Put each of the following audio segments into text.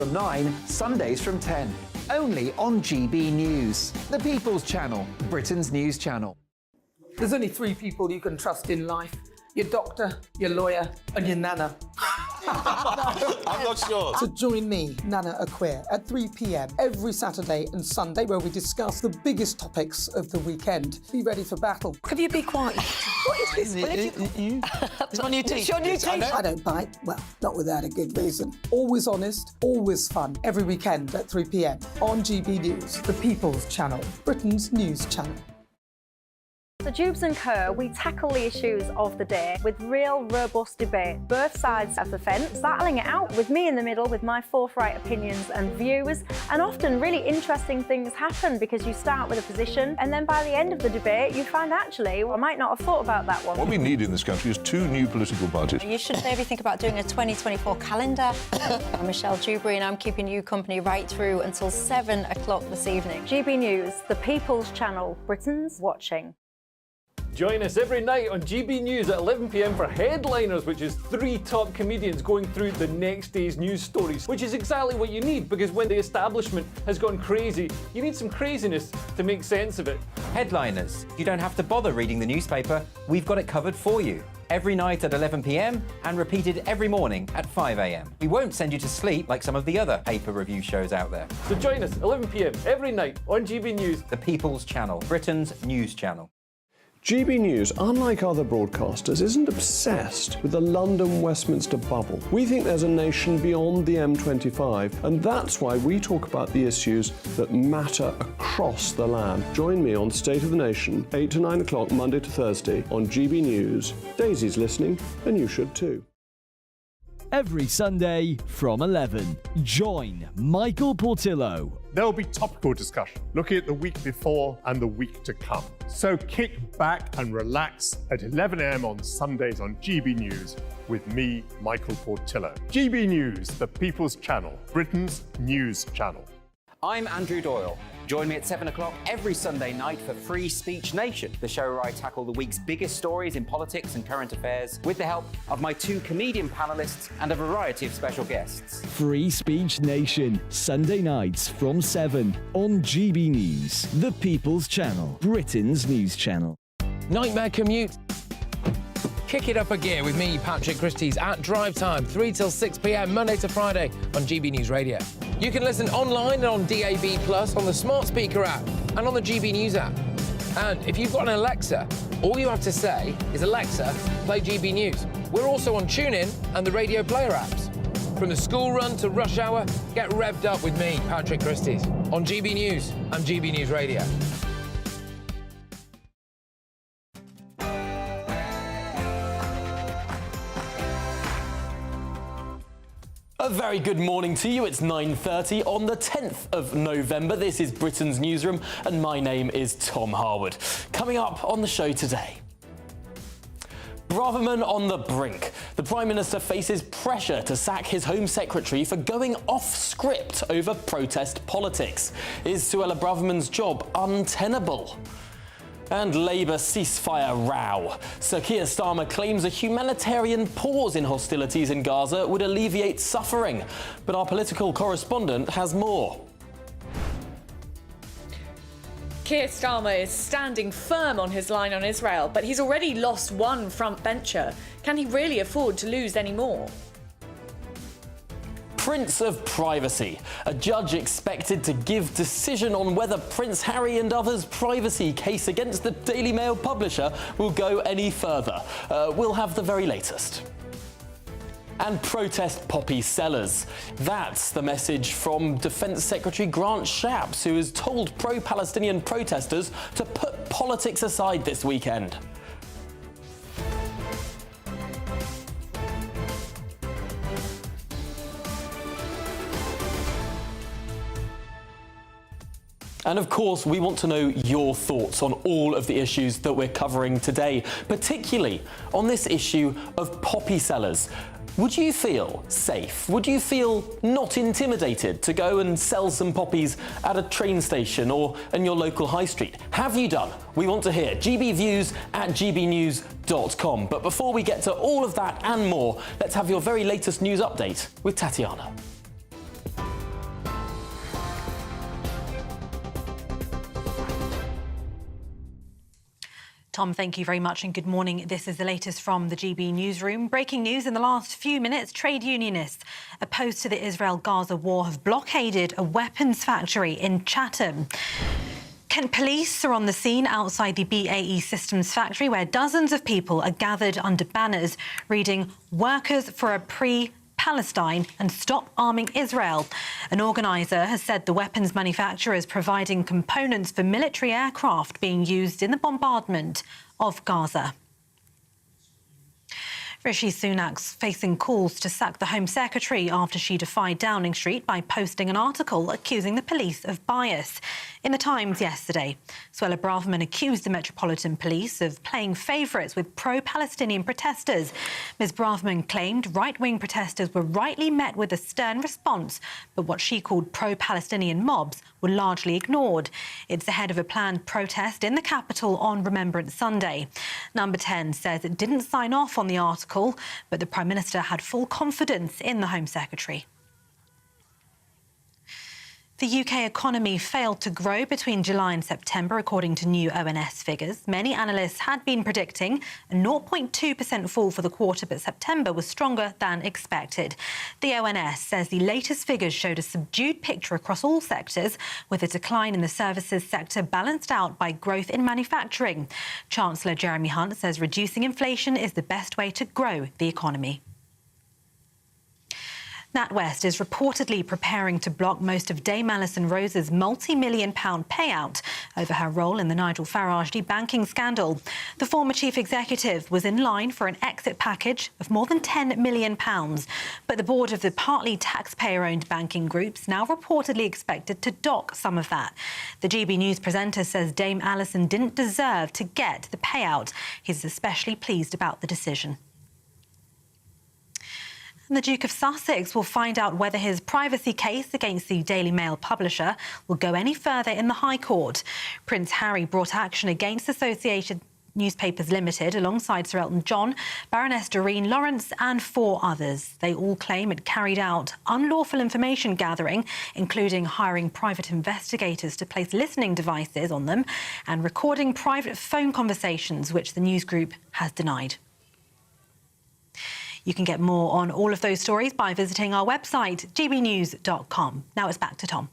From 9, Sundays from 10. Only on GB News, the People's Channel, Britain's news channel. There's only 3 people you can trust in life. Your doctor, your lawyer, and your nana. I'm not sure. So join me, Nana Aquare, at 3 p.m. every Saturday and Sunday, where we discuss the biggest topics of the weekend. Be ready for battle. Could you be quiet? What is this? It's my new teeth. It's your new teeth. I don't bite. Well, not without a good reason. Always honest, always fun. Every weekend at 3 p.m. on GB News, the People's Channel, Britain's news channel. So Jubes and Kerr, we tackle the issues of the day with real, robust debate, both sides of the fence, battling it out with me in the middle with my forthright opinions and views. And often really interesting things happen because you start with a position and then by the end of the debate you find actually, well, I might not have thought about that one. What we need in this country is 2 new political parties. You should maybe think about doing a 2024 calendar. I'm Michelle Dewberry and I'm keeping you company right through until 7 o'clock this evening. GB News, the People's Channel, Britain's watching. Join us every night on GB News at 11 p.m. for Headliners, which is 3 top comedians going through the next day's news stories, which is exactly what you need, because when the establishment has gone crazy, you need some craziness to make sense of it. Headliners. You don't have to bother reading the newspaper. We've got it covered for you. Every night at 11 p.m. and repeated every morning at 5 a.m. We won't send you to sleep like some of the other paper review shows out there. So join us 11 p.m. every night on GB News, the People's Channel, Britain's news channel. GB News, unlike other broadcasters, isn't obsessed with the London-Westminster bubble. We think there's a nation beyond the M25, and that's why we talk about the issues that matter across the land. Join me on State of the Nation, 8 to 9 o'clock, Monday to Thursday, on GB News. Daisy's listening, and you should too. Every Sunday from 11, join Michael Portillo. There will be topical discussion, looking at the week before and the week to come. So kick back and relax at 11 a.m. on Sundays on GB News with me, Michael Portillo. GB News, the People's Channel, Britain's news channel. I'm Andrew Doyle. Join me at 7 o'clock every Sunday night for Free Speech Nation, the show where I tackle the week's biggest stories in politics and current affairs with the help of my 2 comedian panellists and a variety of special guests. Free Speech Nation, Sunday nights from 7 on GB News, the People's Channel, Britain's news channel. Nightmare commute. Kick it up a gear with me, Patrick Christie's, at drive time, 3 till 6 p.m, Monday to Friday on GB News Radio. You can listen online and on DAB+, on the smart speaker app, and on the GB News app. And if you've got an Alexa, all you have to say is, Alexa, play GB News. We're also on TuneIn and the Radio Player apps. From the school run to rush hour, get revved up with me, Patrick Christie's, on GB News and GB News Radio. A very good morning to you. It's 9:30 on the 10th of November. This is Britain's Newsroom and my name is Tom Harwood. Coming up on the show today. Braverman on the brink. The Prime Minister faces pressure to sack his Home Secretary for going off script over protest politics. Is Suella Braverman's job untenable? And Labour ceasefire row. Sir Keir Starmer claims a humanitarian pause in hostilities in Gaza would alleviate suffering. But our political correspondent has more. Keir Starmer is standing firm on his line on Israel, but he's already lost one frontbencher. Can he really afford to lose any more? Prince of privacy. A judge expected to give decision on whether Prince Harry and others' privacy case against the Daily Mail publisher will go any further. We'll have the very latest. And protest poppy sellers. That's the message from Defence Secretary Grant Shapps, who has told pro-Palestinian protesters to put politics aside this weekend. And of course, we want to know your thoughts on all of the issues that we're covering today, particularly on this issue of poppy sellers. Would you feel safe? Would you feel not intimidated to go and sell some poppies at a train station or in your local high street? Have you done? We want to hear. gbviews@gbnews.com. But before we get to all of that and more, let's have your very latest news update with Tatiana. Tom, thank you very much and good morning. This is the latest from the GB Newsroom. Breaking news in the last few minutes, trade unionists opposed to the Israel-Gaza war have blockaded a weapons factory in Chatham. Kent police are on the scene outside the BAE Systems factory where dozens of people are gathered under banners reading "Workers for a Palestine and Stop Arming Israel." An organiser has said the weapons manufacturer is providing components for military aircraft being used in the bombardment of Gaza. Rishi Sunak's facing calls to sack the Home Secretary after she defied Downing Street by posting an article accusing the police of bias. In the Times yesterday, Suella Braverman accused the Metropolitan Police of playing favourites with pro-Palestinian protesters. Ms Braverman claimed right-wing protesters were rightly met with a stern response, but what she called pro-Palestinian mobs were largely ignored. It's ahead of a planned protest in the capital on Remembrance Sunday. Number 10 says it didn't sign off on the article, but the Prime Minister had full confidence in the Home Secretary. The UK economy failed to grow between July and September, according to new ONS figures. Many analysts had been predicting a 0.2% fall for the quarter, but September was stronger than expected. The ONS says the latest figures showed a subdued picture across all sectors, with a decline in the services sector balanced out by growth in manufacturing. Chancellor Jeremy Hunt says reducing inflation is the best way to grow the economy. NatWest is reportedly preparing to block most of Dame Alison Rose's multi-million-pound payout over her role in the Nigel Farage debanking scandal. The former chief executive was in line for an exit package of more than £10 million, but the board of the partly taxpayer-owned banking group's now reportedly expected to dock some of that. The GB News presenter says Dame Alison didn't deserve to get the payout. He's especially pleased about the decision. The Duke of Sussex will find out whether his privacy case against the Daily Mail publisher will go any further in the High Court. Prince Harry brought action against Associated Newspapers Limited alongside Sir Elton John, Baroness Doreen Lawrence and 4 others. They all claim it carried out unlawful information gathering, including hiring private investigators to place listening devices on them and recording private phone conversations, which the news group has denied. You can get more on all of those stories by visiting our website, gbnews.com. Now it's back to Tom.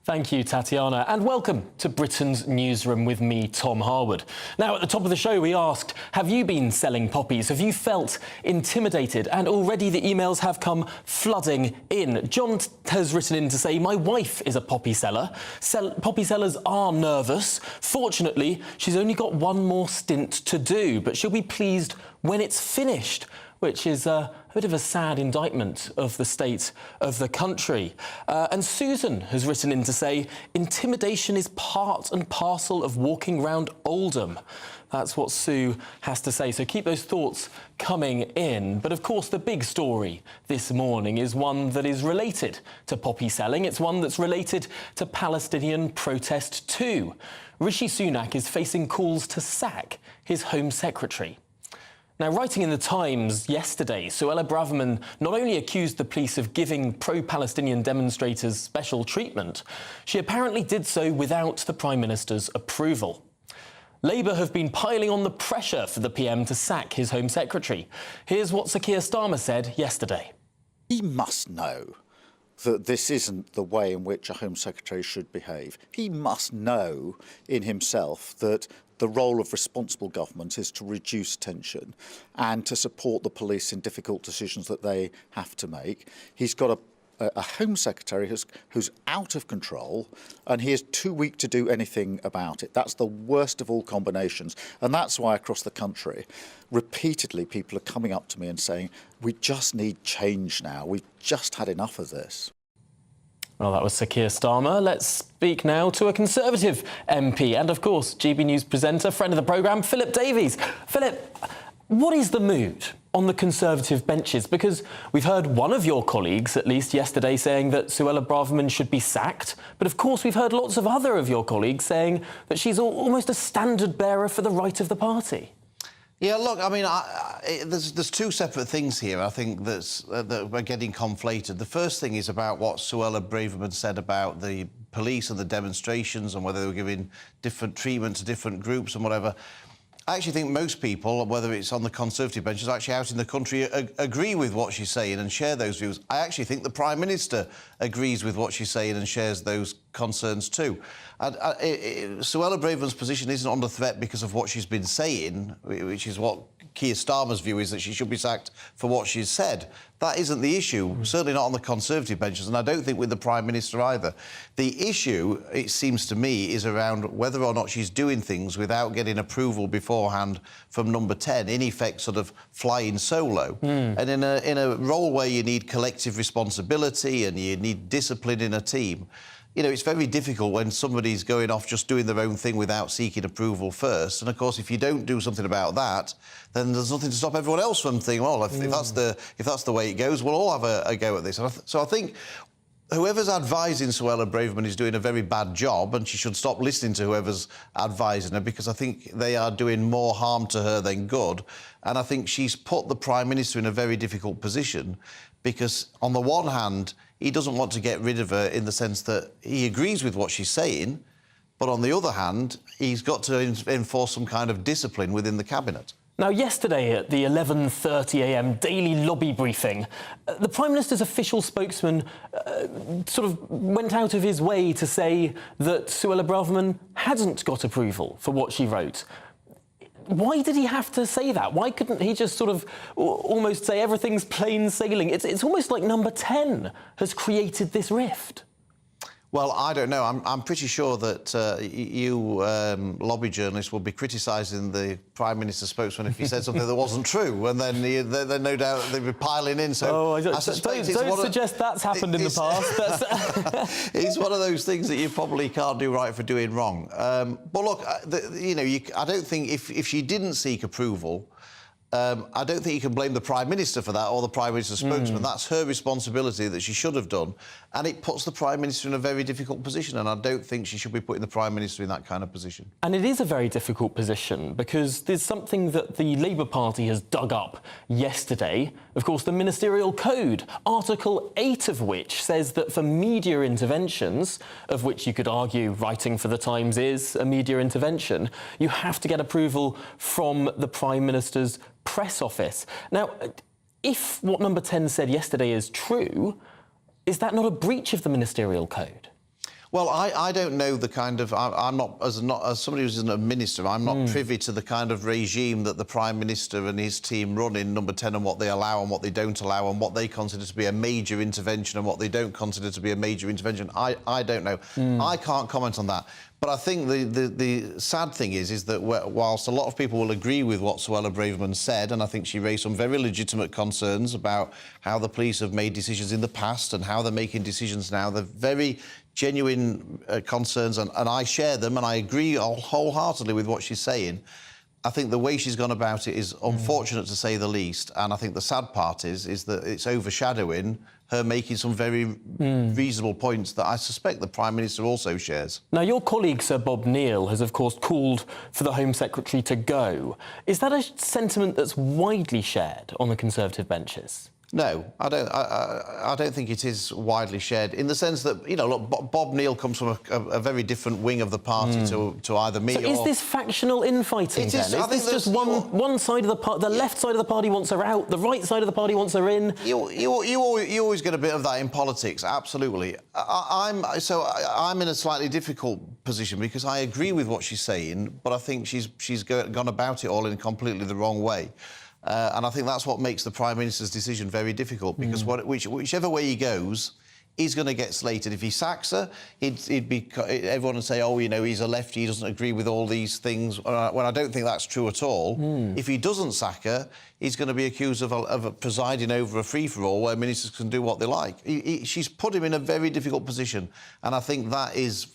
Thank you, Tatiana, and welcome to Britain's Newsroom with me, Tom Harwood. Now, at the top of the show, we asked, have you been selling poppies? Have you felt intimidated? And already the emails have come flooding in. John has written in to say, my wife is a poppy seller. Poppy sellers are nervous. Fortunately, she's only got one more stint to do, but she'll be pleased when it's finished, which is a bit of a sad indictment of the state of the country. And Susan has written in to say, intimidation is part and parcel of walking round Oldham. That's what Sue has to say. So keep those thoughts coming in. But of course, the big story this morning is one that is related to poppy selling. It's one that's related to Palestinian protest too. Rishi Sunak is facing calls to sack his Home Secretary. Now, writing in the Times yesterday, Suella Braverman not only accused the police of giving pro-Palestinian demonstrators special treatment, she apparently did so without the Prime Minister's approval. Labour have been piling on the pressure for the PM to sack his Home Secretary. Here's what Sir Keir Starmer said yesterday. He must know that this isn't the way in which a Home Secretary should behave. He must know in himself that the role of responsible government is to reduce tension and to support the police in difficult decisions that they have to make. He's got a Home Secretary who's out of control, and he is too weak to do anything about it. That's the worst of all combinations. And that's why across the country, repeatedly people are coming up to me and saying, we just need change now. We've just had enough of this. Well, that was Sir Keir Starmer. Let's speak now to a Conservative MP and, of course, GB News presenter, friend of the programme, Philip Davies. Philip, what is the mood on the Conservative benches? Because we've heard one of your colleagues, at least yesterday, saying that Suella Braverman should be sacked. But, of course, we've heard lots of other of your colleagues saying that she's almost a standard bearer for the right of the party. Yeah, look, I mean, there's two separate things here, I think, that are getting conflated. The first thing is about what Suella Braverman said about the police and the demonstrations and whether they were giving different treatment to different groups and whatever. I actually think most people, whether it's on the Conservative benches, actually out in the country, agree with what she's saying and share those views. I actually think the Prime Minister agrees with what she's saying and shares those concerns too. Suella Braverman's position isn't under threat because of what she's been saying, which is what Keir Starmer's view is, that she should be sacked for what she's said. That isn't the issue, certainly not on the Conservative benches, and I don't think with the Prime Minister either. The issue, it seems to me, is around whether or not she's doing things without getting approval beforehand from Number 10, in effect sort of flying solo. And in a role where you need collective responsibility and you need discipline in a team, you know, it's very difficult when somebody's going off just doing their own thing without seeking approval first. And, of course, if you don't do something about that, then there's nothing to stop everyone else from thinking, well, if that's the way it goes, we'll all have a go at this. And so I think whoever's advising Suella Braverman is doing a very bad job, and she should stop listening to whoever's advising her, because I think they are doing more harm to her than good. And I think she's put the Prime Minister in a very difficult position because, on the one hand, he doesn't want to get rid of her in the sense that he agrees with what she's saying, but on the other hand, he's got to enforce some kind of discipline within the Cabinet. Now, yesterday at the 11:30 a.m. daily lobby briefing, the Prime Minister's official spokesman sort of went out of his way to say that Suella Braverman hadn't got approval for what she wrote. Why did he have to say that? Why couldn't he just sort of almost say everything's plain sailing? It's almost like Number 10 has created this rift. Well, I don't know. I'm pretty sure that you lobby journalists will be criticising the Prime Minister's spokesman if he said something that wasn't true, and then no doubt they'd be piling in. So don't suggest that's happened in the past. It's one of those things that you probably can't do right for doing wrong. But look, I don't think if she didn't seek approval, I don't think you can blame the Prime Minister for that or the Prime Minister's spokesman. That's her responsibility that she should have done. And it puts the Prime Minister in a very difficult position, and I don't think she should be putting the Prime Minister in that kind of position. And it is a very difficult position because there's something that the Labour Party has dug up yesterday. Of course, the Ministerial Code, Article 8 of which says that for media interventions, of which you could argue writing for The Times is a media intervention, you have to get approval from the Prime Minister's press office. Now, if what Number 10 said yesterday is true, is that not a breach of the Ministerial Code? Well, I don't know the kind of... I'm not as somebody who's a minister, I'm not privy to the kind of regime that the Prime Minister and his team run in Number 10 and what they allow and what they don't allow and what they consider to be a major intervention and what they don't consider to be a major intervention. I don't know. I can't comment on that. But I think the sad thing is that whilst a lot of people will agree with what Suella Braverman said, and I think she raised some very legitimate concerns about how the police have made decisions in the past and how they're making decisions now, they're very genuine concerns, and I share them, and I agree wholeheartedly with what she's saying. I think the way she's gone about it is unfortunate to say the least, and I think the sad part is that it's overshadowing her making some very reasonable points that I suspect the Prime Minister also shares. Now, your colleague, Sir Bob Neill, has, of course, called for the Home Secretary to go. Is that a sentiment that's widely shared on the Conservative benches? No, I don't think it is widely shared in the sense that, you know, look, Bob Neill comes from a very different wing of the party to either me or... So is this factional infighting then? Is this just one side of the party, the left side of the party wants her out, the right side of the party wants her in? You always get a bit of that in politics, absolutely. I'm in a slightly difficult position because I agree with what she's saying, but I think she's gone about it all in completely the wrong way. And I think that's what makes the Prime Minister's decision very difficult, because whichever way he goes, he's going to get slated. If he sacks her, everyone would say, oh, you know, he's a lefty, he doesn't agree with all these things, when I don't think that's true at all. If he doesn't sack her, he's going to be accused of presiding over a free-for-all where ministers can do what they like. She's put him in a very difficult position, and I think that is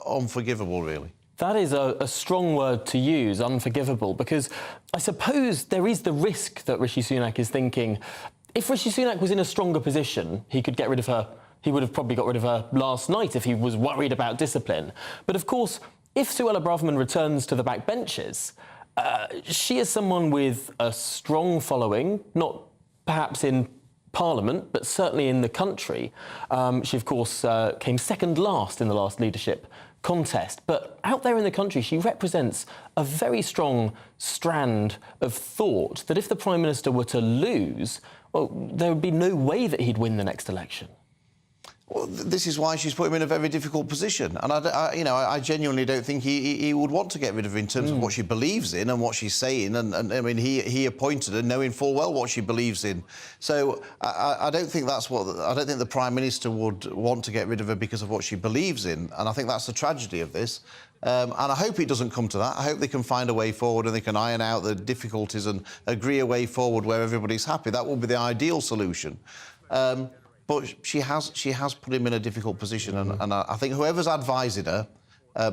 unforgivable, really. That is a strong word to use, unforgivable, because I suppose there is the risk that Rishi Sunak is thinking, if Rishi Sunak was in a stronger position, he could get rid of her. He would have probably got rid of her last night if he was worried about discipline. But of course, if Suella Braverman returns to the backbenches, She is someone with a strong following, not perhaps in Parliament, but certainly in the country. She, of course, came second last in the last leadership contest. But out there in the country, she represents a very strong strand of thought that if the Prime Minister were to lose, well, there would be no way that he'd win the next election. Well, this is why she's put him in a very difficult position, and I genuinely don't think he would want to get rid of her in terms of what she believes in and what she's saying. And I mean, he appointed her knowing full well what she believes in. So I don't think that's what I don't think the Prime Minister would want to get rid of her because of what she believes in. And I think that's the tragedy of this. And I hope it doesn't come to that. I hope they can find a way forward and they can iron out the difficulties and agree a way forward where everybody's happy. That would be the ideal solution. But she has put him in a difficult position, and I think whoever's advising her,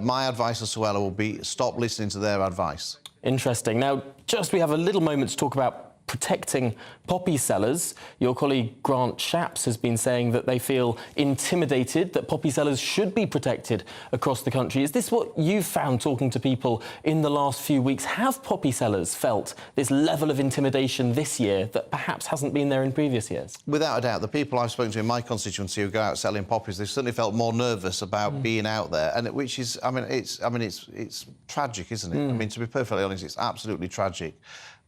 my advice to Suella will be stop listening to their advice. Interesting. Now, we have a little moment to talk about protecting poppy sellers. Your colleague Grant Shapps has been saying that they feel intimidated, that poppy sellers should be protected across the country. Is this what you've found talking to people in the last few weeks? Have poppy sellers felt this level of intimidation this year that perhaps hasn't been there in previous years? Without a doubt. The people I've spoken to in my constituency who go out selling poppies, they've certainly felt more nervous about being out there, and which is, it's tragic, isn't it? I mean, to be perfectly honest, it's absolutely tragic.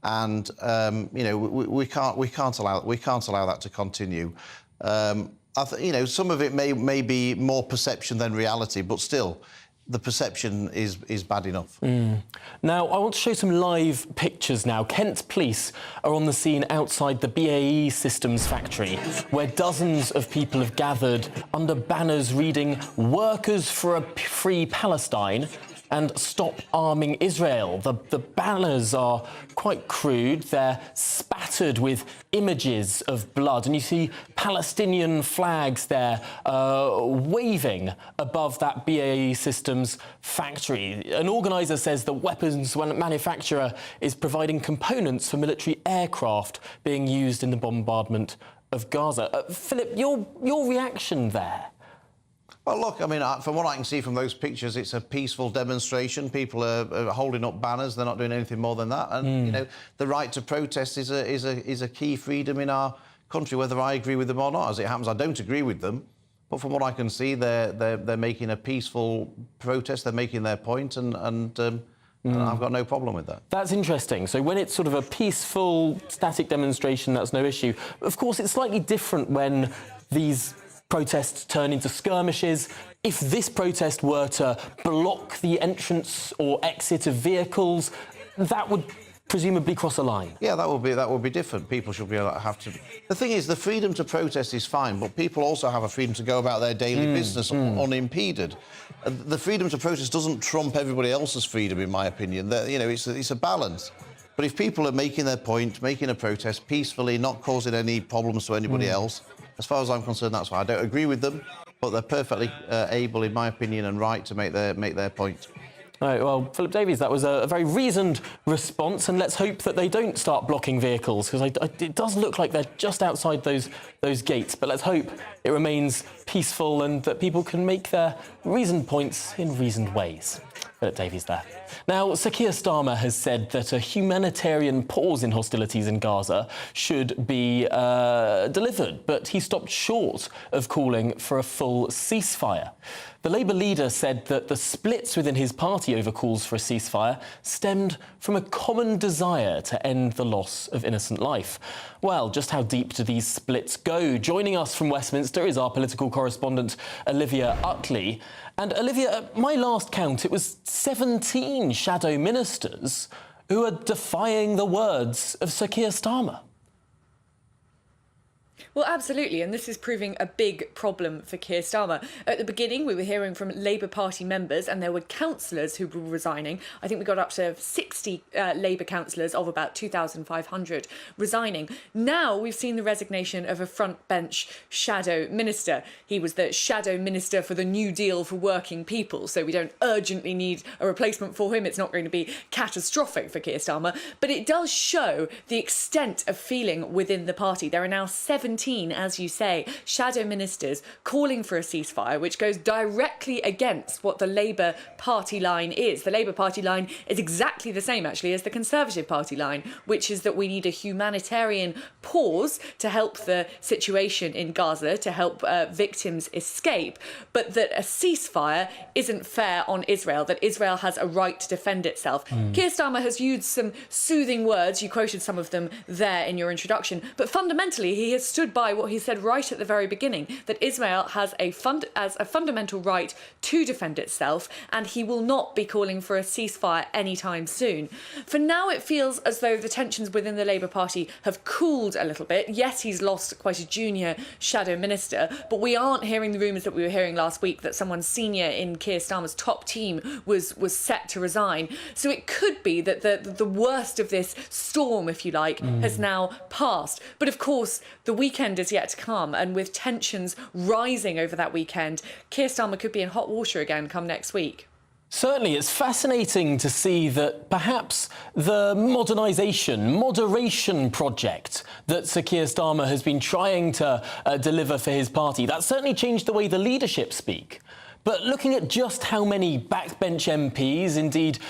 And you know, we can't allow that to continue. You know, some of it may be more perception than reality, but still, the perception is bad enough. Now, I want to show some live pictures now. Kent police are on the scene outside the BAE Systems factory, where dozens of people have gathered under banners reading "Workers for a Free Palestine" and "Stop Arming Israel." The banners are quite crude. They're spattered with images of blood, and you see Palestinian flags there waving above that BAE Systems factory. An organiser says the weapons manufacturer is providing components for military aircraft being used in the bombardment of Gaza. Philip, your reaction there? Well, look, I mean, from what I can see from those pictures, it's a peaceful demonstration. People are holding up banners. They're not doing anything more than that. And, you know, the right to protest is a key freedom in our country, whether I agree with them or not. As it happens, I don't agree with them. But from what I can see, they're making a peaceful protest. They're making their point, and I've got no problem with that. That's interesting. So when it's sort of a peaceful, static demonstration, that's no issue. Of course, it's slightly different when these protests turn into skirmishes. If this protest were to block the entrance or exit of vehicles, that would presumably cross a line. Yeah, that would be different. People should be able to have to. The thing is, the freedom to protest is fine, but people also have a freedom to go about their daily business unimpeded. The freedom to protest doesn't trump everybody else's freedom, in my opinion. You know, it's a balance. But if people are making their point, making a protest peacefully, not causing any problems to anybody else, as far as I'm concerned, that's why I don't agree with them, but they're perfectly able, in my opinion, and right to make their point. All right, well, Philip Davies, that was a very reasoned response, and let's hope that they don't start blocking vehicles, because it does look like they're just outside those gates. But let's hope it remains peaceful and that people can make their reasoned points in reasoned ways. Philip Davies there. Now, Sir Keir Starmer has said that a humanitarian pause in hostilities in Gaza should be delivered, but he stopped short of calling for a full ceasefire. The Labour leader said that the splits within his party over calls for a ceasefire stemmed from a common desire to end the loss of innocent life. Well, just how deep do these splits go? Joining us from Westminster is our political correspondent, Olivia Utley. And Olivia, at my last count, it was 17 shadow ministers who are defying the words of Sir Keir Starmer. Well, absolutely, and this is proving a big problem for Keir Starmer. At the beginning, we were hearing from Labour Party members, and there were councillors who were resigning. I think we got up to 60 Labour councillors of about 2,500 resigning. Now we've seen the resignation of a front bench shadow minister. He was the shadow minister for the New Deal for working people, so we don't urgently need a replacement for him. It's not going to be catastrophic for Keir Starmer, but it does show the extent of feeling within the party. There are now 7 17, as you say, shadow ministers calling for a ceasefire, which goes directly against what the Labour Party line is. The Labour Party line is exactly the same, actually, as the Conservative Party line, which is that we need a humanitarian pause to help the situation in Gaza, to help victims escape, but that a ceasefire isn't fair on Israel, that Israel has a right to defend itself. Keir Starmer has used some soothing words, you quoted some of them there in your introduction, but fundamentally he has stood by what he said right at the very beginning, that Israel has a fundamental right to defend itself, and he will not be calling for a ceasefire anytime soon. For now, it feels as though the tensions within the Labour Party have cooled a little bit. Yes, he's lost quite a junior shadow minister, but we aren't hearing the rumours that we were hearing last week that someone senior in Keir Starmer's top team was set to resign. So it could be that the worst of this storm, if you like, has now passed. But of course, the weekend is yet to come, and with tensions rising over that weekend, Keir Starmer could be in hot water again come next week. Certainly, it's fascinating to see that perhaps the moderation project that Sir Keir Starmer has been trying to deliver for his party, that certainly changed the way the leadership speak. But looking at just how many backbench MPs, indeed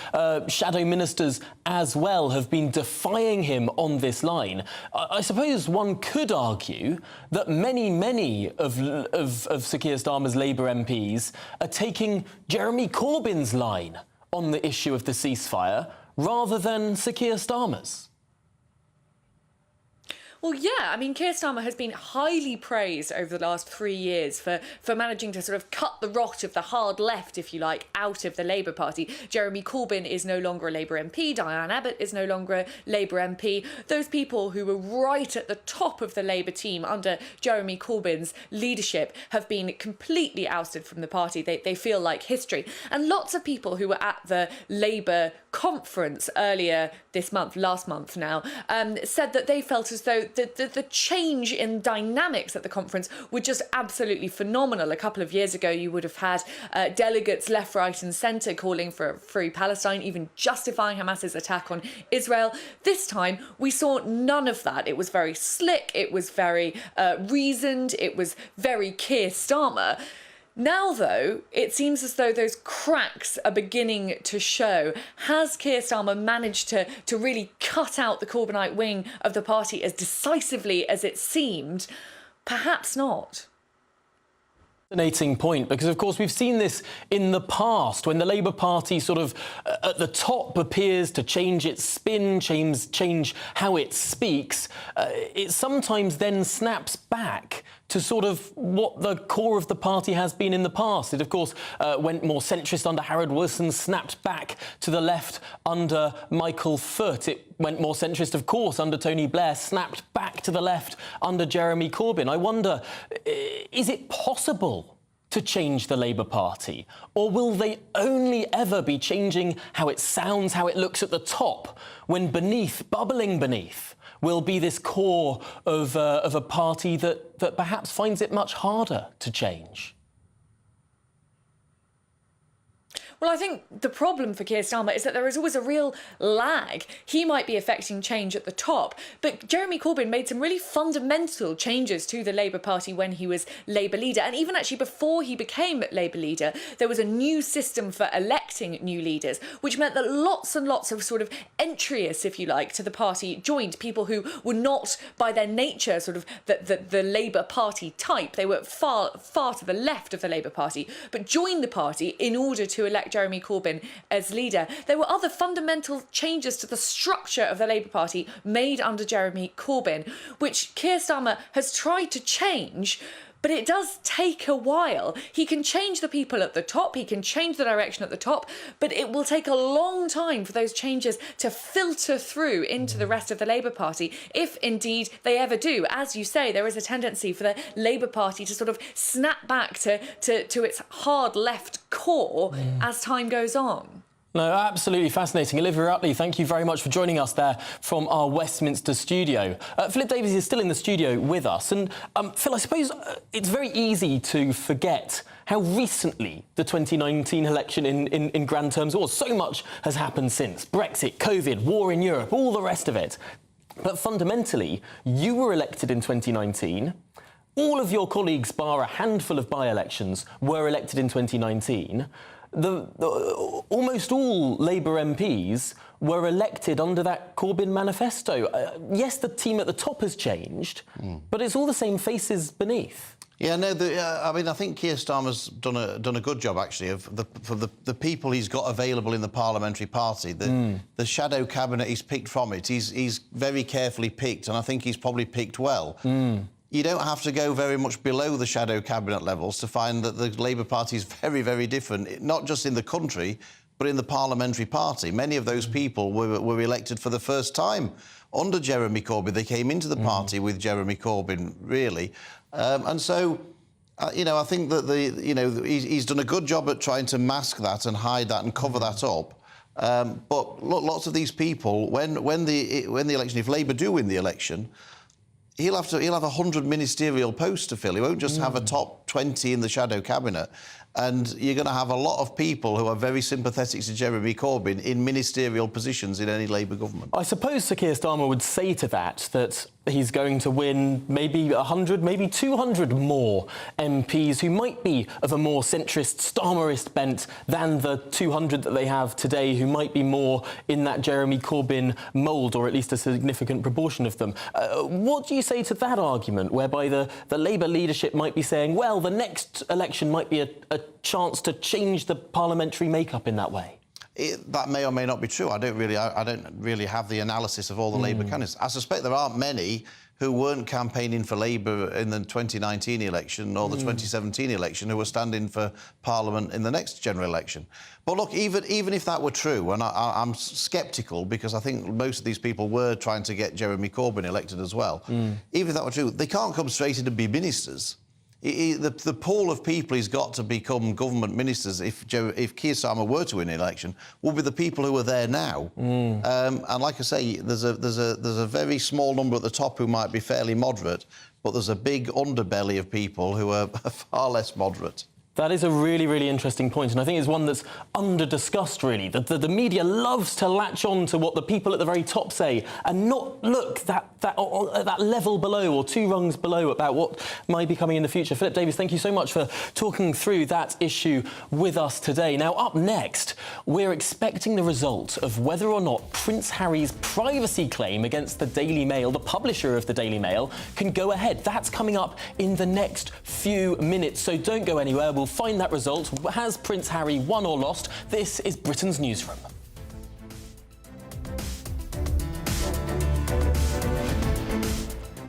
shadow ministers as well, have been defying him on this line, I suppose one could argue that many of Sir Keir Starmer's Labour MPs are taking Jeremy Corbyn's line on the issue of the ceasefire rather than Sir Keir Starmer's. Well, yeah, I mean, Keir Starmer has been highly praised over the last 3 years for managing to sort of cut the rot of the hard left, if you like, out of the Labour Party. Jeremy Corbyn is no longer a Labour MP. Diane Abbott is no longer a Labour MP. Those people who were right at the top of the Labour team under Jeremy Corbyn's leadership have been completely ousted from the party. They feel like history. And lots of people who were at the Labour conference earlier this month, last month now, said that they felt as though the change in dynamics at the conference were just absolutely phenomenal. A couple of years ago, you would have had delegates left, right and centre calling for a free Palestine, even justifying Hamas's attack on Israel. This time, we saw none of that. It was very slick, it was very reasoned, it was very Keir Starmer. Now, though, it seems as though those cracks are beginning to show. Has Keir Starmer managed to really cut out the Corbynite wing of the party as decisively as it seemed? Perhaps not. Fascinating point, because of course we've seen this in the past when the Labour Party sort of at the top appears to change its spin, change how it speaks. It sometimes then snaps back to sort of what the core of the party has been in the past. It, of course, went more centrist under Harold Wilson, snapped back to the left under Michael Foot. It went more centrist, of course, under Tony Blair, snapped back to the left under Jeremy Corbyn. I wonder, is it possible to change the Labour Party? Or will they only ever be changing how it sounds, how it looks at the top, when beneath, bubbling beneath, will be this core of a party that perhaps finds it much harder to change? Well, I think the problem for Keir Starmer is that there is always a real lag. He might be affecting change at the top, but Jeremy Corbyn made some really fundamental changes to the Labour Party when he was Labour leader. And even actually before he became Labour leader, there was a new system for electing new leaders, which meant that lots and lots of sort of entryists, if you like, to the party joined, people who were not by their nature sort of the Labour Party type. They were far to the left of the Labour Party, but joined the party in order to elect Jeremy Corbyn as leader. There were other fundamental changes to the structure of the Labour Party made under Jeremy Corbyn, which Keir Starmer has tried to change, but it does take a while. He can change the people at the top, he can change the direction at the top, but it will take a long time for those changes to filter through into the rest of the Labour Party, if indeed they ever do. As you say, there is a tendency for the Labour Party to sort of snap back to its hard left core as time goes on. No, absolutely fascinating. Olivia Utley, thank you very much for joining us there from our Westminster studio. Philip Davies is still in the studio with us. And Phil, I suppose it's very easy to forget how recently the 2019 election in grand terms was. So much has happened since. Brexit, COVID, war in Europe, all the rest of it. But fundamentally, you were elected in 2019. All of your colleagues, bar a handful of by-elections, were elected in 2019. Almost all Labour MPs were elected under that Corbyn manifesto. Yes, the team at the top has changed, but it's all the same faces beneath. Yeah, no, I mean, I think Keir Starmer's done a good job, actually, for the people he's got available in the parliamentary party. The shadow cabinet he's picked from it, he's very carefully picked, and I think he's probably picked well. You don't have to go very much below the shadow cabinet levels to find that the Labour Party is very, very different, not just in the country, but in the parliamentary party. Many of those people were elected for the first time under Jeremy Corbyn. They came into the party with Jeremy Corbyn, really. And so, you know, I think that he's done a good job at trying to mask that and hide that and cover that up. But lots of these people, when the election, if Labour do win the election, he'll have 100 ministerial posts to fill. He won't just have a top 20 in the shadow cabinet. And you're going to have a lot of people who are very sympathetic to Jeremy Corbyn in ministerial positions in any Labour government. I suppose Sir Keir Starmer would say to that he's going to win maybe 100, maybe 200 more MPs who might be of a more centrist, Starmerist bent than the 200 that they have today, who might be more in that Jeremy Corbyn mould, or at least a significant proportion of them. What do you say to that argument, whereby the Labour leadership might be saying, well, the next election might be a chance to change the parliamentary makeup in that way? That may or may not be true. I don't really have the analysis of all the Labour candidates. I suspect there aren't many who weren't campaigning for Labour in the 2019 election or the 2017 election who were standing for Parliament in the next general election. But look, even if that were true, and I'm sceptical because I think most of these people were trying to get Jeremy Corbyn elected as well, even if that were true, they can't come straight in to be ministers. The pool of people he's got to become government ministers, if Keir Starmer were to win the election, will be the people who are there now. And like I say, there's a very small number at the top who might be fairly moderate, but there's a big underbelly of people who are far less moderate. That is a really, really interesting point, and I think it's one that's under-discussed, really. The media loves to latch on to what the people at the very top say and not look that level below or two rungs below about what might be coming in the future. Philip Davies, thank you so much for talking through that issue with us today. Now, up next, we're expecting the result of whether or not Prince Harry's privacy claim against the Daily Mail, the publisher of the Daily Mail, can go ahead. That's coming up in the next few minutes, so don't go anywhere. We'll find that result. Has Prince Harry won or lost? This is Britain's Newsroom.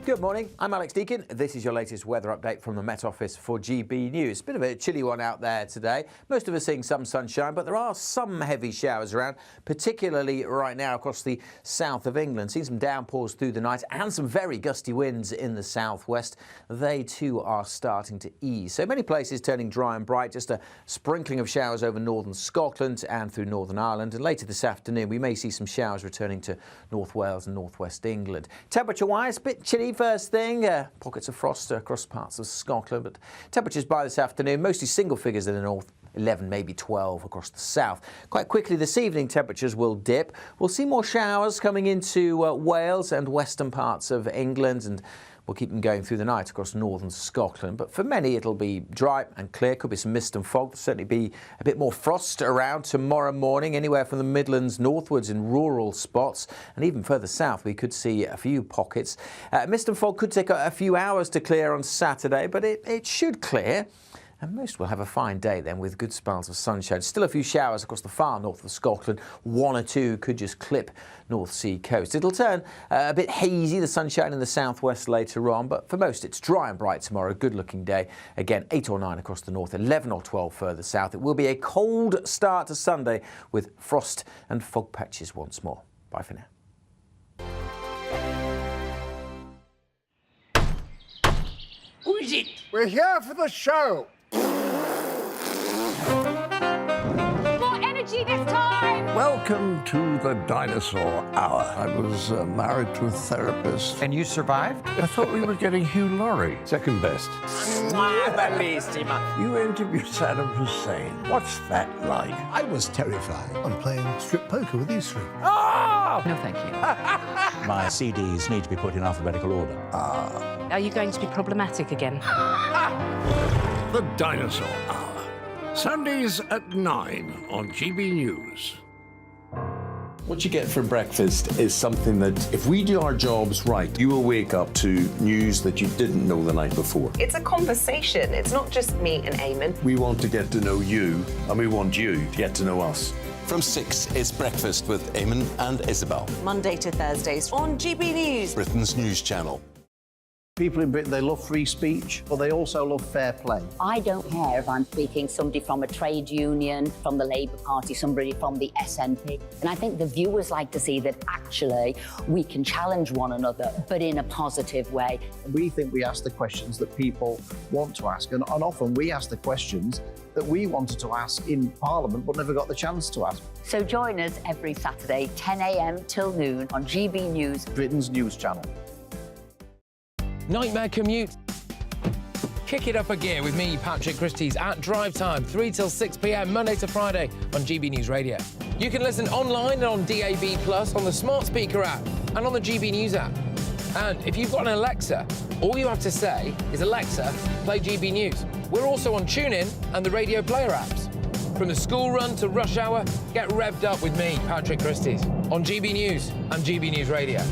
Good morning, I'm Alex Deakin. This is your latest weather update from the Met Office for GB News. Bit of a chilly one out there today. Most of us seeing some sunshine, but there are some heavy showers around, particularly right now across the south of England. Seeing some downpours through the night and some very gusty winds in the southwest. They too are starting to ease. So many places turning dry and bright, just a sprinkling of showers over northern Scotland and through Northern Ireland. And later this afternoon, we may see some showers returning to North Wales and northwest England. Temperature-wise, a bit chilly first thing, pockets of frost across parts of Scotland, but temperatures by this afternoon, mostly single figures in the north, 11, maybe 12 across the south. Quite quickly this evening, temperatures will dip. We'll see more showers coming into Wales and western parts of England, and we'll keep them going through the night across northern Scotland. But for many, it'll be dry and clear. Could be some mist and fog. There'll certainly be a bit more frost around tomorrow morning, anywhere from the Midlands northwards in rural spots. And even further south, we could see a few pockets. Mist and fog could take a few hours to clear on Saturday, but it should clear. And most will have a fine day then with good spells of sunshine. Still a few showers across the far north of Scotland. One or two could just clip North Sea coast. It'll turn a bit hazy, the sunshine in the southwest later on, but for most it's dry and bright tomorrow. Good looking day. Again, 8 or 9 across the north, 11 or 12 further south. It will be a cold start to Sunday with frost and fog patches once more. Bye for now. Who is it? We're here for the show. More energy this time! Welcome to the Dinosaur Hour. I was married to a therapist. And you survived? I thought we were getting Hugh Laurie. Second best. You interviewed Saddam Hussein. What's that like? I was terrified. I'm playing strip poker with these three. Ah! No, thank you. My CDs need to be put in alphabetical order. Are you going to be problematic again? The Dinosaur Hour. Sundays at 9 on GB News. What you get for breakfast is something that, if we do our jobs right, you will wake up to news that you didn't know the night before. It's a conversation. It's not just me and Eamon. We want to get to know you, and we want you to get to know us. From 6, it's Breakfast with Eamon and Isabel. Monday to Thursdays on GB News. Britain's news channel. People in Britain, they love free speech, but they also love fair play. I don't care if I'm speaking somebody from a trade union, from the Labour Party, somebody from the SNP. And I think the viewers like to see that actually we can challenge one another, but in a positive way. We think we ask the questions that people want to ask, and often we ask the questions that we wanted to ask in Parliament but never got the chance to ask. So join us every Saturday, 10 a.m. till noon on GB News, Britain's news channel. Nightmare commute. Kick it up a gear with me, Patrick Christie's, at drive time, 3 till 6 p.m, Monday to Friday on GB News Radio. You can listen online and on DAB+, on the smart speaker app and on the GB News app. And if you've got an Alexa, all you have to say is, Alexa, play GB News. We're also on TuneIn and the Radio Player apps. From the school run to rush hour, get revved up with me, Patrick Christie's, on GB News and GB News Radio.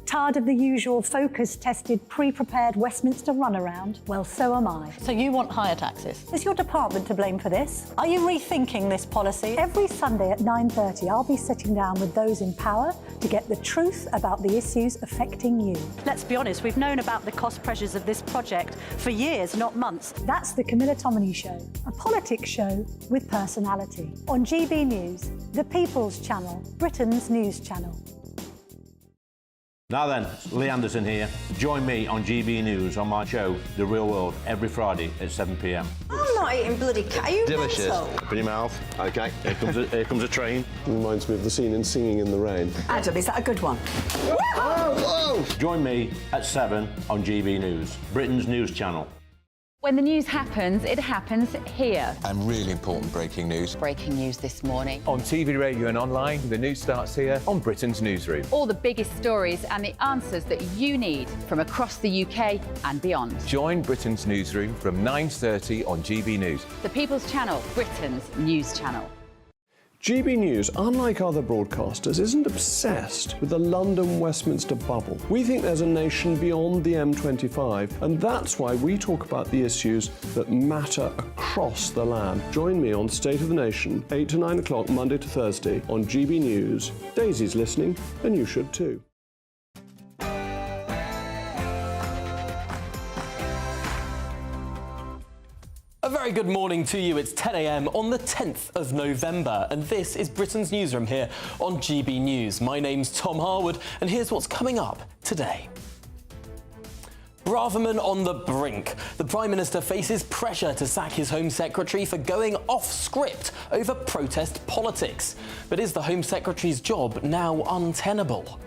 Tired of the usual focus-tested, pre-prepared Westminster runaround? Well, so am I. So you want higher taxes? Is your department to blame for this? Are you rethinking this policy? Every Sunday at 9:30, I'll be sitting down with those in power to get the truth about the issues affecting you. Let's be honest, we've known about the cost pressures of this project for years, not months. That's the Camilla Tominey Show, a politics show with personality. On GB News, the People's Channel, Britain's news channel. Now then, Lee Anderson here. Join me on GB News on my show, The Real World, every Friday at 7 p.m. I'm not eating bloody cat. Are you Delicious. mental? Open your mouth. OK, here comes a train. Reminds me of the scene in Singing in the Rain. Adam, is that a good one? Whoa! Join me at 7 on GB News, Britain's news channel. When the news happens, it happens here. And really important breaking news. Breaking news this morning. On TV, radio and online, the news starts here on Britain's Newsroom. All the biggest stories and the answers that you need from across the UK and beyond. Join Britain's Newsroom from 9:30 on GB News. The People's Channel, Britain's news channel. GB News, unlike other broadcasters, isn't obsessed with the London-Westminster bubble. We think there's a nation beyond the M25, and that's why we talk about the issues that matter across the land. Join me on State of the Nation, 8 to 9 o'clock, Monday to Thursday, on GB News. Daisy's listening, and you should too. A very good morning to you. It's 10 a.m. on the 10th of November, and this is Britain's Newsroom here on GB News. My name's Tom Harwood, and here's what's coming up today. Braverman on the brink. The Prime Minister faces pressure to sack his Home Secretary for going off script over protest politics. But is the Home Secretary's job now untenable?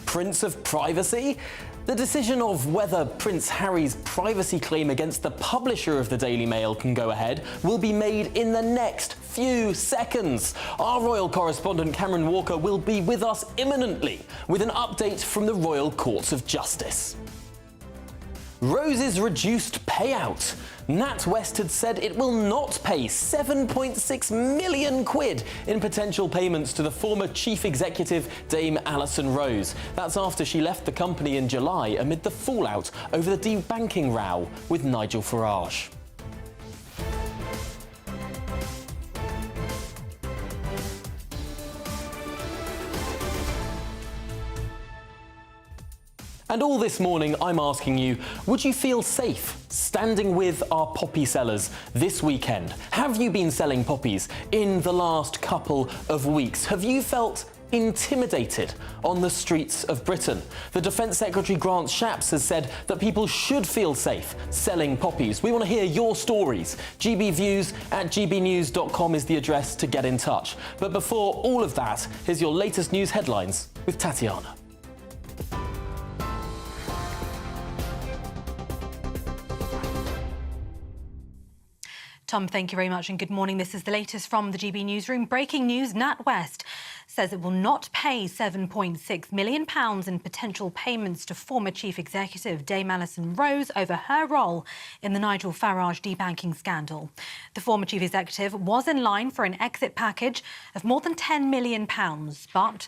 Prince of privacy? The decision of whether Prince Harry's privacy claim against the publisher of the Daily Mail can go ahead will be made in the next few seconds. Our royal correspondent Cameron Walker will be with us imminently with an update from the Royal Courts of Justice. Rose's reduced payout. NatWest had said it will not pay 7.6 million quid in potential payments to the former chief executive Dame Alison Rose. That's after she left the company in July amid the fallout over the debanking row with Nigel Farage. And all this morning, I'm asking you, would you feel safe standing with our poppy sellers this weekend? Have you been selling poppies in the last couple of weeks? Have you felt intimidated on the streets of Britain? The Defence Secretary Grant Shapps has said that people should feel safe selling poppies. We want to hear your stories. gbviews@gbnews.com is the address to get in touch. But before all of that, here's your latest news headlines with Tatiana. Tom, thank you very much and good morning. This is the latest from the GB Newsroom. Breaking news, NatWest says it will not pay £7.6 million in potential payments to former Chief Executive Dame Alison Rose over her role in the Nigel Farage debanking scandal. The former Chief Executive was in line for an exit package of more than £10 million, but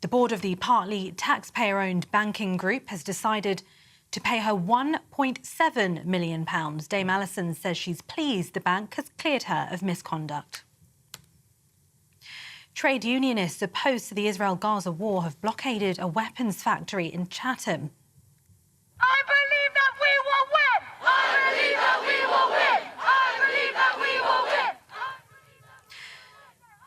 the board of the partly taxpayer-owned banking group has decided to pay her £1.7 million. Dame Alison says she's pleased the bank has cleared her of misconduct. Trade unionists opposed to the Israel-Gaza war have blockaded a weapons factory in Chatham. I believe that we will win! I believe that we will win! I believe that we will win!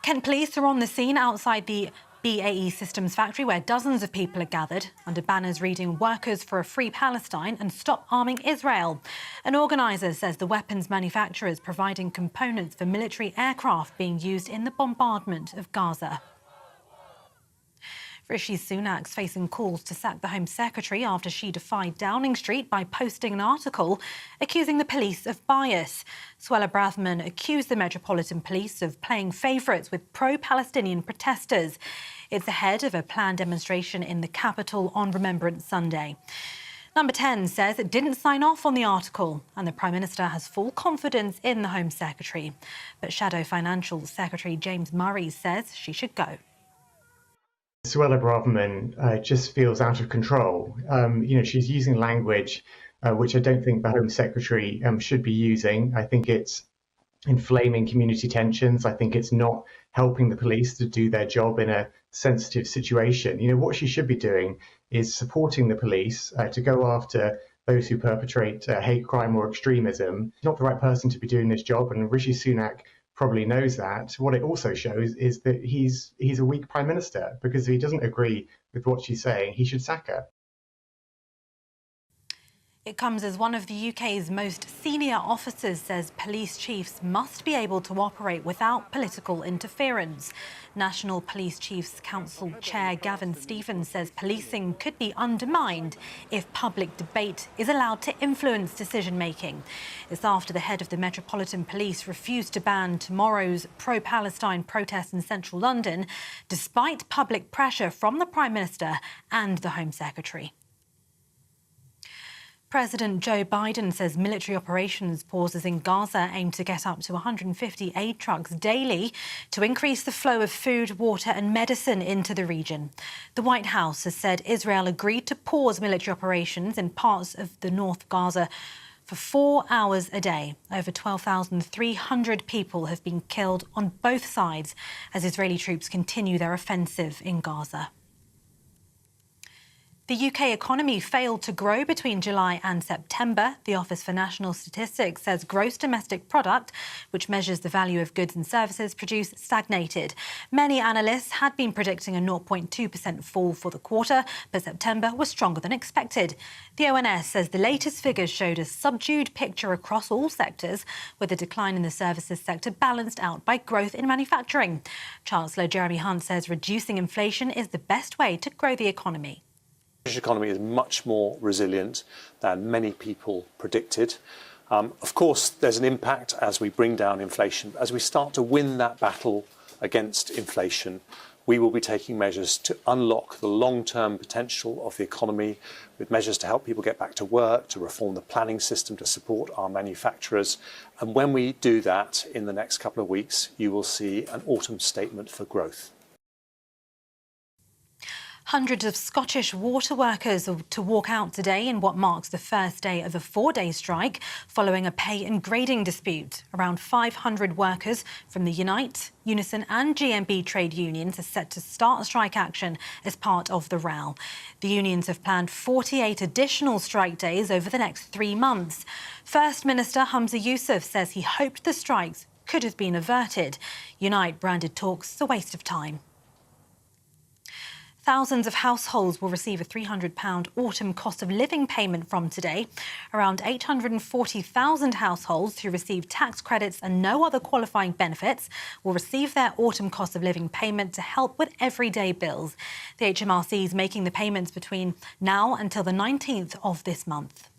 Kent police are on the scene outside the BAE Systems factory where dozens of people are gathered under banners reading "Workers for a Free Palestine" and "Stop Arming Israel." An organiser says the weapons manufacturer is providing components for military aircraft being used in the bombardment of Gaza. Rishi Sunak's facing calls to sack the Home Secretary after she defied Downing Street by posting an article accusing the police of bias. Suella Braverman accused the Metropolitan Police of playing favourites with pro-Palestinian protesters. It's ahead of a planned demonstration in the capital on Remembrance Sunday. Number 10 says it didn't sign off on the article and the Prime Minister has full confidence in the Home Secretary. But Shadow Financial Secretary James Murray says she should go. Suella Braverman just feels out of control. She's using language which I don't think the Home Secretary should be using. I think it's inflaming community tensions. I think it's not helping the police to do their job in a sensitive situation. What she should be doing is supporting the police to go after those who perpetrate hate crime or extremism. She's not the right person to be doing this job, and Rishi Sunak probably knows that. What it also shows is that he's a weak Prime Minister, because if he doesn't agree with what she's saying, he should sack her. It comes as one of the UK's most senior officers says police chiefs must be able to operate without political interference. National Police Chiefs Council Chair Gavin Stephens says policing could be undermined if public debate is allowed to influence decision-making. It's after the head of the Metropolitan Police refused to ban tomorrow's pro-Palestine protests in central London, despite public pressure from the Prime Minister and the Home Secretary. President Joe Biden says military operations pauses in Gaza aim to get up to 150 aid trucks daily to increase the flow of food, water and medicine into the region. The White House has said Israel agreed to pause military operations in parts of the North Gaza for 4 hours a day. Over 12,300 people have been killed on both sides as Israeli troops continue their offensive in Gaza. The UK economy failed to grow between July and September. The Office for National Statistics says gross domestic product, which measures the value of goods and services produced, stagnated. Many analysts had been predicting a 0.2% fall for the quarter, but September was stronger than expected. The ONS says the latest figures showed a subdued picture across all sectors, with a decline in the services sector balanced out by growth in manufacturing. Chancellor Jeremy Hunt says reducing inflation is the best way to grow the economy. The British economy is much more resilient than many people predicted. Of course, there's an impact as we bring down inflation. As we start to win that battle against inflation, we will be taking measures to unlock the long-term potential of the economy, with measures to help people get back to work, to reform the planning system, to support our manufacturers. And when we do that in the next couple of weeks, you will see an autumn statement for growth. Hundreds of Scottish water workers are to walk out today in what marks the first day of a 4-day strike following a pay and grading dispute. Around 500 workers from the Unite, Unison and GMB trade unions are set to start strike action as part of the row. The unions have planned 48 additional strike days over the next 3 months. First Minister Humza Yousaf says he hoped the strikes could have been averted. Unite branded talks a waste of time. Thousands of households will receive a £300 autumn cost of living payment from today. Around 840,000 households who receive tax credits and no other qualifying benefits will receive their autumn cost of living payment to help with everyday bills. The HMRC is making the payments between now until the 19th of this month.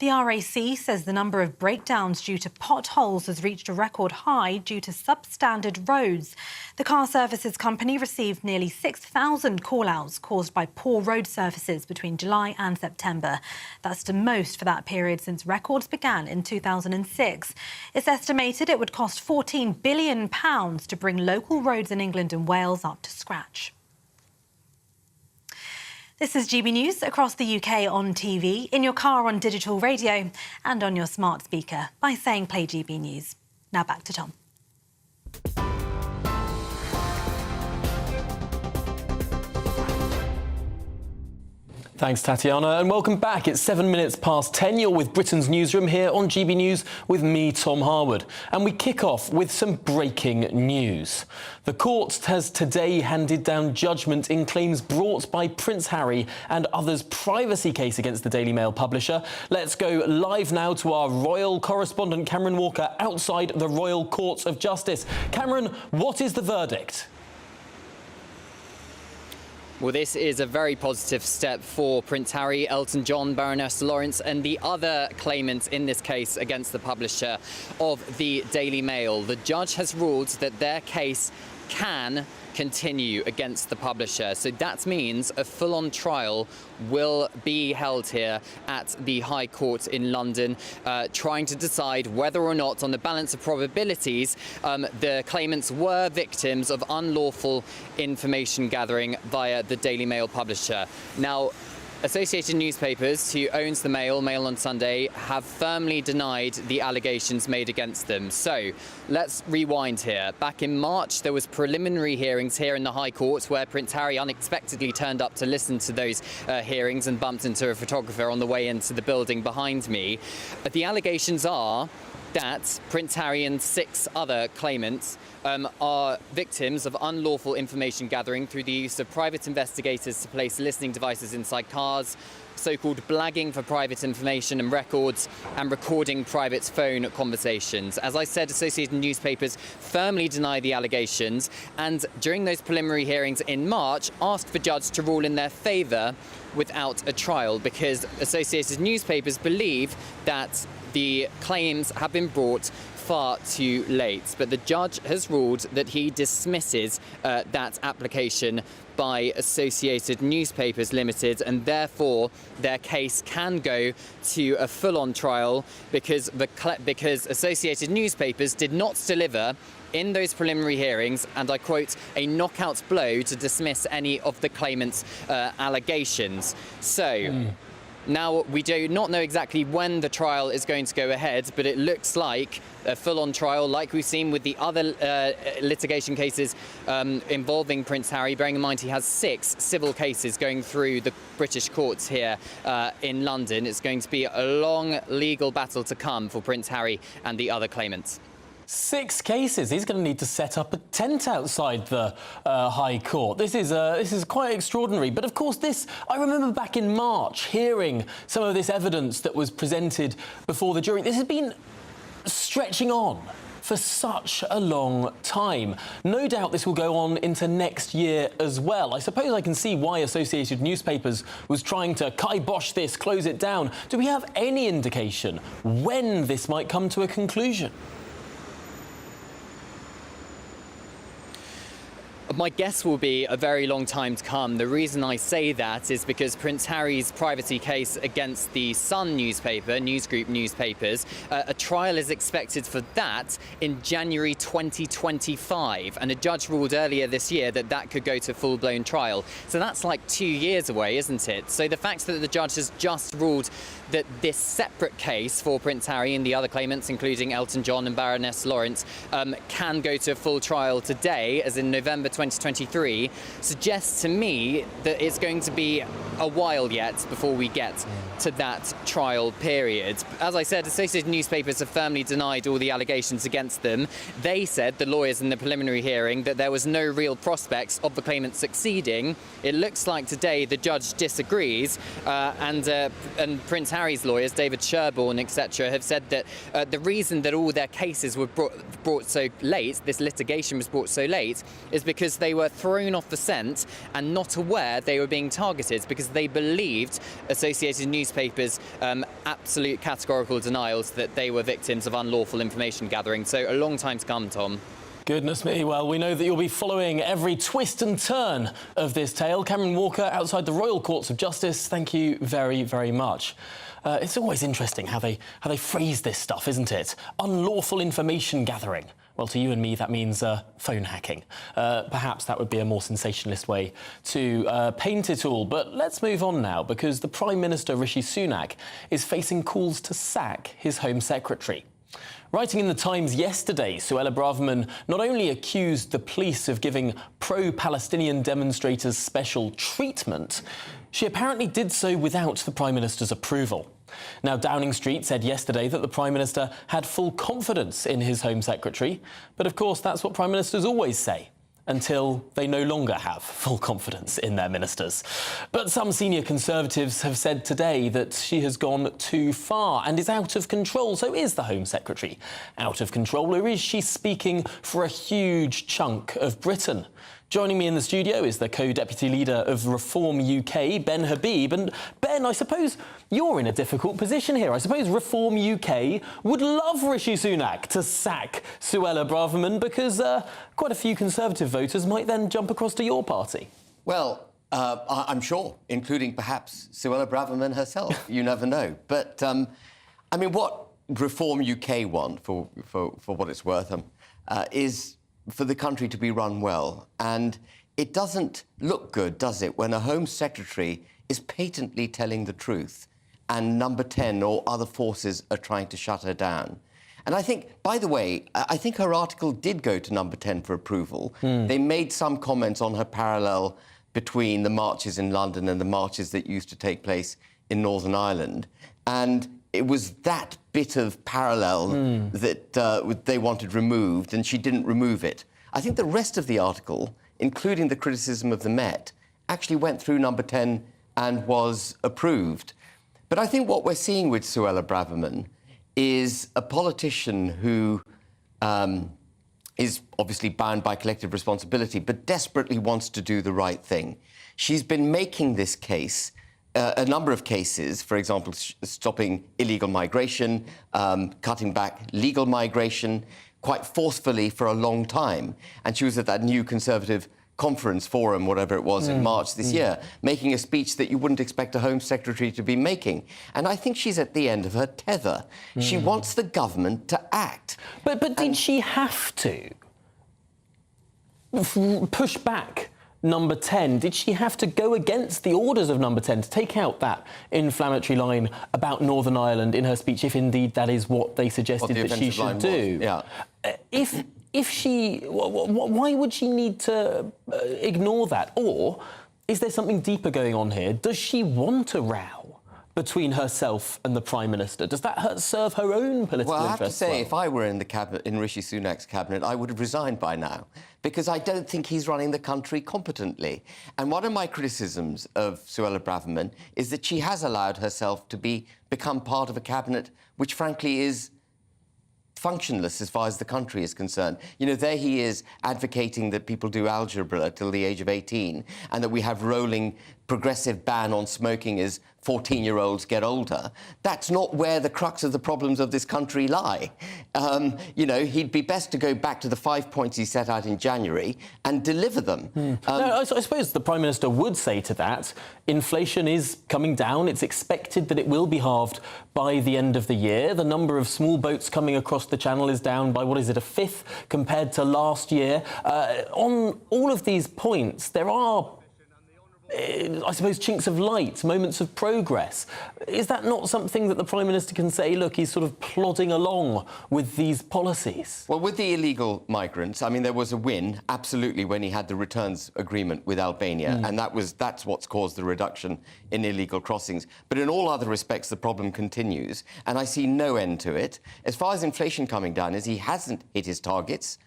The RAC says the number of breakdowns due to potholes has reached a record high due to substandard roads. The car services company received nearly 6,000 call-outs caused by poor road surfaces between July and September. That's the most for that period since records began in 2006. It's estimated it would cost £14 billion to bring local roads in England and Wales up to scratch. This is GB News across the UK on TV, in your car on digital radio and on your smart speaker by saying play GB News. Now back to Tom. Thanks, Tatiana, and welcome back. It's 7 minutes past 10. You're with Britain's Newsroom here on GB News with me, Tom Harwood. And we kick off with some breaking news. The court has today handed down judgment in claims brought by Prince Harry and others' privacy case against the Daily Mail publisher. Let's go live now to our royal correspondent, Cameron Walker, outside the Royal Courts of Justice. Cameron, what is the verdict? Well, this is a very positive step for Prince Harry, Elton John, Baroness Lawrence and the other claimants in this case against the publisher of the Daily Mail. The judge has ruled that their case can continue against the publisher. So that means a full-on trial will be held here at the High Court in London, trying to decide whether or not, on the balance of probabilities, the claimants were victims of unlawful information gathering via the Daily Mail publisher. Now, Associated Newspapers, who owns the Mail on Sunday, have firmly denied the allegations made against them. So let's rewind here. Back in March, there was preliminary hearings here in the High Court where Prince Harry unexpectedly turned up to listen to those hearings and bumped into a photographer on the way into the building behind me. The allegations are that Prince Harry and 6 other claimants are victims of unlawful information gathering through the use of private investigators to place listening devices inside cars, so-called blagging for private information and records, and recording private phone conversations. As I said, Associated Newspapers firmly deny the allegations, and during those preliminary hearings in March, asked the judge to rule in their favour without a trial, because Associated Newspapers believe that the claims have been brought far too late. But the judge has ruled that he dismisses that application by Associated Newspapers Limited, and therefore their case can go to a full-on trial because Associated Newspapers did not deliver in those preliminary hearings, and I quote, a knockout blow to dismiss any of the claimants' allegations. So now, we do not know exactly when the trial is going to go ahead, but it looks like a full-on trial, like we've seen with the other litigation cases involving Prince Harry. Bearing in mind he has 6 civil cases going through the British courts here in London. It's going to be a long legal battle to come for Prince Harry and the other claimants. 6 cases. He's going to need to set up a tent outside the High Court. This is quite extraordinary. But of course, I remember back in March hearing some of this evidence that was presented before the jury. This has been stretching on for such a long time. No doubt this will go on into next year as well. I suppose I can see why Associated Newspapers was trying to kibosh this, close it down. Do we have any indication when this might come to a conclusion? My guess will be a very long time to come. The reason I say that is because Prince Harry's privacy case against the Sun newspaper, News Group newspapers, a trial is expected for that in January 2025. And a judge ruled earlier this year that that could go to full-blown trial. So that's like 2 years away, isn't it? So the fact that the judge has just ruled that this separate case for Prince Harry and the other claimants, including Elton John and Baroness Lawrence, can go to a full trial today, as in November 2023, suggests to me that it's going to be a while yet before we get to that trial period. As I said, Associated Newspapers have firmly denied all the allegations against them. They said, the lawyers in the preliminary hearing, that there was no real prospects of the claimant succeeding. It looks like today the judge disagrees, and Prince Harry's lawyers, David Sherborne, etc., have said that the reason that all their cases were brought so late, this litigation was brought so late, is because because they were thrown off the scent and not aware they were being targeted because they believed Associated Newspapers' absolute categorical denials that they were victims of unlawful information gathering. So a long time to come, Tom. Goodness me, well, we know that you'll be following every twist and turn of this tale. Cameron Walker, outside the Royal Courts of Justice, thank you very, very much. It's always interesting how they phrase this stuff, isn't it? Unlawful information gathering. Well, to you and me, that means phone hacking. Perhaps that would be a more sensationalist way to paint it all. But let's move on now, because the Prime Minister, Rishi Sunak, is facing calls to sack his Home Secretary. Writing in the Times yesterday, Suella Braverman not only accused the police of giving pro-Palestinian demonstrators special treatment, she apparently did so without the Prime Minister's approval. Now, Downing Street said yesterday that the Prime Minister had full confidence in his Home Secretary, but of course that's what Prime Ministers always say, until they no longer have full confidence in their ministers. But some senior Conservatives have said today that she has gone too far and is out of control. So is the Home Secretary out of control, or is she speaking for a huge chunk of Britain? Joining me in the studio is the co-deputy leader of Reform UK, Ben Habib. And Ben, I suppose you're in a difficult position here. I suppose Reform UK would love Rishi Sunak to sack Suella Braverman because quite a few Conservative voters might then jump across to your party. Well, I'm sure, including perhaps Suella Braverman herself. You never know. But, I mean, what Reform UK want, for what it's worth, is for the country to be run well. And it doesn't look good, does it, when a Home Secretary is patently telling the truth and Number 10 or other forces are trying to shut her down. And I think, by the way, I think her article did go to Number 10 for approval. They made some comments on her parallel between the marches in London and the marches that used to take place in Northern Ireland. And it was that bit of parallel that they wanted removed, and she didn't remove it. I think the rest of the article, including the criticism of the Met, actually went through Number 10 and was approved. But I think what we're seeing with Suella Braverman is a politician who is obviously bound by collective responsibility, but desperately wants to do the right thing. She's been making this case, a number of cases, for example, stopping illegal migration, cutting back legal migration, quite forcefully for a long time. And she was at that new Conservative conference forum, whatever it was, in March this year, making a speech that you wouldn't expect a Home Secretary to be making. And I think she's at the end of her tether. She wants the government to act. But did she have to push back Number 10? Did she have to go against the orders of Number 10 to take out that inflammatory line about Northern Ireland in her speech, if indeed that is what they suggested that she should do? Yeah. If she... Why would she need to ignore that? Or is there something deeper going on here? Does she want a row between herself and the Prime Minister? Does that serve her own political interests? Well, I have to say, if I were in the cabinet, in Rishi Sunak's cabinet, I would have resigned by now, because I don't think he's running the country competently. And one of my criticisms of Suella Braverman is that she has allowed herself to become part of a cabinet which, frankly, is functionless as far as the country is concerned. You know, there he is advocating that people do algebra till the age of 18 and that we have rolling progressive ban on smoking as 14-year-olds get older. That's not where the crux of the problems of this country lie. You know, he'd be best to go back to the 5 points he set out in January and deliver them. No, I suppose the Prime Minister would say to that, inflation is coming down. It's expected that it will be halved by the end of the year. The number of small boats coming across the Channel is down by, what is it, a fifth compared to last year. On all of these points, there are, I suppose, chinks of light, moments of progress. Is that not something that the Prime Minister can say, look, he's sort of plodding along with these policies? Well, with the illegal migrants, I mean, there was a win, absolutely, when he had the returns agreement with Albania, and that's what's caused the reduction in illegal crossings. But in all other respects, the problem continues, and I see no end to it. As far as inflation coming down, he hasn't hit his targets.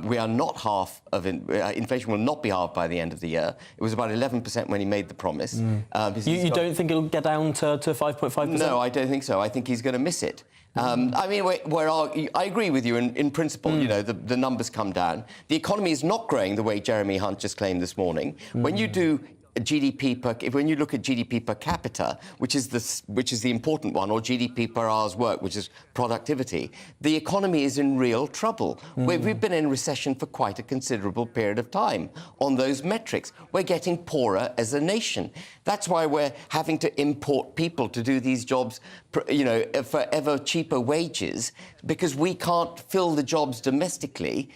We are not half of inflation will not be halved by the end of the year. It was about 11% when he made the promise. You don't think it'll get down to 5.5%? No, I don't think so. I think he's going to miss it. I mean, I agree with you in principle. You know, the numbers come down. The economy is not growing the way Jeremy Hunt just claimed this morning. When you do when you look at GDP per capita, which is the important one, or GDP per hour's work, which is productivity, the economy is in real trouble. We've been in recession for quite a considerable period of time on those metrics. We're getting poorer as a nation. That's why we're having to import people to do these jobs, you know, for ever cheaper wages, because we can't fill the jobs domestically.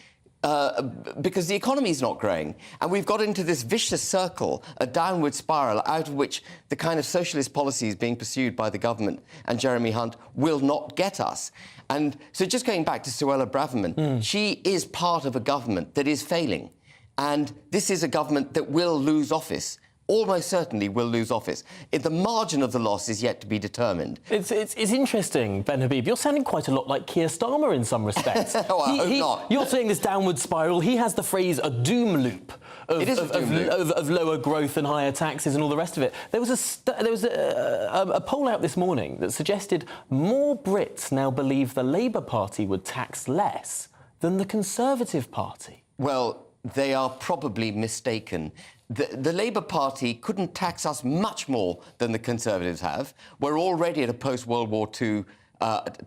Because the economy is not growing. And we've got into this vicious circle, a downward spiral, out of which the kind of socialist policies being pursued by the government and Jeremy Hunt will not get us. And so just going back to Suella Braverman, she is part of a government that is failing. And this is a government that will lose office. Almost certainly will lose office. The margin of the loss is yet to be determined. It's interesting, Ben Habib. You're sounding quite a lot like Keir Starmer in some respects. Oh, I hope not. You're saying this downward spiral. He has the phrase a doom loop of lower growth and higher taxes and all the rest of it. There was a poll out this morning that suggested more Brits now believe the Labour Party would tax less than the Conservative Party. Well, they are probably mistaken. The Labour Party couldn't tax us much more than the Conservatives have. We're already at a post-World War II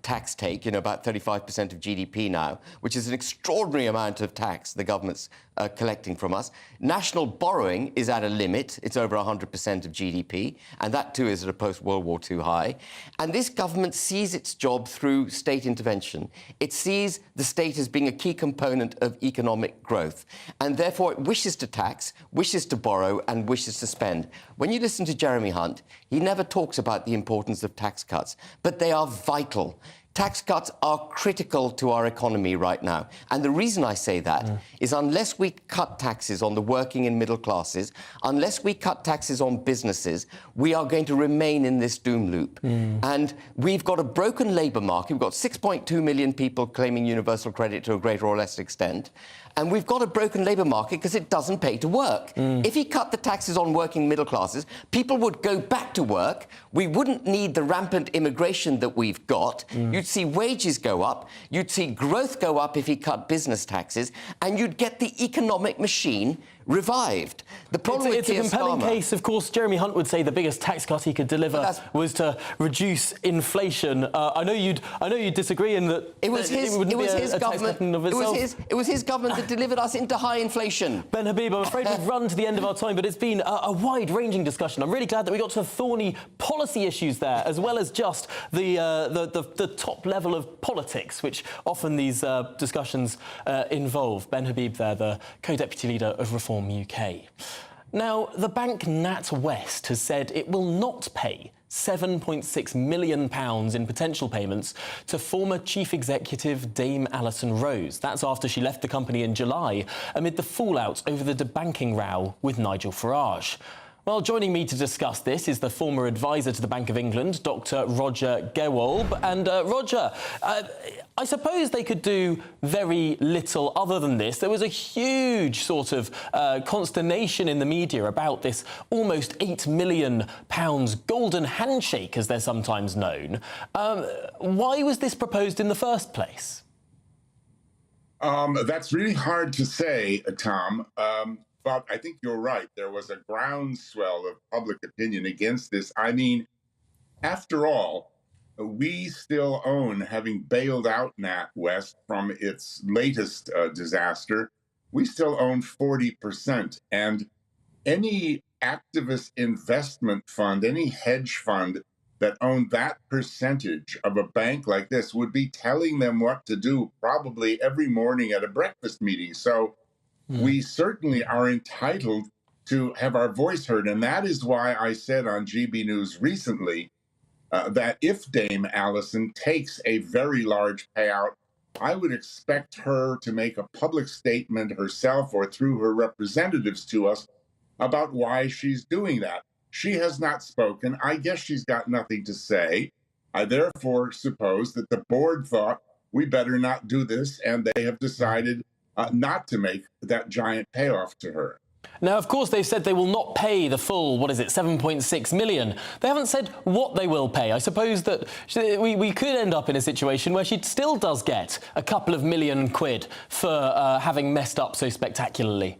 tax take, you know, about 35% of GDP now, which is an extraordinary amount of tax the government's collecting from us. National borrowing is at a limit. It's over 100% of GDP, and that too is at a post-World War II high. And this government sees its job through state intervention. It sees the state as being a key component of economic growth, and therefore it wishes to tax, wishes to borrow, and wishes to spend. When you listen to Jeremy Hunt, he never talks about the importance of tax cuts, but they are vital. Tax cuts are critical to our economy right now. And the reason I say that is unless we cut taxes on the working and middle classes, unless we cut taxes on businesses, we are going to remain in this doom loop. And we've got a broken labour market. We've got 6.2 million people claiming universal credit to a greater or less extent. And we've got a broken labour market because it doesn't pay to work. If he cut the taxes on working middle classes, people would go back to work. We wouldn't need the rampant immigration that we've got. You'd see wages go up. You'd see growth go up if he cut business taxes. And you'd get the economic machine revived. The problem it's a compelling case. Of course, Jeremy Hunt would say the biggest tax cut he could deliver was to reduce inflation. I know you'd disagree in that it was his government that delivered us into high inflation. Ben Habib, I'm afraid we've run to the end of our time, but it's been a wide-ranging discussion. I'm really glad that we got to the thorny policy issues there, as well as just the top level of politics, which often these discussions involve. Ben Habib there, the co-deputy leader of Reform UK. Now, the bank NatWest has said it will not pay £7.6 million in potential payments to former chief executive Dame Alison Rose. That's after she left the company in July amid the fallout over the debanking row with Nigel Farage. Well, joining me to discuss this is the former advisor to the Bank of England, Dr. Roger Gewolb. And Roger, I suppose they could do very little other than this. There was a huge sort of consternation in the media about this almost £8 million golden handshake, as they're sometimes known. Why was this proposed in the first place? That's really hard to say, Tom. But I think you're right. There was a groundswell of public opinion against this. I mean, after all, we still own, having bailed out NatWest from its latest disaster, we still own 40%. And any activist investment fund, any hedge fund that owned that percentage of a bank like this would be telling them what to do probably every morning at a breakfast meeting. So we certainly are entitled to have our voice heard. And that is why I said on GB News recently that if Dame Alison takes a very large payout, I would expect her to make a public statement herself or through her representatives to us about why she's doing that. She has not spoken. I guess she's got nothing to say. I therefore suppose that the board thought we better not do this, and they have decided not to make that giant payoff to her. Now, of course, they've said they will not pay the full, 7.6 million. They haven't said what they will pay. I suppose that we could end up in a situation where she still does get a couple of million quid for having messed up so spectacularly.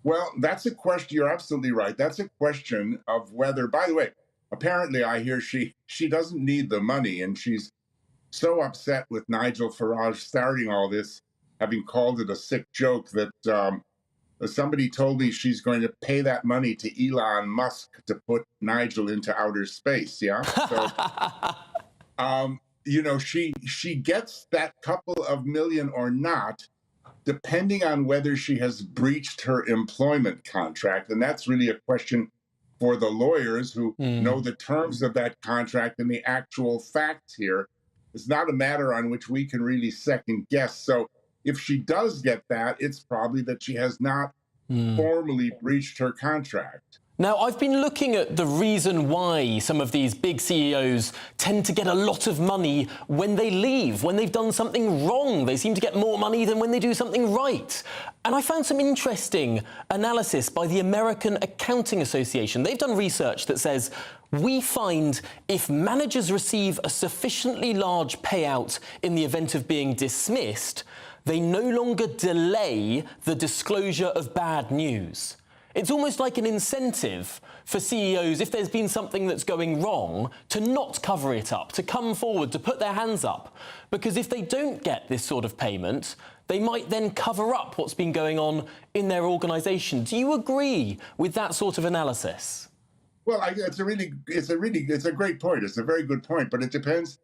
Well, that's a question. You're absolutely right. That's a question of whether, by the way, apparently I hear she doesn't need the money, and she's so upset with Nigel Farage starting all this, having called it a sick joke, that somebody told me she's going to pay that money to Elon Musk to put Nigel into outer space. Yeah. So, she gets that couple of million or not, depending on whether she has breached her employment contract. And that's really a question for the lawyers who know the terms of that contract and the actual facts here. It's not a matter on which we can really second guess. So if she does get that, it's probably that she has not formally breached her contract. Now, I've been looking at the reason why some of these big CEOs tend to get a lot of money when they leave, when they've done something wrong. They seem to get more money than when they do something right. And I found some interesting analysis by the American Accounting Association. They've done research that says, we find if managers receive a sufficiently large payout in the event of being dismissed, they no longer delay the disclosure of bad news. It's almost like an incentive for CEOs, if there's been something that's going wrong, to not cover it up, to come forward, to put their hands up. Because if they don't get this sort of payment, they might then cover up what's been going on in their organisation. Do you agree with that sort of analysis? Well, it's a great point. It's a very good point, but it depends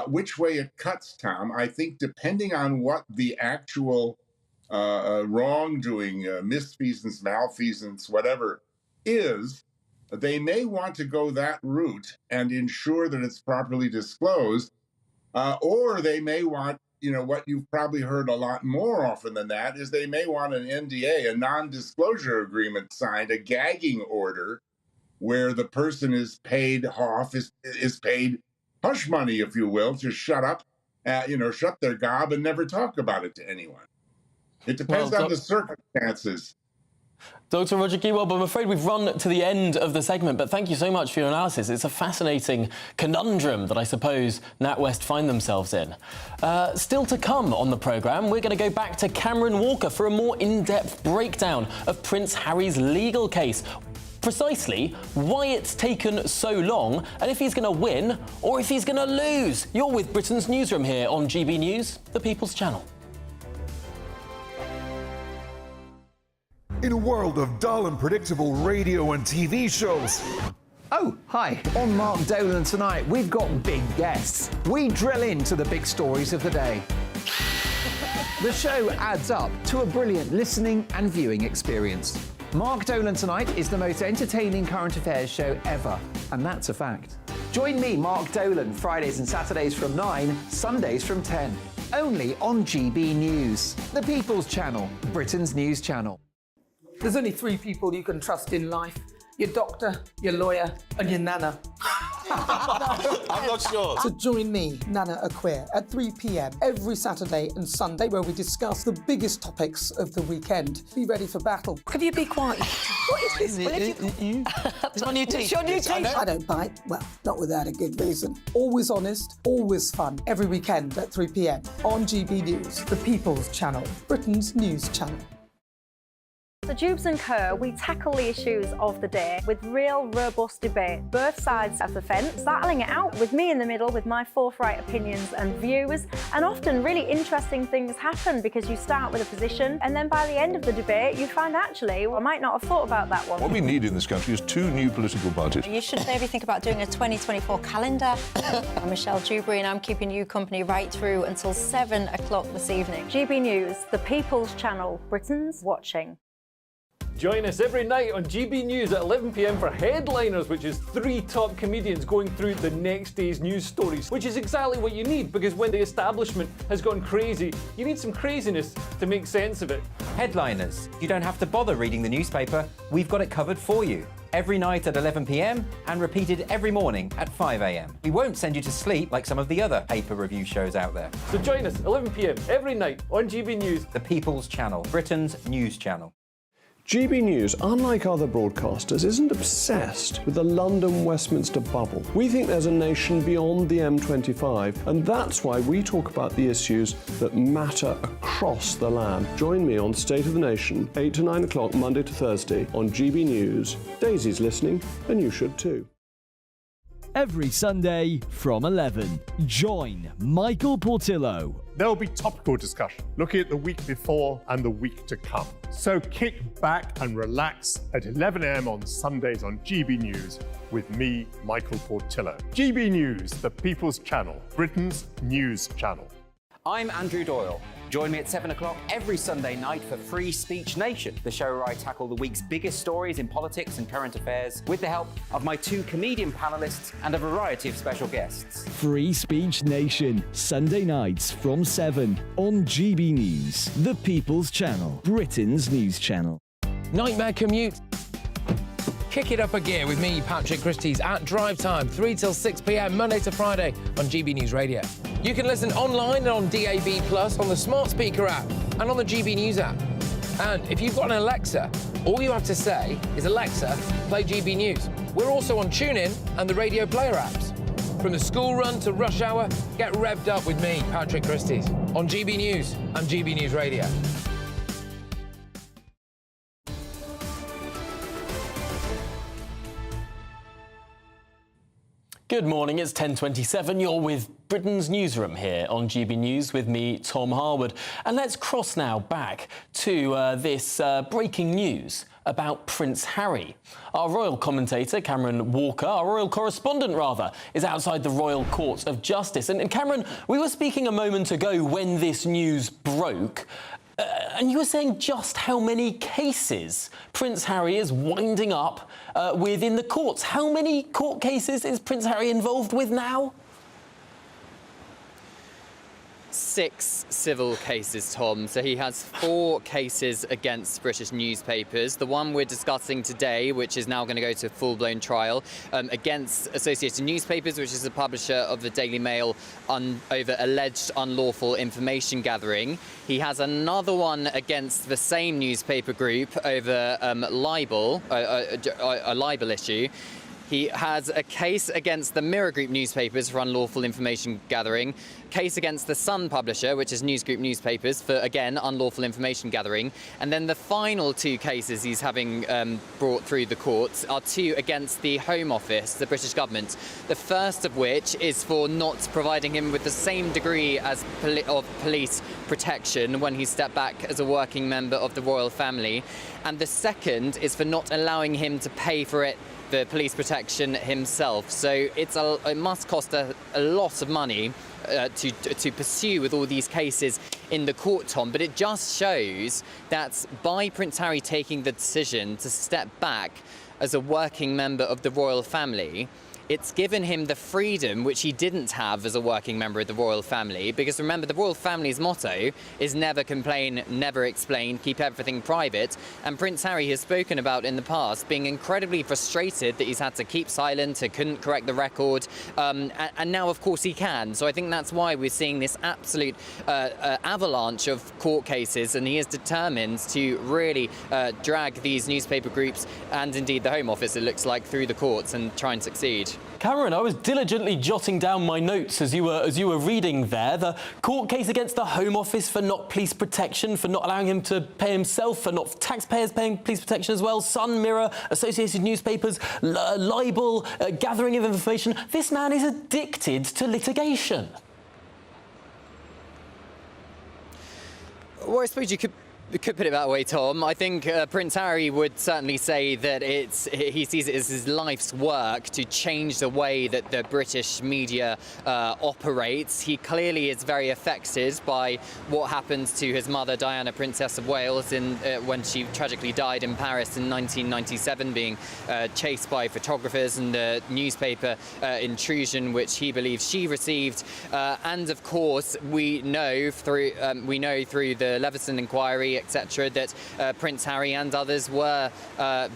which way it cuts, Tom. I think depending on what the actual wrongdoing, misfeasance, malfeasance, whatever is, they may want to go that route and ensure that it's properly disclosed, or they may want, what you've probably heard a lot more often than that is they may want an NDA, a non-disclosure agreement signed, a gagging order, where the person is paid off, is paid hush money, if you will, to shut up, shut their gob and never talk about it to anyone. It depends on the circumstances. Dr. Roger Kewell, I'm afraid we've run to the end of the segment, but thank you so much for your analysis. It's a fascinating conundrum that I suppose NatWest find themselves in. Still to come on the programme, we're going to go back to Cameron Walker for a more in-depth breakdown of Prince Harry's legal case. Precisely why it's taken so long, and if he's going to win or if he's going to lose. You're with Britain's Newsroom here on GB News, the People's Channel. In a world of dull and predictable radio and TV shows. Oh, hi. On Mark Dolan tonight, we've got big guests. We drill into the big stories of the day. The show adds up to a brilliant listening and viewing experience. Mark Dolan Tonight is the most entertaining current affairs show ever, and that's a fact. Join me, Mark Dolan, Fridays and Saturdays from 9, Sundays from 10. Only on GB News, the People's Channel, Britain's news channel. There's only 3 people you can trust in life. Your doctor, your lawyer, and your nana. I'm not sure. So join me, Nana Aquare, at 3 p.m. every Saturday and Sunday, where we discuss the biggest topics of the weekend. Be ready for battle. Could you be quiet? What is this? It's my new teeth. It's your new teeth. I don't bite. Well, not without a good reason. Always honest, always fun. Every weekend at 3 p.m. on GB News, the People's Channel, Britain's news channel. So Jubes and Kerr, we tackle the issues of the day with real, robust debate, both sides of the fence, battling it out with me in the middle with my forthright opinions and views. And often really interesting things happen because you start with a position and then by the end of the debate you find actually, well, I might not have thought about that one. What we need in this country is 2 new political parties. You should maybe think about doing a 2024 calendar. I'm Michelle Dewberry and I'm keeping you company right through until 7 o'clock this evening. GB News, the People's Channel, Britain's watching. Join us every night on GB News at 11 p.m. for Headliners, which is 3 top comedians going through the next day's news stories, which is exactly what you need, because when the establishment has gone crazy, you need some craziness to make sense of it. Headliners. You don't have to bother reading the newspaper. We've got it covered for you. Every night at 11 p.m. and repeated every morning at 5 a.m. We won't send you to sleep like some of the other paper review shows out there. So join us 11 p.m. every night on GB News. The People's Channel, Britain's news channel. GB News, unlike other broadcasters, isn't obsessed with the London-Westminster bubble. We think there's a nation beyond the M25, and that's why we talk about the issues that matter across the land. Join me on State of the Nation, 8 to 9 o'clock, Monday to Thursday, on GB News. Daisy's listening, and you should too. Every Sunday from 11, join Michael Portillo. There'll be topical discussion, looking at the week before and the week to come. So kick back and relax at 11 a.m. on Sundays on GB News with me, Michael Portillo. GB News, the People's Channel, Britain's news channel. I'm Andrew Doyle. Join me at 7 o'clock every Sunday night for Free Speech Nation, the show where I tackle the week's biggest stories in politics and current affairs with the help of my 2 comedian panellists and a variety of special guests. Free Speech Nation, Sunday nights from 7 on GB News, the People's Channel, Britain's news channel. Nightmare commute. Kick it up a gear with me, Patrick Christie's, at drive time, 3 till 6 p.m, Monday to Friday on GB News Radio. You can listen online and on DAB+, on the smart speaker app, and on the GB News app. And if you've got an Alexa, all you have to say is, Alexa, play GB News. We're also on TuneIn and the Radio Player apps. From the school run to rush hour, get revved up with me, Patrick Christie's, on GB News and GB News Radio. Good morning, it's 10:27. You're with Britain's Newsroom here on GB News with me, Tom Harwood. And let's cross now back to this breaking news about Prince Harry. Our royal commentator, Cameron Walker, our royal correspondent rather, is outside the Royal Court of Justice. And Cameron, we were speaking a moment ago when this news broke. And you were saying just how many cases Prince Harry is winding up with in the courts. How many court cases is Prince Harry involved with now? 6 civil cases, Tom. So he has 4 cases against British newspapers. The one we're discussing today, which is now going to go to a full-blown trial, against Associated Newspapers, which is the publisher of the Daily Mail, over alleged unlawful information gathering. He has another one against the same newspaper group over libel, a libel issue. He has a case against the Mirror Group newspapers for unlawful information gathering, case against the Sun publisher, which is News Group newspapers, for, again, unlawful information gathering. And then the final 2 cases he's having brought through the courts are 2 against the Home Office, the British government. The first of which is for not providing him with the same degree of police protection when he stepped back as a working member of the royal family. And the second is for not allowing him to pay for it, the police protection himself. So it must cost a lot of money to pursue with all these cases in the court, Tom. But it just shows that by Prince Harry taking the decision to step back as a working member of the royal family, it's given him the freedom which he didn't have as a working member of the royal family. Because remember, the royal family's motto is never complain, never explain, keep everything private. And Prince Harry has spoken about in the past being incredibly frustrated that he's had to keep silent, he couldn't correct the record, and now of course he can. So I think that's why we're seeing this absolute avalanche of court cases, and he is determined to really drag these newspaper groups and indeed the Home Office, it looks like, through the courts and try and succeed. Cameron, I was diligently jotting down my notes as you were reading there. The court case against the Home Office for not police protection, for not allowing him to pay himself, for not taxpayers paying police protection as well, Sun, Mirror, Associated Newspapers, libel, gathering of information. This man is addicted to litigation. Well, I suppose you could put it that way, Tom. I think Prince Harry would certainly say that he sees it as his life's work to change the way that the British media operates. He clearly is very affected by what happened to his mother, Diana, Princess of Wales, when she tragically died in Paris in 1997, being chased by photographers, and the newspaper intrusion which he believes she received. And of course, we know through the Leveson inquiry, etc., that Prince Harry and others were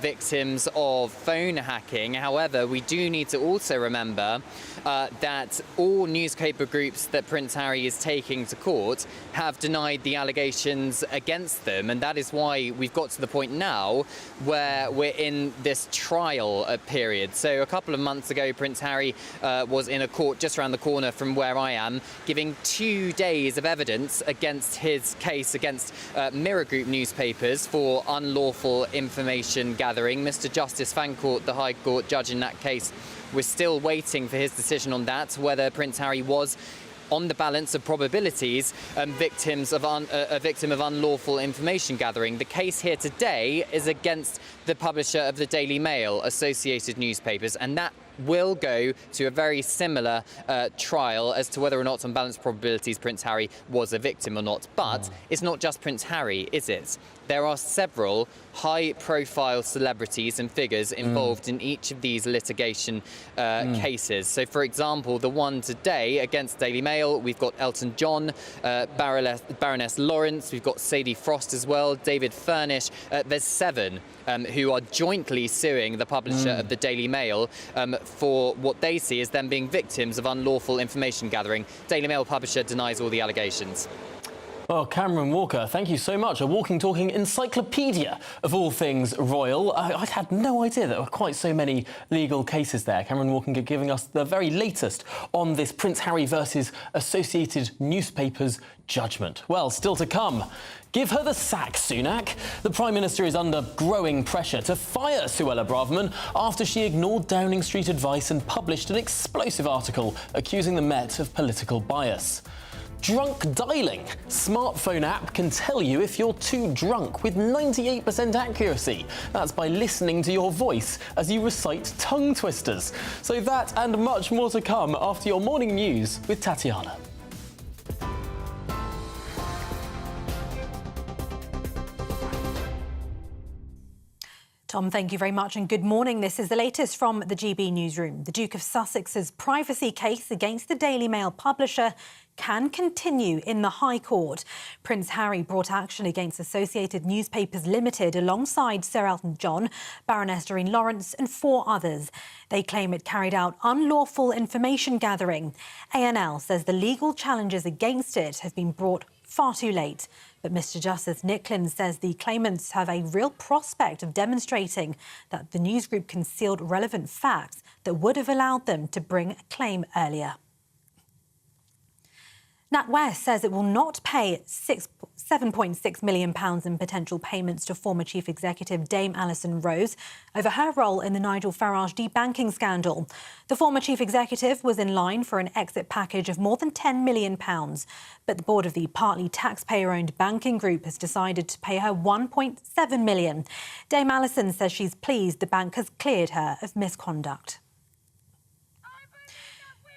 victims of phone hacking. However, we do need to also remember that all newspaper groups that Prince Harry is taking to court have denied the allegations against them, and that is why we've got to the point now where we're in this trial period. So a couple of months ago, Prince Harry was in a court just around the corner from where I am, giving 2 days of evidence against his case against Mirror Group newspapers for unlawful information gathering. Mr. Justice Fancourt, the High Court judge in that case, we're still waiting for his decision on that, whether Prince Harry was, on the balance of probabilities, a victim of unlawful information gathering. The case here today is against the publisher of the Daily Mail, Associated Newspapers, and that will go to a very similar trial as to whether or not, on balance probabilities, Prince Harry was a victim or not. But it's not just Prince Harry, is it? There are several high-profile celebrities and figures involved in each of these litigation cases. So, for example, the one today against Daily Mail, we've got Elton John, Baroness Lawrence, we've got Sadie Frost as well, David Furnish. There's 7 who are jointly suing the publisher of the Daily Mail for what they see as them being victims of unlawful information gathering. Daily Mail publisher denies all the allegations. Well, Cameron Walker, thank you so much. A walking, talking encyclopedia of all things royal. I'd had no idea there were quite so many legal cases there. Cameron Walker giving us the very latest on this Prince Harry versus Associated Newspapers judgment. Well, still to come. Give her the sack, Sunak. The Prime Minister is under growing pressure to fire Suella Braverman after she ignored Downing Street advice and published an explosive article accusing the Met of political bias. Drunk dialing. Smartphone app can tell you if you're too drunk with 98% accuracy. That's by listening to your voice as you recite tongue twisters. So that and much more to come after your morning news with Tatiana. Tom, thank you very much and good morning. This is the latest from the GB Newsroom. The Duke of Sussex's privacy case against the Daily Mail publisher can continue in the High Court. Prince Harry brought action against Associated Newspapers Limited alongside Sir Elton John, Baroness Doreen Lawrence and 4 others. They claim it carried out unlawful information gathering. ANL says the legal challenges against it have been brought far too late. But Mr. Justice Nicklin says the claimants have a real prospect of demonstrating that the news group concealed relevant facts that would have allowed them to bring a claim earlier. NatWest says it will not pay £7.6 million in potential payments to former Chief Executive Dame Alison Rose over her role in the Nigel Farage debanking scandal. The former Chief Executive was in line for an exit package of more than £10 million, but the board of the partly taxpayer-owned banking group has decided to pay her £1.7 million. Dame Alison says she's pleased the bank has cleared her of misconduct.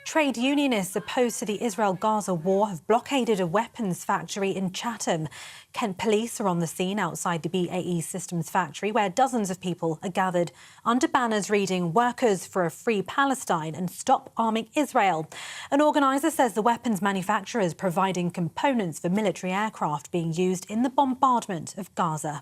Trade unionists opposed to the Israel-Gaza war have blockaded a weapons factory in Chatham. Kent police are on the scene outside the BAE Systems factory, where dozens of people are gathered under banners reading "Workers for a Free Palestine" and "Stop Arming Israel." An organiser says the weapons manufacturer is providing components for military aircraft being used in the bombardment of Gaza.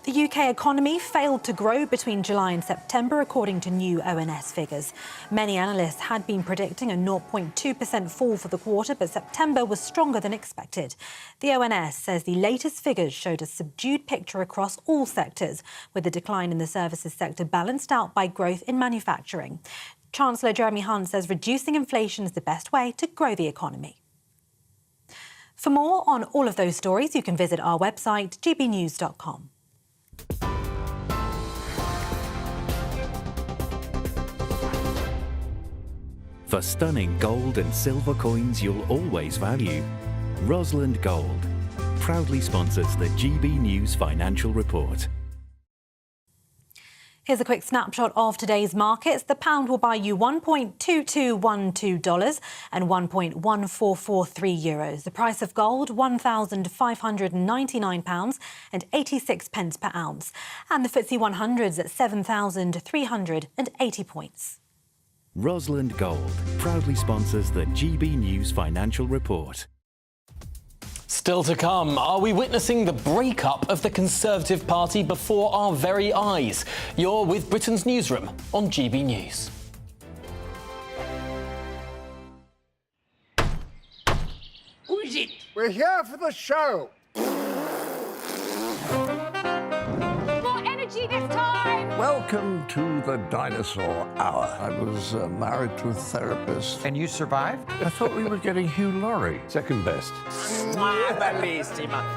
The UK economy failed to grow between July and September, according to new ONS figures. Many analysts had been predicting a 0.2% fall for the quarter, but September was stronger than expected. The ONS says the latest figures showed a subdued picture across all sectors, with the decline in the services sector balanced out by growth in manufacturing. Chancellor Jeremy Hunt says reducing inflation is the best way to grow the economy. For more on all of those stories, you can visit our website, gbnews.com. For stunning gold and silver coins you'll always value, Rosland Gold proudly sponsors the GB News Financial Report. Here's a quick snapshot of today's markets. The pound will buy you $1.2212 and 1.1443 euros. The price of gold, £1,599 and 86 pence per ounce. And the FTSE 100's at 7,380 points. Rosland Gold proudly sponsors the GB News Financial Report. Still to come, are we witnessing the breakup of the Conservative Party before our very eyes? You're with Britain's Newsroom on GB News. Who is it? We're here for the show. More energy this time! Welcome to the Dinosaur Hour. I was married to a therapist. And you survived? I thought we were getting Hugh Laurie. Second best.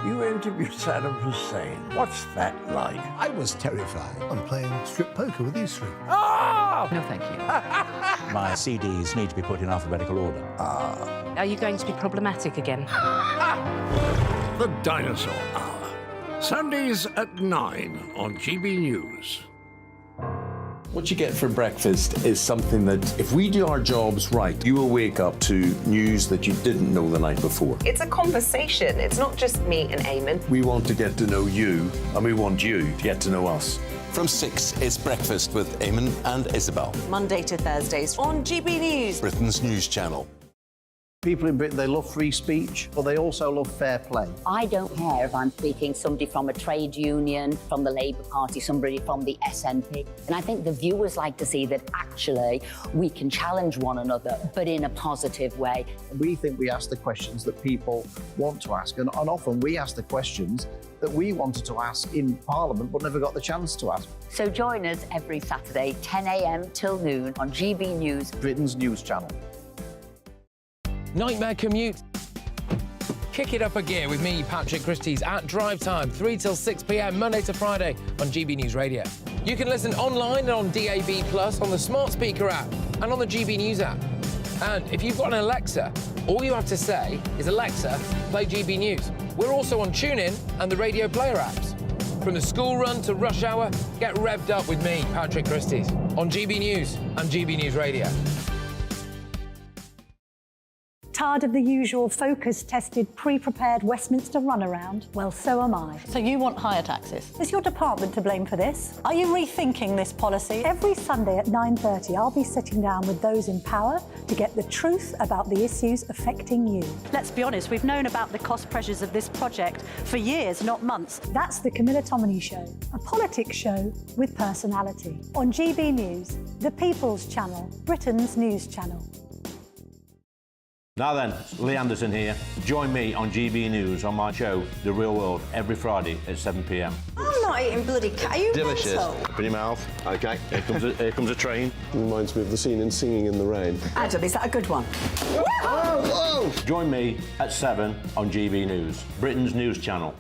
You interviewed Saddam Hussein. What's that like? I was terrified. I'm playing strip poker with these three. Oh! No, thank you. My CDs need to be put in alphabetical order. Are you going to be problematic again? The Dinosaur Hour. Sundays at 9 on GB News. What you get for breakfast is something that, if we do our jobs right, you will wake up to news that you didn't know the night before. It's a conversation. It's not just me and Eamon. We want to get to know you, and we want you to get to know us. From 6, it's Breakfast with Eamon and Isabel. Monday to Thursdays on GB News. Britain's news channel. People in Britain, they love free speech, but they also love fair play. I don't care if I'm speaking somebody from a trade union, from the Labour Party, somebody from the SNP. And I think the viewers like to see that actually we can challenge one another, but in a positive way. We think we ask the questions that people want to ask, and often we ask the questions that we wanted to ask in Parliament but never got the chance to ask. So join us every Saturday, 10 a.m. till noon on GB News, Britain's news channel. Nightmare commute. Kick it up a gear with me, Patrick Christie's, at drive time, 3 till 6 p.m, Monday to Friday on GB News Radio. You can listen online and on DAB+, on the smart speaker app, and on the GB News app. And if you've got an Alexa, all you have to say is, Alexa, play GB News. We're also on TuneIn and the Radio Player apps. From the school run to rush hour, get revved up with me, Patrick Christie's, on GB News and GB News Radio. Tired of the usual focus-tested, pre-prepared Westminster runaround? Well, so am I. So you want higher taxes? Is your department to blame for this? Are you rethinking this policy? Every Sunday at 9:30, I'll be sitting down with those in power to get the truth about the issues affecting you. Let's be honest, we've known about the cost pressures of this project for years, not months. That's the Camilla Tominey Show, a politics show with personality. On GB News, the People's Channel, Britain's news channel. Now then, Lee Anderson here. Join me on GB News on my show, The Real World, every Friday at 7 p.m. I'm not eating bloody cat. Are you Delicious. mental? Open your mouth. OK, here comes a train. Reminds me of the scene in Singing in the Rain. Adam, is that a good one? Whoa! Join me at 7 on GB News, Britain's news channel.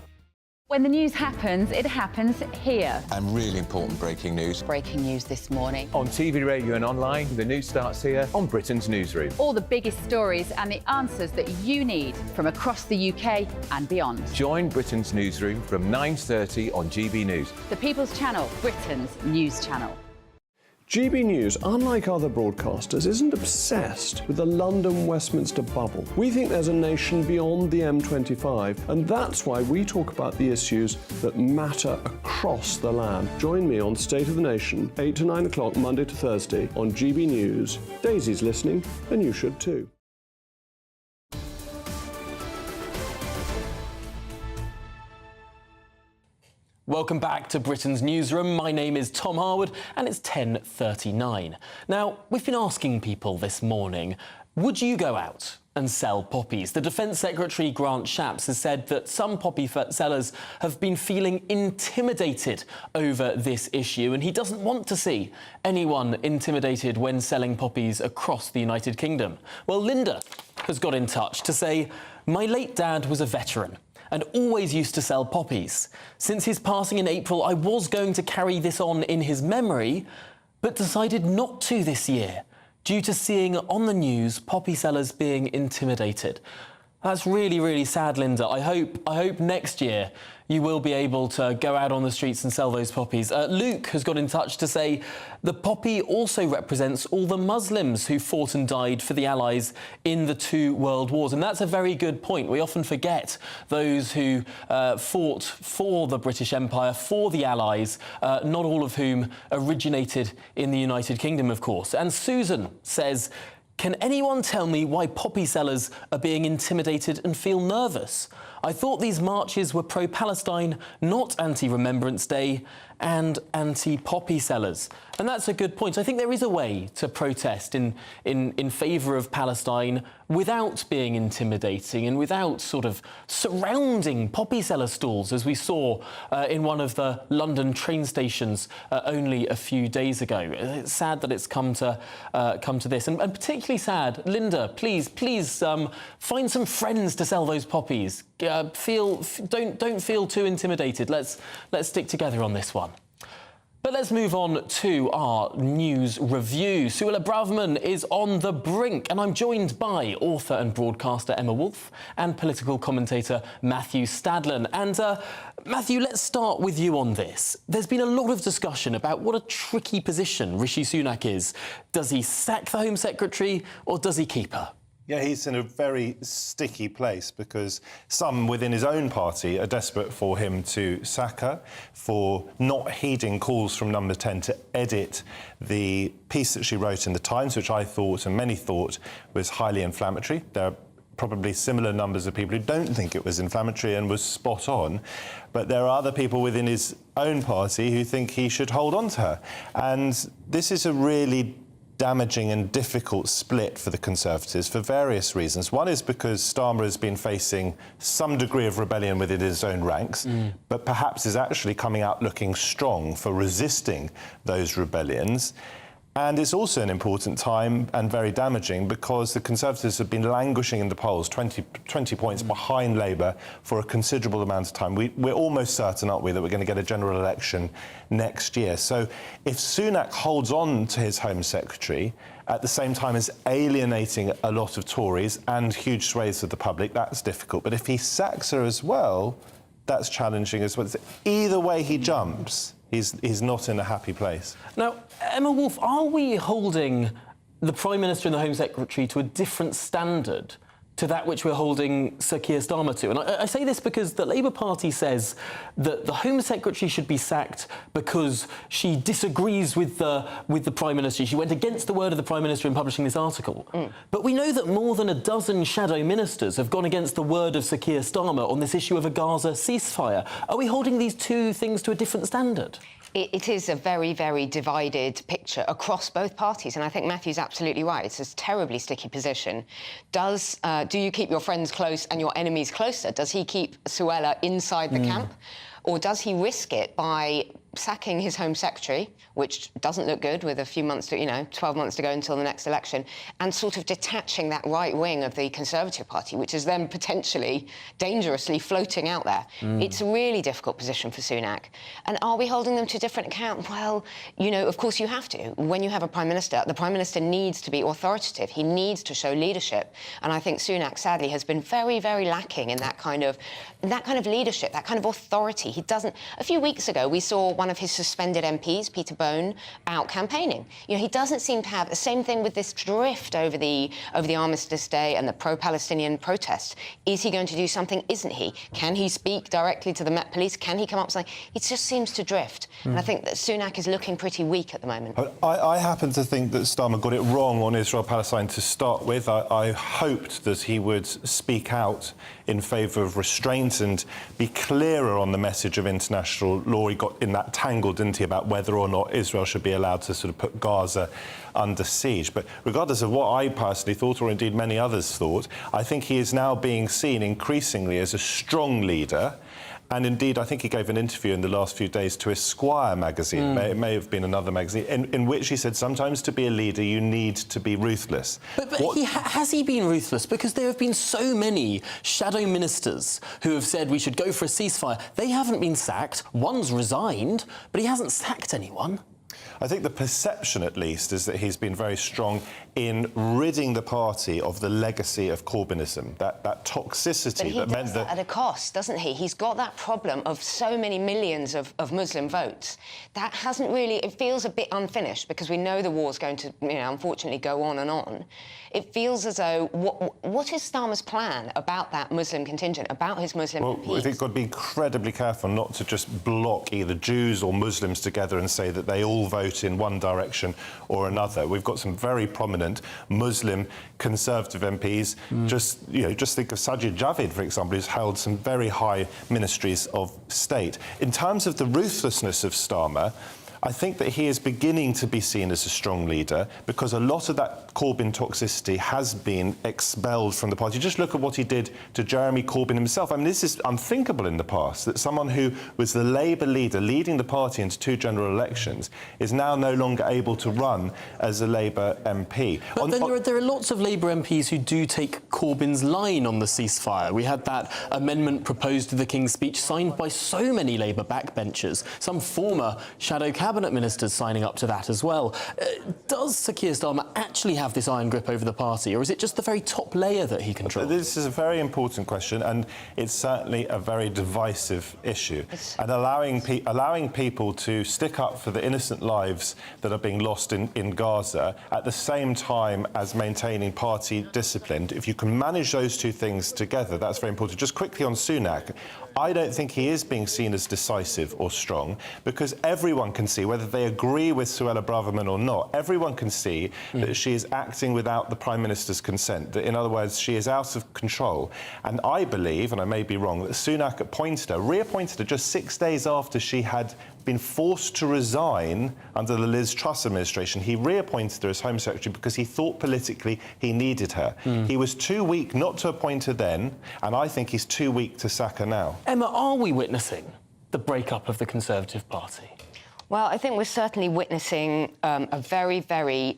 When the news happens, it happens here. And really important breaking news. Breaking news this morning. On TV, radio and online, the news starts here on Britain's Newsroom. All the biggest stories and the answers that you need from across the UK and beyond. Join Britain's Newsroom from 9:30 on GB News. The People's Channel, Britain's news channel. GB News, unlike other broadcasters, isn't obsessed with the London-Westminster bubble. We think there's a nation beyond the M25, and that's why we talk about the issues that matter across the land. Join me on State of the Nation, 8 to 9 o'clock, Monday to Thursday, on GB News. Daisy's listening, and you should too. Welcome back to Britain's Newsroom. My name is Tom Harwood and it's 10:39. Now, we've been asking people this morning, would you go out and sell poppies? The Defence Secretary Grant Shapps has said that some poppy sellers have been feeling intimidated over this issue, and he doesn't want to see anyone intimidated when selling poppies across the United Kingdom. Well, Linda has got in touch to say, my late dad was a veteran and always used to sell poppies. Since his passing in April, I was going to carry this on in his memory, but decided not to this year, due to seeing on the news poppy sellers being intimidated. That's really, really sad, Linda. I hope next year you will be able to go out on the streets and sell those poppies. Luke has got in touch to say the poppy also represents all the Muslims who fought and died for the Allies in the 2 world wars. And that's a very good point. We often forget those who fought for the British Empire, for the Allies, not all of whom originated in the United Kingdom, of course. And Susan says, can anyone tell me why poppy sellers are being intimidated and feel nervous? I thought these marches were pro-Palestine, not anti-Remembrance Day and anti-poppy sellers. And that's a good point. I think there is a way to protest in favour of Palestine without being intimidating and without sort of surrounding poppy seller stalls, as we saw in one of the London train stations only a few days ago. It's sad that it's come to this, and particularly sad. Linda, please find some friends to sell those poppies. Don't feel too intimidated. Let's stick together on this one. But let's move on to our news review. Suella Braverman is on the brink, and I'm joined by author and broadcaster Emma Wolfe and political commentator Matthew Stadlen. And Matthew, let's start with you on this. There's been a lot of discussion about what a tricky position Rishi Sunak is. Does he sack the Home Secretary or does he keep her? Yeah, he's in a very sticky place because some within his own party are desperate for him to sack her, for not heeding calls from Number 10 to edit the piece that she wrote in The Times, which I thought and many thought was highly inflammatory. There are probably similar numbers of people who don't think it was inflammatory and was spot on, but there are other people within his own party who think he should hold on to her. And this is a really damaging and difficult split for the Conservatives for various reasons. One is because Starmer has been facing some degree of rebellion within his own ranks, but perhaps is actually coming out looking strong for resisting those rebellions. And it's also an important time and very damaging because the Conservatives have been languishing in the polls, 20 points behind Labour for a considerable amount of time. We're almost certain, aren't we, that we're going to get a general election next year. So if Sunak holds on to his Home Secretary at the same time as alienating a lot of Tories and huge swathes of the public, that's difficult. But if he sacks her as well, that's challenging as well. Either way he jumps, he's not in a happy place. Now, Emma Wolfe, are we holding the Prime Minister and the Home Secretary to a different standard to that which we're holding Sir Keir Starmer to? And I say this because the Labour Party says that the Home Secretary should be sacked because she disagrees with the Prime Minister. She went against the word of the Prime Minister in publishing this article. But we know that more than a dozen shadow ministers have gone against the word of Sir Keir Starmer on this issue of a Gaza ceasefire. Are we holding these two things to a different standard? It is a very, very divided picture across both parties, and I think Matthew's absolutely right. It's a terribly sticky position. Do you keep your friends close and your enemies closer? Does he keep Suella inside the camp? Or does he risk it by sacking his Home Secretary, which doesn't look good with a few months to, 12 months to go until the next election, and sort of detaching that right wing of the Conservative Party, which is then potentially dangerously floating out there. It's a really difficult position for Sunak. And are we holding them to a different account? Well, of course you have to. When you have a Prime Minister, the Prime Minister needs to be authoritative. He needs to show leadership. And I think Sunak, sadly, has been very, very lacking in that kind of leadership, that kind of authority. He doesn't. A few weeks ago, we saw one of his suspended MPs, Peter Bone, out campaigning. He doesn't seem to have the same thing with this drift over the Armistice Day and the pro-Palestinian protests. Is he going to do something? Isn't he? Can he speak directly to the Met Police? Can he come up with something? It just seems to drift. And I think that Sunak is looking pretty weak at the moment. I happen to think that Starmer got it wrong on Israel-Palestine to start with. I hoped that he would speak out in favour of restraint and be clearer on the message of international law. He got in that tangle, didn't he, about whether or not Israel should be allowed to sort of put Gaza under siege. But regardless of what I personally thought, or indeed many others thought, I think he is now being seen increasingly as a strong leader. And indeed, I think he gave an interview in the last few days to Esquire magazine, it may have been another magazine, in which he said sometimes to be a leader you need to be ruthless. But has he been ruthless? Because there have been so many shadow ministers who have said we should go for a ceasefire. They haven't been sacked. One's resigned, but he hasn't sacked anyone. I think the perception, at least, is that he's been very strong in ridding the party of the legacy of Corbynism, that toxicity that meant that... at a cost, doesn't he? He's got that problem of so many millions of Muslim votes. That hasn't really... It feels a bit unfinished because we know the war's going to, unfortunately go on and on. It feels as though... What is Starmer's plan about that Muslim contingent, about his Muslim MPs? I think you've got to be incredibly careful not to just block either Jews or Muslims together and say that they all vote vote in one direction or another. We've got some very prominent Muslim Conservative MPs. Just think of Sajid Javid, for example, who's held some very high ministries of state. In terms of the ruthlessness of Starmer, I think that he is beginning to be seen as a strong leader because a lot of that Corbyn toxicity has been expelled from the party. Just look at what he did to Jeremy Corbyn himself. I mean, this is unthinkable in the past, that someone who was the Labour leader leading the party into 2 general elections is now no longer able to run as a Labour MP. But then there are lots of Labour MPs who do take Corbyn's line on the ceasefire. We had that amendment proposed to the King's Speech signed by so many Labour backbenchers, some former shadow cabinet ministers signing up to that as well. Does Sir Keir Starmer actually have this iron grip over the party, or is it just the very top layer that he controls? This is a very important question, and it's certainly a very divisive issue. And allowing people to stick up for the innocent lives that are being lost in Gaza at the same time as maintaining party discipline, if you can manage those two things together, that's very important. Just quickly on Sunak, I don't think he is being seen as decisive or strong, because everyone can see, whether they agree with Suella Braverman or not, everyone can see that she is acting without the Prime Minister's consent. That, in other words, she is out of control. And I believe, and I may be wrong, that Sunak reappointed her just 6 days after she had been forced to resign under the Liz Truss administration. He reappointed her as Home Secretary because he thought politically he needed her. He was too weak not to appoint her then, and I think he's too weak to sack her now. Emma, are we witnessing the breakup of the Conservative Party? Well, I think we're certainly witnessing a very,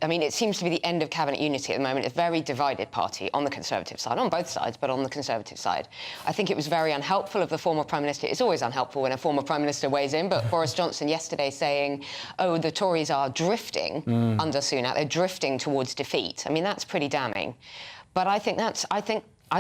I mean, it seems to be the end of cabinet unity at the moment. It's a very divided party on the Conservative side, on both sides, but on the Conservative side. I think it was very unhelpful of the former Prime Minister. It's always unhelpful when a former Prime Minister weighs in, but Boris Johnson yesterday saying, oh, the Tories are drifting under Sunak. They're drifting towards defeat. I mean, that's pretty damning. But I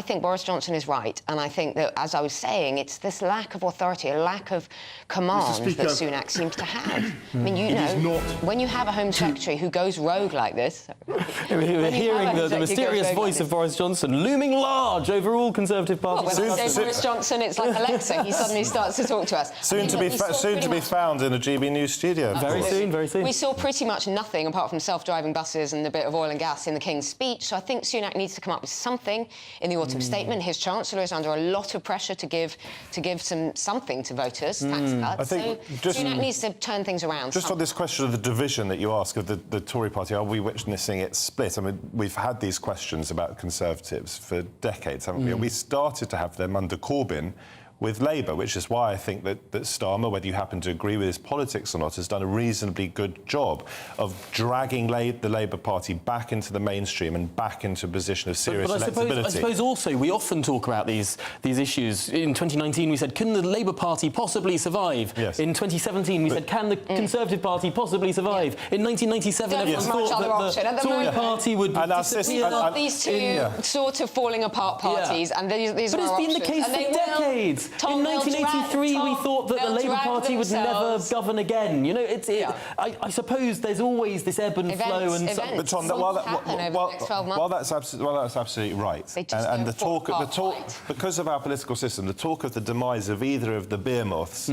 think Boris Johnson is right, and I think that, as I was saying, it's this lack of authority, a lack of command that Sunak seems to have. I mean, you know, when you have a Home Secretary who goes rogue like this... We're hearing the mysterious voice of Boris Johnson looming large over all Conservative parties. Well, when I say Boris Johnson, it's like Alexa. He suddenly starts to talk to us. Soon to be found in a GB News studio. Very soon. We saw pretty much nothing apart from self-driving buses and a bit of oil and gas in the King's Speech, so I think Sunak needs to come up with something in the autumn statement. His Chancellor is under a lot of pressure to give something to voters, tax cuts. I think so Sunak needs to turn things around. Just on this question of the division that you ask of the Tory party, are we witnessing it split? I mean, we've had these questions about Conservatives for decades, haven't we? We started to have them under Corbyn with Labour, which is why I think that Starmer, whether you happen to agree with his politics or not, has done a reasonably good job of dragging the Labour Party back into the mainstream and back into a position of serious electability. I suppose also we often talk about these issues. In 2019 we said, can the Labour Party possibly survive? Yes. In 2017 we said, can the Conservative Party possibly survive? In 1997 everyone thought that the Tory party would disappear. These two sort of falling apart parties, and these are our options. But it's been the case for decades. In 1983, we thought that the Labour Party would never govern again. You know, I suppose there's always this ebb and flow. But Tom, while that's absolutely right, and the talk, because of our political system, the talk of the demise of either of the beer moths,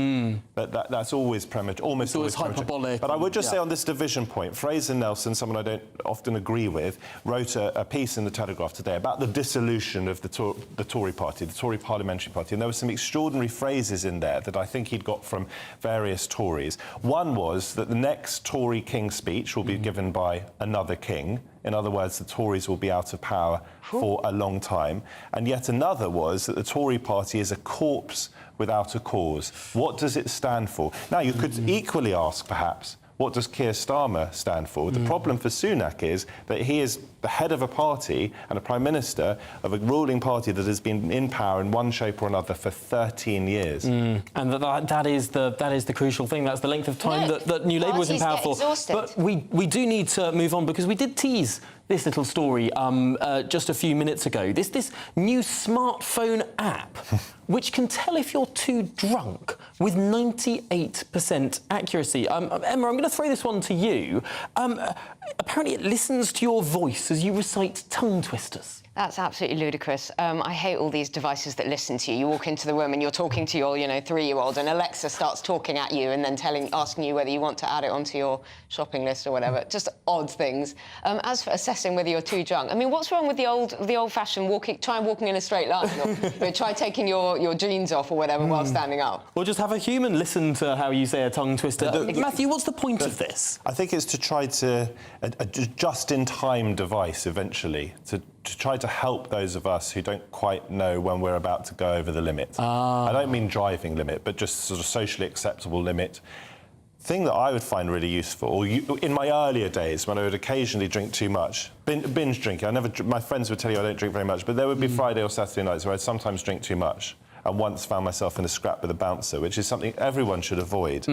that's always premature, almost always hyperbolic. But I would just say on this division point, Fraser Nelson, someone I don't often agree with, wrote a piece in the Telegraph today about the dissolution of the Tory party, the Tory parliamentary party, and there were some extraordinary phrases in there that I think he'd got from various Tories. One was that the next Tory King's Speech will be given by another king. In other words, the Tories will be out of power for a long time. And yet another was that the Tory party is a corpse without a cause. What does it stand for? Now, you could equally ask, perhaps, what does Keir Starmer stand for? The problem for Sunak is that he is the head of a party and a Prime Minister of a ruling party that has been in power in one shape or another for 13 years. And that is the crucial thing. That's the length of time that New Labour was in power for. But we do need to move on, because we did tease this little story just a few minutes ago. This new smartphone app which can tell if you're too drunk with 98% accuracy. Emma, I'm going to throw this one to you. Apparently it listens to your voice as you recite tongue twisters. That's absolutely ludicrous. I hate all these devices that listen to you. You walk into the room and you're talking to your, 3-year-old, and Alexa starts talking at you and then asking you whether you want to add it onto your shopping list or whatever. Just odd things. As for assessing whether you're too drunk, I mean, what's wrong with the old-fashioned try walking in a straight line, or try taking your jeans off or whatever while standing up? Or just have a human listen to how you say a tongue twister. Matthew, what's the point of this? I think it's to try to a just-in-time device eventually to try to help those of us who don't quite know when we're about to go over the limit. I don't mean driving limit, but just sort of socially acceptable limit. Thing that I would find really useful, in my earlier days when I would occasionally drink too much, binge drinking. My friends would tell you I don't drink very much, but there would be Friday or Saturday nights where I'd sometimes drink too much, and once found myself in a scrap with a bouncer, which is something everyone should avoid.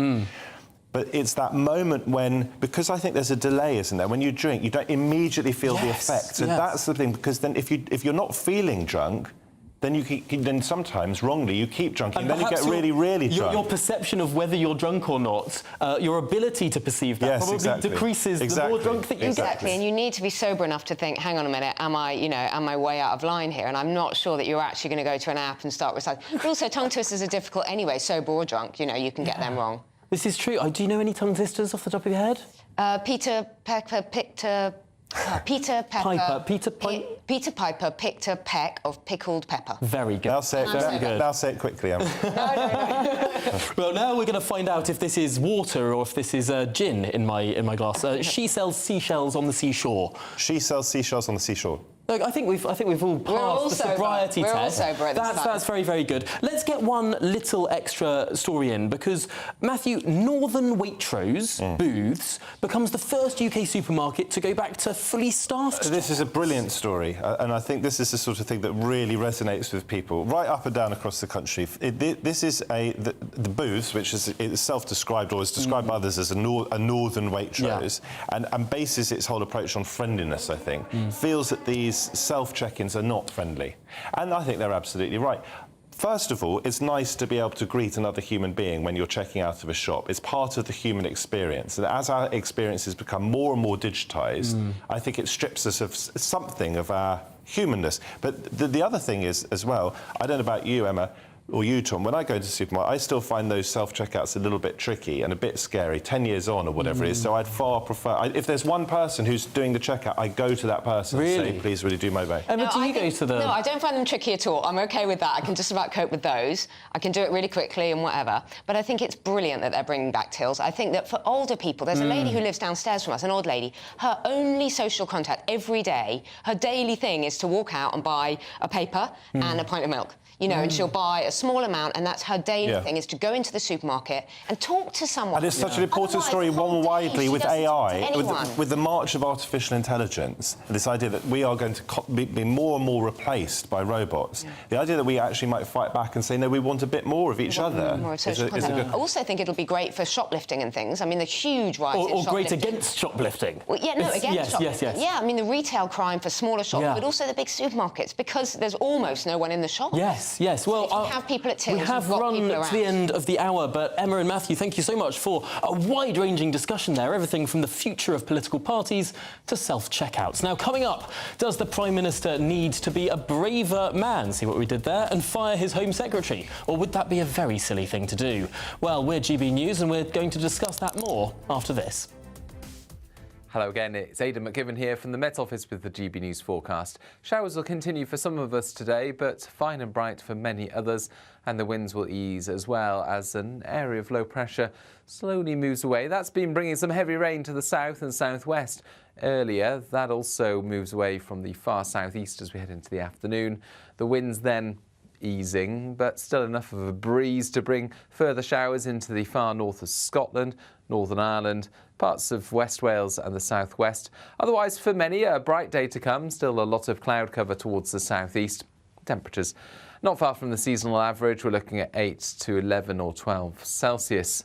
But it's that moment when, because I think there's a delay, isn't there? When you drink, you don't immediately feel the effects. And that's the thing, because then if you're not feeling drunk, then then sometimes, wrongly, you keep drunk, and then you get really, really drunk. Your perception of whether you're drunk or not, your ability to perceive that probably decreases the more drunk that you get. Exactly, and you need to be sober enough to think, hang on a minute, am I way out of line here? And I'm not sure that you're actually going to go to an app and start reciting. But also, tongue twisters are difficult anyway, sober or drunk, you can get them wrong. This is true. Do you know any tongue twisters off the top of your head? Peter Piper picked a peck of pickled pepper. Very good. Now say it quickly, Emma. No. Well, now we're going to find out if this is water or if this is gin in my glass. She sells seashells on the seashore. She sells seashells on the seashore. Look, I think we've all passed the sobriety test. We're all sober at this time. That's very, very good. Let's get one little extra story in, because, Matthew, Northern Waitrose Booths becomes the first UK supermarket to go back to fully staffed. This is a brilliant story, and I think this is the sort of thing that really resonates with people right up and down across the country. This is the Booths, which is self-described or is described by others as a Northern Waitrose, and bases its whole approach on friendliness, I think. Feels that these self-check-ins are not friendly. And I think they're absolutely right. First of all, it's nice to be able to greet another human being when you're checking out of a shop. It's part of the human experience. And as our experiences become more and more digitised, I think it strips us of something of our humanness. But the other thing is, as well, I don't know about you, Emma, or you, Tom, when I go to the supermarket, I still find those self-checkouts a little bit tricky and a bit scary, 10 years on or whatever it is, so I'd far prefer... if there's one person who's doing the checkout, I go to that person and say, please, really do my way. Emma, do you go to the... No, I don't find them tricky at all. I'm OK with that. I can just about cope with those. I can do it really quickly and whatever. But I think it's brilliant that they're bringing back tills. I think that for older people, there's a lady who lives downstairs from us, an old lady. Her only social contact every day, her daily thing is to walk out and buy a paper and a pint of milk. And she'll buy a small amount, and that's her daily thing, is to go into the supermarket and talk to someone. And it's such an important story, one widely, with AI, with the march of artificial intelligence, this idea that we are going to be more and more replaced by robots. The idea that we actually might fight back and say, no, we want a bit more of each other. More of social contact. I also think it'll be great for shoplifting and things. I mean, the huge rise in shoplifting. Or great against shoplifting. Well, against shoplifting. Yes. Yeah, I mean, the retail crime for smaller shops, but also the big supermarkets, because there's almost no one in the shop. Yes. Well, we have people at tills. We have run to the end of the hour, but Emma and Matthew, thank you so much for a wide-ranging discussion there, everything from the future of political parties to self-checkouts. Now, coming up, does the Prime Minister need to be a braver man, see what we did there, and fire his Home Secretary? Or would that be a very silly thing to do? Well, we're GB News, and we're going to discuss that more after this. Hello again, it's Aidan McGivern here from the Met Office with the GB News forecast. Showers will continue for some of us today, but fine and bright for many others, and the winds will ease as well as an area of low pressure slowly moves away. That's been bringing some heavy rain to the south and southwest earlier. That also moves away from the far southeast as we head into the afternoon. The winds then easing, but still enough of a breeze to bring further showers into the far north of Scotland, Northern Ireland, parts of West Wales and the southwest. Otherwise, for many, a bright day to come. Still a lot of cloud cover towards the southeast. Temperatures not far from the seasonal average. We're looking at 8 to 11 or 12 Celsius.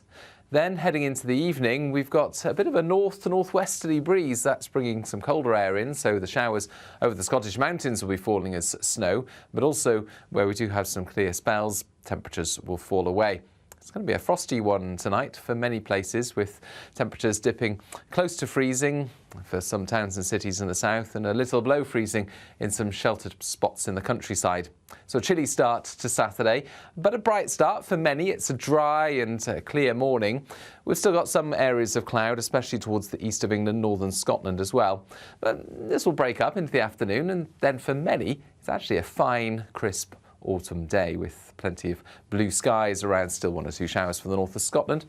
Then, heading into the evening, we've got a bit of a north to northwesterly breeze. That's bringing some colder air in, so the showers over the Scottish mountains will be falling as snow, but also where we do have some clear spells, temperatures will fall away. It's going to be a frosty one tonight for many places, with temperatures dipping close to freezing for some towns and cities in the south and a little below freezing in some sheltered spots in the countryside. So a chilly start to Saturday, but a bright start for many. It's a dry and clear morning. We've still got some areas of cloud, especially towards the east of England, northern Scotland as well. But this will break up into the afternoon, and then for many, it's actually a fine, crisp autumn day with plenty of blue skies around, still 1 or 2 showers for the north of Scotland,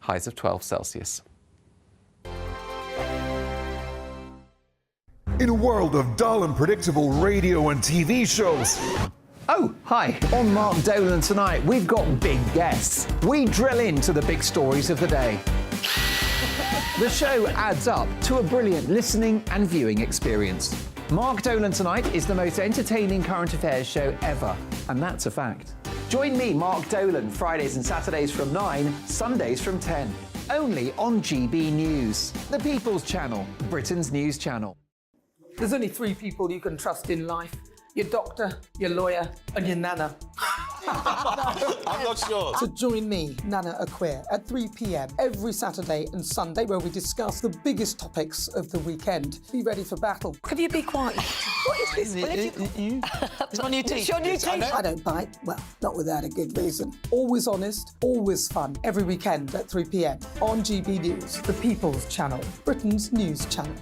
highs of 12 Celsius. In a world of dull and predictable radio and TV shows. Oh, hi. On Mark Dolan tonight, we've got big guests. We drill into the big stories of the day. The show adds up to a brilliant listening and viewing experience. Mark Dolan Tonight is the most entertaining current affairs show ever, and that's a fact. Join me, Mark Dolan, Fridays and Saturdays from 9, Sundays from 10. Only on GB News, the People's Channel, Britain's news channel. There's only 3 people you can trust in life. Your doctor, your lawyer, and your nana. I'm not sure. So join me, Nana Aquare, at 3 p.m. every Saturday and Sunday, where we discuss the biggest topics of the weekend. Be ready for battle. Could you be quiet? What is this? It's my new teeth. It's your new teeth. I don't bite. Well, not without a good reason. Always honest, always fun. Every weekend at 3 p.m. on GB News, the People's Channel, Britain's news channel.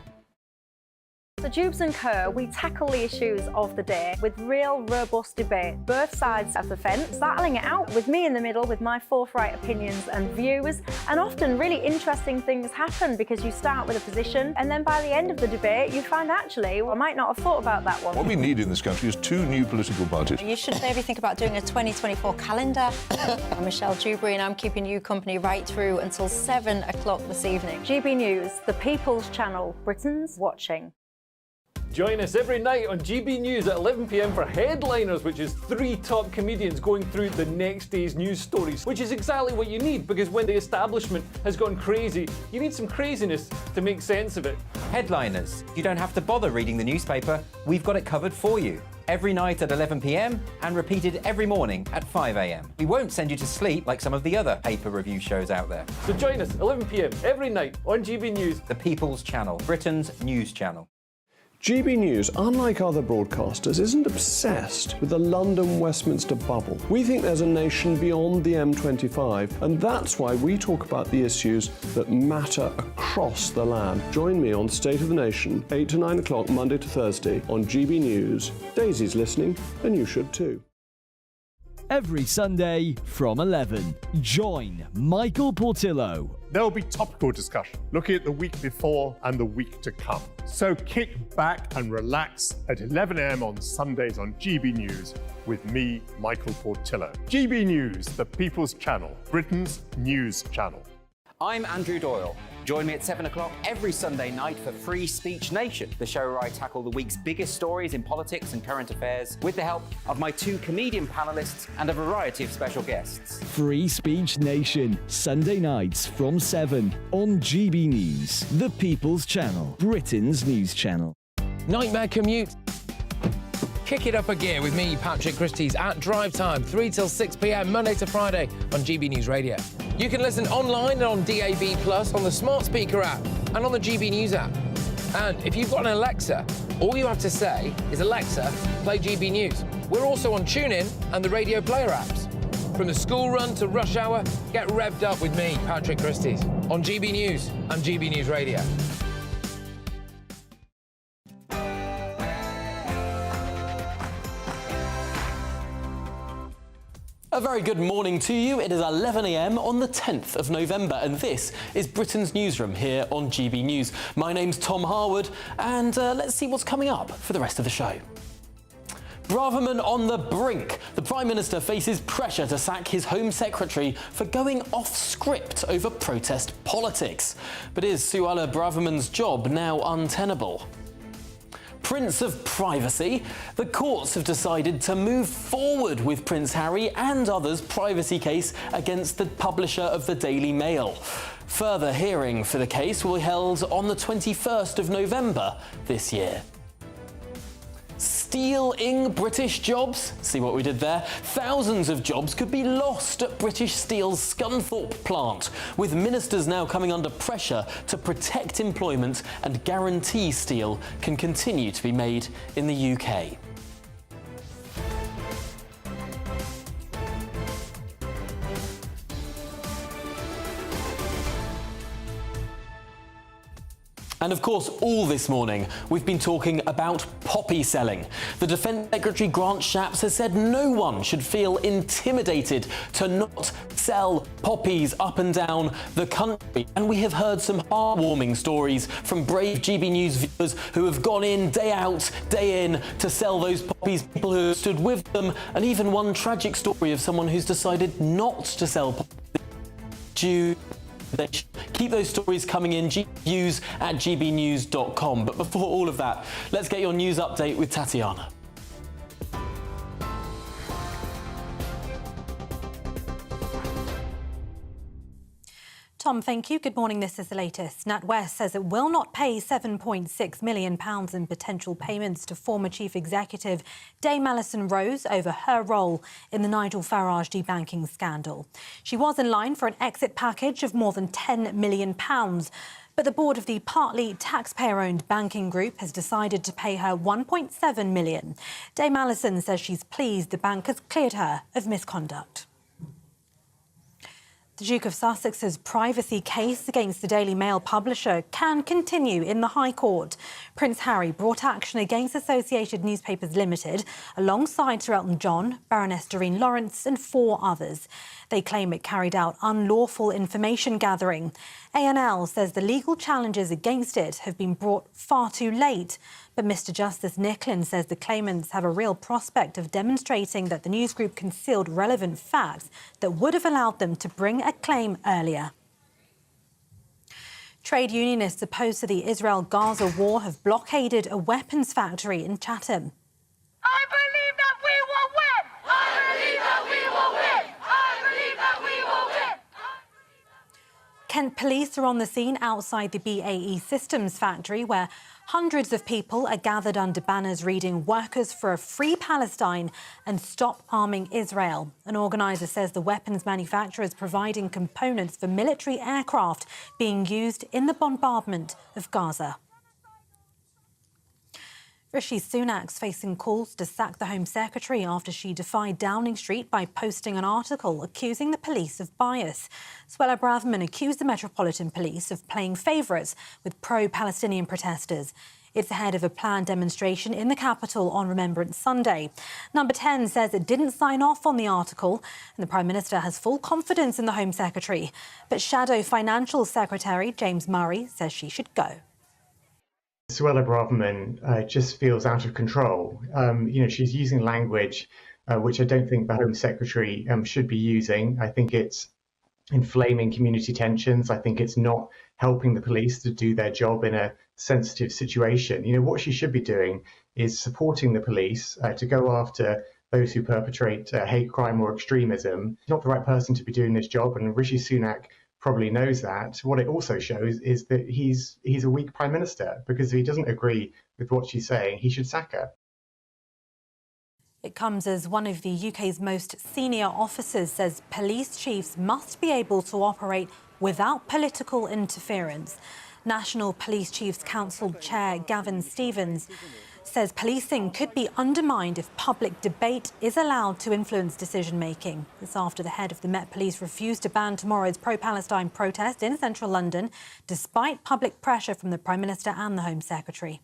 So Jubes & Co, we tackle the issues of the day with real, robust debate, both sides of the fence, battling it out with me in the middle with my forthright opinions and views. And often really interesting things happen because you start with a position and then by the end of the debate you find actually, well, I might not have thought about that one. What we need in this country is 2 new political parties. You should maybe think about doing a 2024 calendar. I'm Michelle Dewberry and I'm keeping you company right through until 7 o'clock this evening. GB News, the People's Channel, Britain's watching. Join us every night on GB News at 11 p.m. for Headliners, which is 3 top comedians going through the next day's news stories, which is exactly what you need, because when the establishment has gone crazy, you need some craziness to make sense of it. Headliners. You don't have to bother reading the newspaper. We've got it covered for you. Every night at 11 p.m. and repeated every morning at 5 a.m. We won't send you to sleep like some of the other paper review shows out there. So join us 11 p.m. every night on GB News, the People's Channel, Britain's news channel. GB News, unlike other broadcasters, isn't obsessed with the London-Westminster bubble. We think there's a nation beyond the M25, and that's why we talk about the issues that matter across the land. Join me on State of the Nation, 8 to 9 o'clock, Monday to Thursday, on GB News. Daisy's listening, and you should too. Every Sunday from 11, join Michael Portillo. There will be topical discussion, looking at the week before and the week to come. So kick back and relax at 11 a.m. on Sundays on GB News with me, Michael Portillo. GB News, the People's Channel, Britain's news channel. I'm Andrew Doyle. Join me at 7 o'clock every Sunday night for Free Speech Nation, the show where I tackle the week's biggest stories in politics and current affairs with the help of my 2 comedian panellists and a variety of special guests. Free Speech Nation, Sunday nights from 7 on GB News, the People's Channel, Britain's news channel. Nightmare commute. Kick it up a gear with me, Patrick Christie's, at Drive Time, 3 till 6 p.m, Monday to Friday on GB News Radio. You can listen online and on DAB+, on the smart speaker app, and on the GB News app. And if you've got an Alexa, all you have to say is, Alexa, play GB News. We're also on TuneIn and the Radio Player apps. From the school run to rush hour, get revved up with me, Patrick Christie's, on GB News and GB News Radio. A very good morning to you. It is 11 a.m. on the 10th of November, and this is Britain's Newsroom here on GB News. My name's Tom Harwood, and let's see what's coming up for the rest of the show. Braverman on the brink. The Prime Minister faces pressure to sack his Home Secretary for going off script over protest politics. But is Suella Braverman's job now untenable? Prince of privacy. The courts have decided to move forward with Prince Harry and others' privacy case against the publisher of the Daily Mail. Further hearing for the case will be held on the 21st of November this year. stealing British jobs? See what we did there? Thousands of jobs could be lost at British Steel's Scunthorpe plant, with ministers now coming under pressure to protect employment and guarantee steel can continue to be made in the UK. And of course, all this morning, we've been talking about poppy selling. The Defence Secretary Grant Shapps has said no one should feel intimidated to not sell poppies up and down the country. And we have heard some heartwarming stories from brave GB News viewers who have gone in day out, day in to sell those poppies, people who have stood with them, and even one tragic story of someone who's decided not to sell poppies. Keep those stories coming in, views@gbnews.com. But before all of that, let's get your news update with Tatiana. Tom, thank you. Good morning. This is the latest. NatWest says it will not pay £7.6 million in potential payments to former Chief Executive Dame Alison Rose over her role in the Nigel Farage debanking scandal. She was in line for an exit package of more than £10 million. But the board of the partly taxpayer-owned banking group has decided to pay her £1.7 million. Dame Alison says she's pleased the bank has cleared her of misconduct. The Duke of Sussex's privacy case against the Daily Mail publisher can continue in the High Court. Prince Harry brought action against Associated Newspapers Limited alongside Sir Elton John, Baroness Doreen Lawrence and 4 others. They claim it carried out unlawful information gathering. A&L says the legal challenges against it have been brought far too late. But Mr Justice Nicklin says the claimants have a real prospect of demonstrating that the news group concealed relevant facts that would have allowed them to bring a claim earlier. Trade unionists opposed to the Israel-Gaza war have blockaded a weapons factory in Chatham. I believe that we will win! I believe that we will win! I believe that we will win! Kent police are on the scene outside the BAE Systems factory where hundreds of people are gathered under banners reading "Workers for a Free Palestine" and "Stop Arming Israel." An organiser says the weapons manufacturer is providing components for military aircraft being used in the bombardment of Gaza. Rishi Sunak's facing calls to sack the Home Secretary after she defied Downing Street by posting an article accusing the police of bias. Suella Braverman accused the Metropolitan Police of playing favourites with pro-Palestinian protesters. It's ahead of a planned demonstration in the capital on Remembrance Sunday. Number 10 says it didn't sign off on the article, and the Prime Minister has full confidence in the Home Secretary. But Shadow Financial Secretary James Murray says she should go. Suella Braverman just feels out of control. She's using language which I don't think the Home Secretary should be using. I think it's inflaming community tensions. I think it's not helping the police to do their job in a sensitive situation. What she should be doing is supporting the police to go after those who perpetrate hate crime or extremism. She's not the right person to be doing this job, and Rishi Sunak probably knows that. What it also shows is that he's a weak Prime Minister, because if he doesn't agree with what she's saying, he should sack her. It comes as one of the UK's most senior officers says police chiefs must be able to operate without political interference. National Police Chiefs Council Chair Gavin Stevens says policing could be undermined if public debate is allowed to influence decision-making. This after the head of the Met Police refused to ban tomorrow's pro-Palestine protest in central London, despite public pressure from the Prime Minister and the Home Secretary.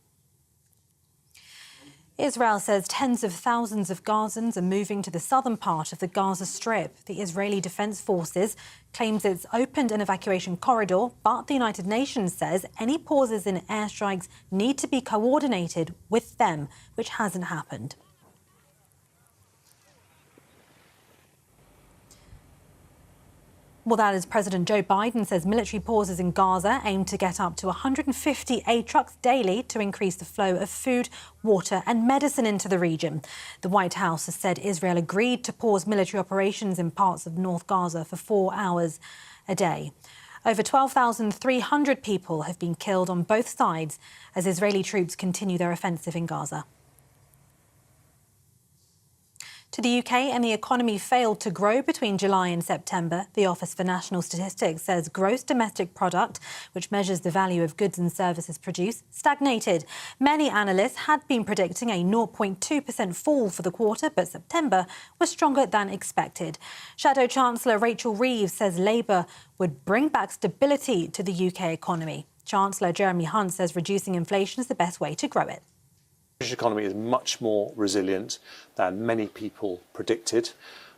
Israel says tens of thousands of Gazans are moving to the southern part of the Gaza Strip. The Israeli Defense Forces claims it's opened an evacuation corridor, but the United Nations says any pauses in airstrikes need to be coordinated with them, which hasn't happened. Well, that is President Joe Biden says military pauses in Gaza aim to get up to 150 aid trucks daily to increase the flow of food, water and medicine into the region. The White House has said Israel agreed to pause military operations in parts of North Gaza for 4 hours a day. Over 12,300 people have been killed on both sides as Israeli troops continue their offensive in Gaza. To the UK, and the economy failed to grow between July and September. The Office for National Statistics says gross domestic product, which measures the value of goods and services produced, stagnated. Many analysts had been predicting a 0.2% fall for the quarter, but September was stronger than expected. Shadow Chancellor Rachel Reeves says Labour would bring back stability to the UK economy. Chancellor Jeremy Hunt says reducing inflation is the best way to grow it. The British economy is much more resilient than many people predicted.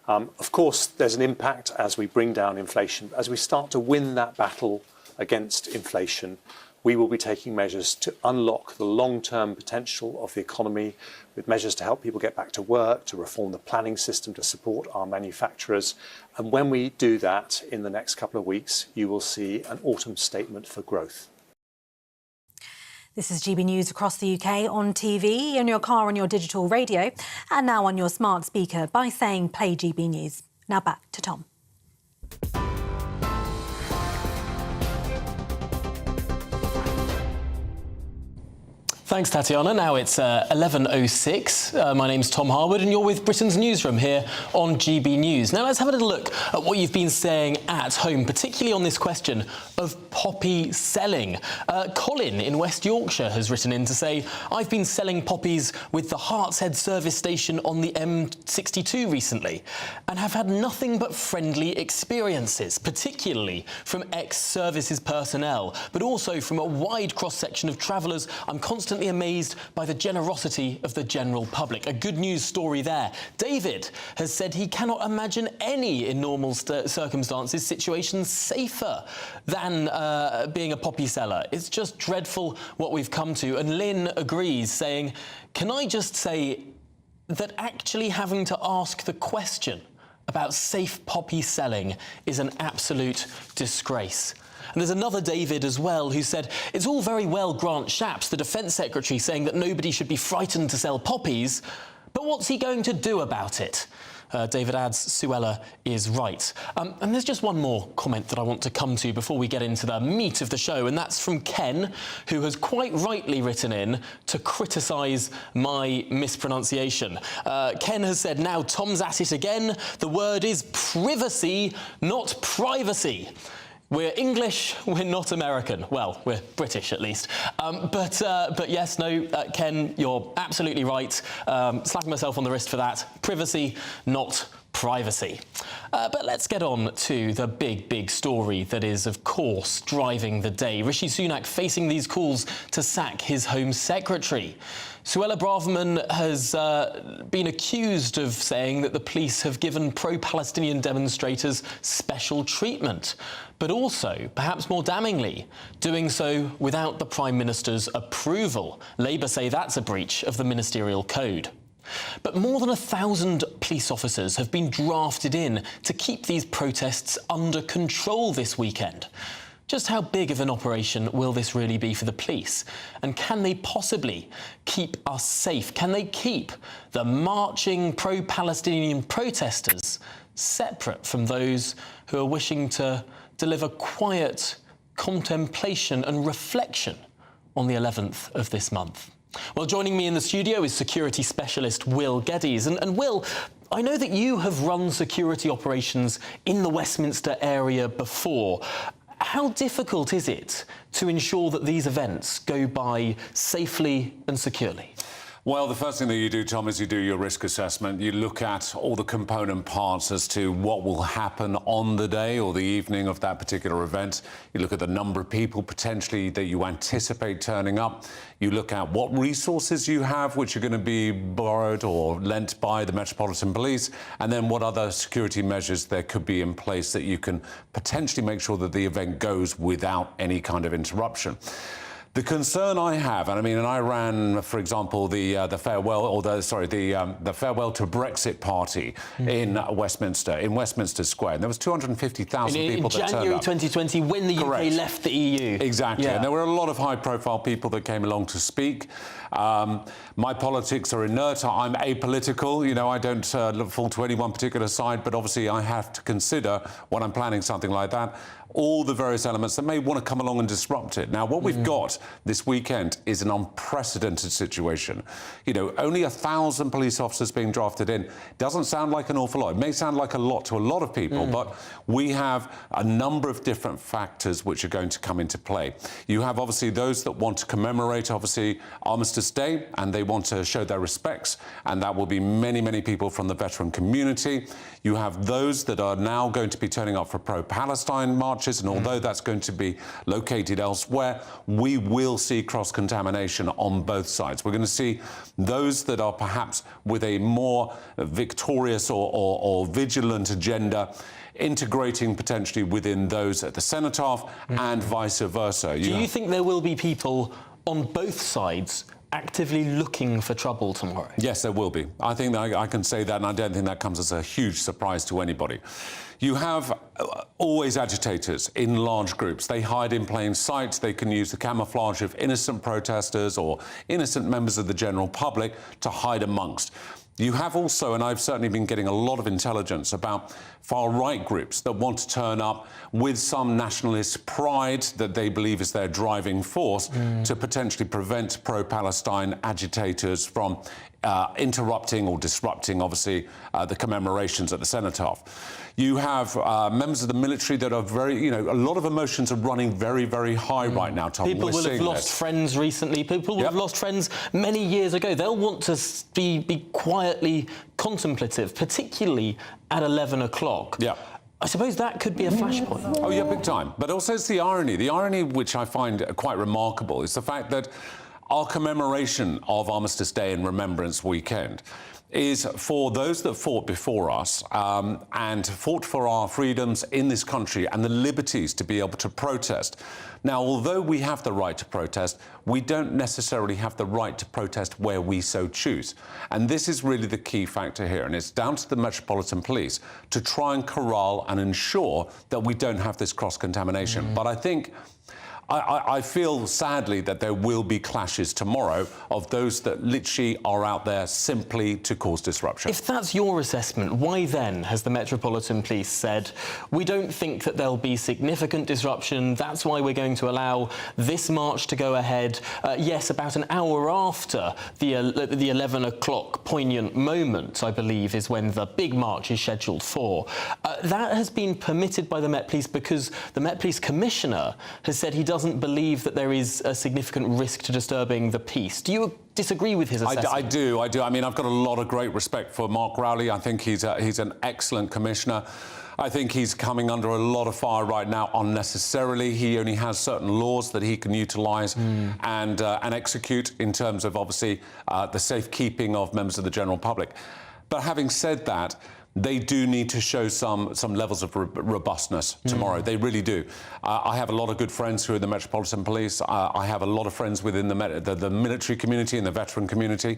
Of course, there's an impact as we bring down inflation. As we start to win that battle against inflation, we will be taking measures to unlock the long-term potential of the economy, with measures to help people get back to work, to reform the planning system, to support our manufacturers. And when we do that in the next couple of weeks, you will see an autumn statement for growth. This is GB News across the UK on TV, in your car, on your digital radio, and now on your smart speaker by saying play GB News. Now back to Tom. Thanks, Tatiana. Now it's 11:06. My name's Tom Harwood and you're with Britain's Newsroom here on GB News. Now let's have a little look at what you've been saying at home, particularly on this question of poppy selling. Colin in West Yorkshire has written in to say, I've been selling poppies with the Hartshead service station on the M62 recently and have had nothing but friendly experiences, particularly from ex-services personnel, but also from a wide cross-section of travellers. I'm constantly amazed by the generosity of the general public. A good news story there. David has said he cannot imagine any, in normal circumstances, situations safer than being a poppy seller. It's just dreadful what we've come to. And Lynn agrees, saying, can I just say that actually having to ask the question about safe poppy selling is an absolute disgrace. And there's another David as well who said, it's all very well Grant Shapps, the Defence Secretary, saying that nobody should be frightened to sell poppies, but what's he going to do about it? David adds, Suella is right. And there's just one more comment that I want to come to before we get into the meat of the show, and that's from Ken, who has quite rightly written in to criticise my mispronunciation. Ken has said, now Tom's at it again. The word is privacy, not privacy. We're English, we're not American. Well, we're British at least. But yes, no, Ken, you're absolutely right. Slapping myself on the wrist for that. Privacy, not privacy. But let's get on to the big story that is, of course, driving the day. Rishi Sunak facing these calls to sack his Home Secretary. Suella Braverman has been accused of saying that the police have given pro-Palestinian demonstrators special treatment, but also, perhaps more damningly, doing so without the Prime Minister's approval. Labour say that's a breach of the ministerial code. But more than 1,000 police officers have been drafted in to keep these protests under control this weekend. Just how big of an operation will this really be for the police? And can they possibly keep us safe? Can they keep the marching pro-Palestinian protesters separate from those who are wishing to deliver quiet contemplation and reflection on the 11th of this month? Well, joining me in the studio is security specialist Will Geddes. And Will, I know that you have run security operations in the Westminster area before. How difficult is it to ensure that these events go by safely and securely? Well, the first thing that you do, Tom, is you do your risk assessment. You look at all the component parts as to what will happen on the day or the evening of that particular event. You look at the number of people potentially that you anticipate turning up. You look at what resources you have, which are going to be borrowed or lent by the Metropolitan Police, and then what other security measures there could be in place that you can potentially make sure that the event goes without any kind of interruption. The concern I have, and I ran, for example, the farewell to Brexit party in Westminster Square. And there was 250,000 people that turned up. In January 2020, when the UK left the EU. Exactly, yeah. And there were a lot of high-profile people that came along to speak. My politics are inert. I'm apolitical. You know, I don't fall to any one particular side, but obviously I have to consider when I'm planning something like that all the various elements that may want to come along and disrupt it. Now, what we've got this weekend is an unprecedented situation. You know, only 1,000 police officers being drafted in doesn't sound like an awful lot. It may sound like a lot to a lot of people, but we have a number of different factors which are going to come into play. You have obviously those that want to commemorate, obviously, Armistice Day, and they want to show their respects, and that will be many, many people from the veteran community. You have those that are now going to be turning up for pro-Palestine marches, and although that's going to be located elsewhere, we will see cross-contamination on both sides. We're going to see those that are perhaps with a more victorious or vigilant agenda integrating potentially within those at the cenotaph and vice versa. Do you think there will be people on both sides actively looking for trouble tomorrow? Yes, there will be. I think that I can say that, and I don't think that comes as a huge surprise to anybody. You have always agitators in large groups. They hide in plain sight. They can use the camouflage of innocent protesters or innocent members of the general public to hide amongst. You have also, and I've certainly been getting a lot of intelligence about far-right groups that want to turn up with some nationalist pride that they believe is their driving force to potentially prevent pro-Palestine agitators from interrupting or disrupting, obviously, the commemorations at the cenotaph. You have members of the military that are very, a lot of emotions are running very, very high right now, Tom. People will have lost friends recently. People will have lost friends many years ago. They'll want to be quietly contemplative, particularly at 11 o'clock. Yeah. I suppose that could be a flashpoint. Oh, yeah, big time. But also it's the irony. The irony, which I find quite remarkable, is the fact that our commemoration of Armistice Day and Remembrance Weekend is for those that fought before us and fought for our freedoms in this country and the liberties to be able to protest. Now, although we have the right to protest, we don't necessarily have the right to protest where we so choose. And this is really the key factor here. And it's down to the Metropolitan Police to try and corral and ensure that we don't have this cross-contamination. But I think I feel, sadly, that there will be clashes tomorrow of those that literally are out there simply to cause disruption. If that's your assessment, why then has the Metropolitan Police said, we don't think that there'll be significant disruption, that's why we're going to allow this march to go ahead? Yes, about an hour after the 11 o'clock poignant moment, I believe, is when the big march is scheduled for. That has been permitted by the Met Police because the Met Police Commissioner has said he doesn't believe that there is a significant risk to disturbing the peace. Do you disagree with his assessment? I do. I mean, I've got a lot of great respect for Mark Rowley. I think he's an excellent commissioner. I think he's coming under a lot of fire right now unnecessarily. He only has certain laws that he can utilise and execute in terms of, obviously, the safekeeping of members of the general public. But having said that, they do need to show some levels of robustness tomorrow. They really do. I have a lot of good friends who are in the Metropolitan Police. I have a lot of friends within the military community and the veteran community.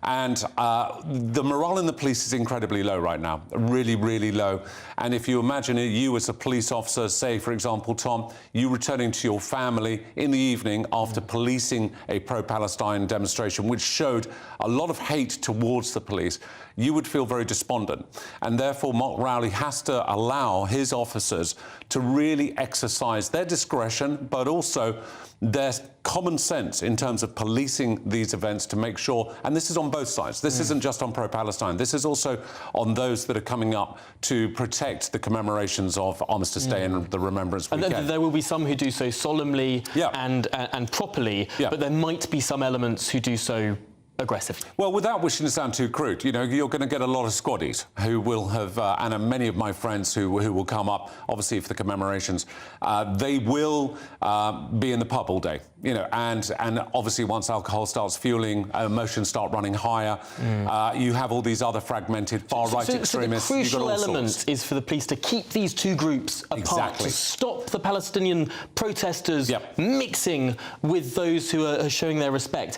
And the morale in the police is incredibly low right now, really, really low. And if you imagine you as a police officer, say, for example, Tom, you returning to your family in the evening after policing a pro-Palestine demonstration, which showed a lot of hate towards the police, you would feel very despondent. And therefore, Mark Rowley has to allow his officers to really exercise their discretion, but also their common sense in terms of policing these events to make sure, and this is on both sides, this isn't just on pro-Palestine, this is also on those that are coming up to protect the commemorations of Armistice Day and the Remembrance Weekend. And there will be some who do so solemnly and properly, but there might be some elements who do so aggressively. Well, without wishing to sound too crude, you're going to get a lot of squaddies who will have, and many of my friends who will come up, obviously, for the commemorations. They will be in the pub all day, and obviously once alcohol starts fueling, emotions start running higher. You have all these other fragmented far-right extremists. So the crucial element is for the police to keep these two groups apart, to stop the Palestinian protesters mixing with those who are showing their respect.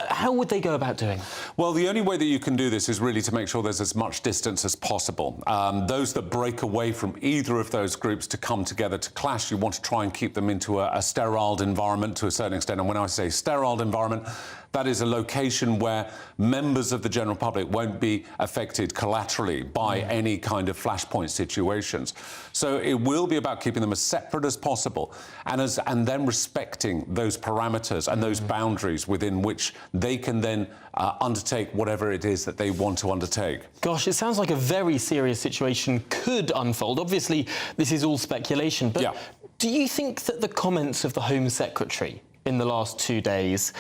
How would they go about doing? Well, the only way that you can do this is really to make sure there's as much distance as possible. Those that break away from either of those groups to come together to clash, you want to try and keep them into a sterile environment to a certain extent. And when I say sterile environment, That is a location where members of the general public won't be affected collaterally by any kind of flashpoint situations. So it will be about keeping them as separate as possible and then respecting those parameters and those boundaries within which they can then undertake whatever it is that they want to undertake. Gosh, it sounds like a very serious situation could unfold. Obviously, this is all speculation, but do you think that the comments of the Home Secretary in the last 2 days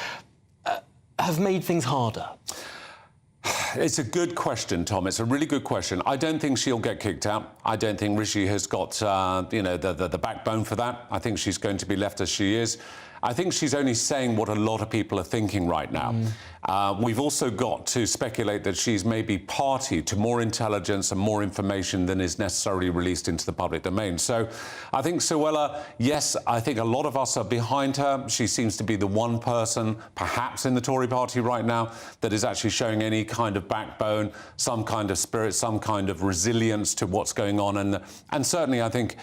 have made things harder? It's a good question, Tom. It's a really good question. I don't think she'll get kicked out. I don't think Rishi has got, the backbone for that. I think she's going to be left as she is. I think she's only saying what a lot of people are thinking right now. We've also got to speculate that she's maybe party to more intelligence and more information than is necessarily released into the public domain. So I think Suella, yes, I think a lot of us are behind her. She seems to be the one person, perhaps in the Tory party right now, that is actually showing any kind of backbone, some kind of spirit, some kind of resilience to what's going on. And certainly I think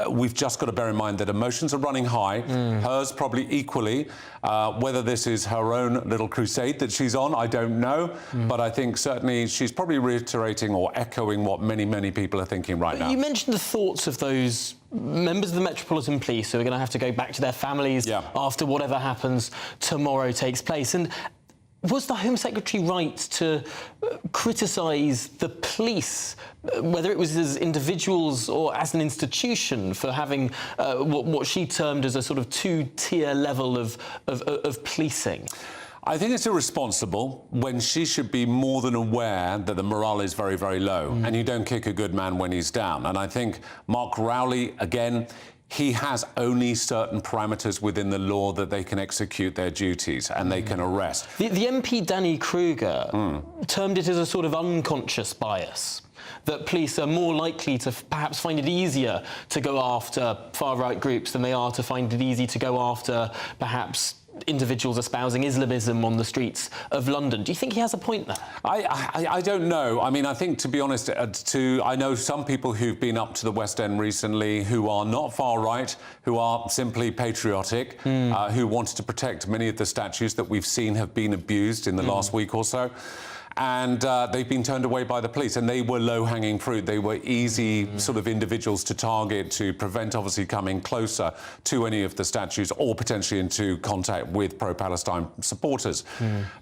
we've just got to bear in mind that emotions are running high, hers probably equally. Whether this is her own little crusade that she's on, I don't know. But I think certainly she's probably reiterating or echoing what many, many people are thinking right now. You mentioned the thoughts of those members of the Metropolitan Police who are going to have to go back to their families after whatever happens tomorrow takes place. And was the Home Secretary right to criticise the police, whether it was as individuals or as an institution, for having what she termed as a sort of two-tier level of policing? I think it's irresponsible when she should be more than aware that the morale is very, very low, and you don't kick a good man when he's down. And I think Mark Rowley, again, he has only certain parameters within the law that they can execute their duties and they can arrest. The MP Danny Kruger termed it as a sort of unconscious bias, that police are more likely to perhaps find it easier to go after far-right groups than they are to find it easy to go after perhaps individuals espousing Islamism on the streets of London. Do you think he has a point there? I don't know. I mean, I think, to be honest, I know some people who've been up to the West End recently who are not far right, who are simply patriotic, who wanted to protect many of the statues that we've seen have been abused in the last week or so. And they've been turned away by the police, and they were low-hanging fruit. They were easy sort of individuals to target, to prevent obviously coming closer to any of the statues or potentially into contact with pro-Palestine supporters.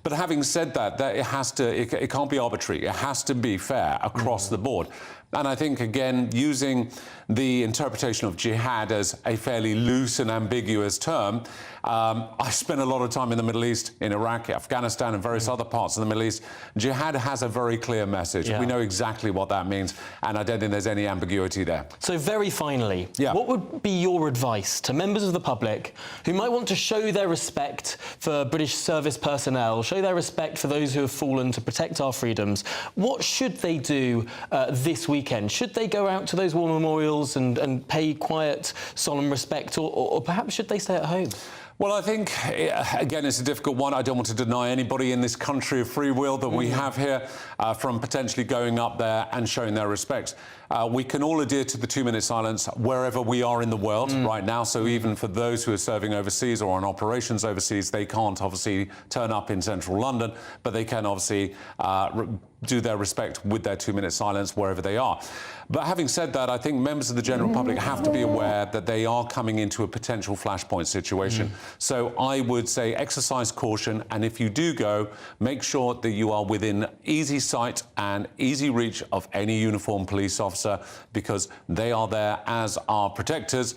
But having said that, it can't be arbitrary. It has to be fair across the board. And I think, again, using the interpretation of jihad as a fairly loose and ambiguous term, I spent a lot of time in the Middle East, in Iraq, Afghanistan and various other parts of the Middle East. Jihad has a very clear message. We know exactly what that means, and I don't think there's any ambiguity there. So very finally, what would be your advice to members of the public who might want to show their respect for British service personnel, show their respect for those who have fallen to protect our freedoms? What should they do this weekend? Should they go out to those war memorials and pay quiet, solemn respect, or perhaps should they stay at home? Well, I think, again, it's a difficult one. I don't want to deny anybody in this country of free will that we have here from potentially going up there and showing their respect. We can all adhere to the 2-minute silence wherever we are in the world right now. So even for those who are serving overseas or on operations overseas, they can't obviously turn up in central London, but they can obviously do their respect with their 2-minute silence wherever they are. But having said that, I think members of the general public have to be aware that they are coming into a potential flashpoint situation. So I would say exercise caution, and if you do go, make sure that you are within easy sight and easy reach of any uniformed police officer, because they are there as our protectors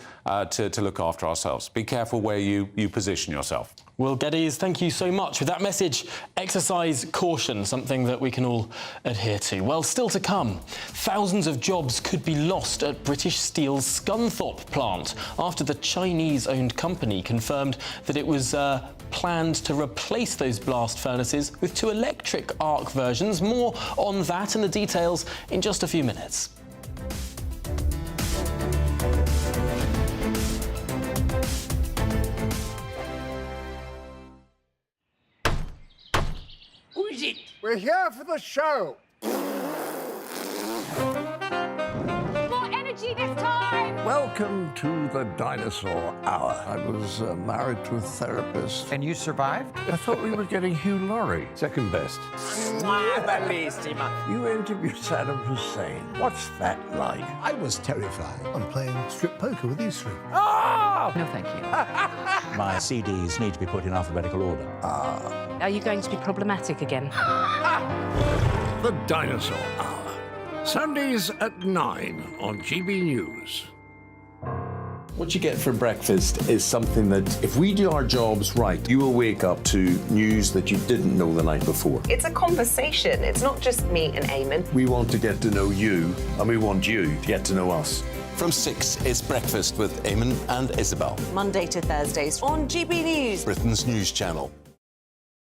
to look after ourselves. Be careful where you position yourself. Will Geddes, thank you so much. With that message, exercise caution, something that we can all adhere to. Well, still to come, thousands of jobs could be lost at British Steel's Scunthorpe plant after the Chinese-owned company confirmed that it was planned to replace those blast furnaces with 2 electric arc versions. More on that and the details in just a few minutes. Who is it? We're here for the show. More energy this time! Welcome to the dinosaur hour. I was married to a therapist. And you survived? I thought we were getting Hugh Laurie. Second best. You interviewed Saddam Hussein. What's that like? I was terrified. I'm playing strip poker with these three. Oh! No, thank you. My CDs need to be put in alphabetical order. Are you going to be problematic again? The Dinosaur Hour. Sundays at 9 on GB News. What you get for breakfast is something that, if we do our jobs right, you will wake up to news that you didn't know the night before. It's a conversation. It's not just me and Eamon. We want to get to know you, and we want you to get to know us. From 6, it's Breakfast with Eamon and Isabel. Monday to Thursdays on GB News. Britain's news channel.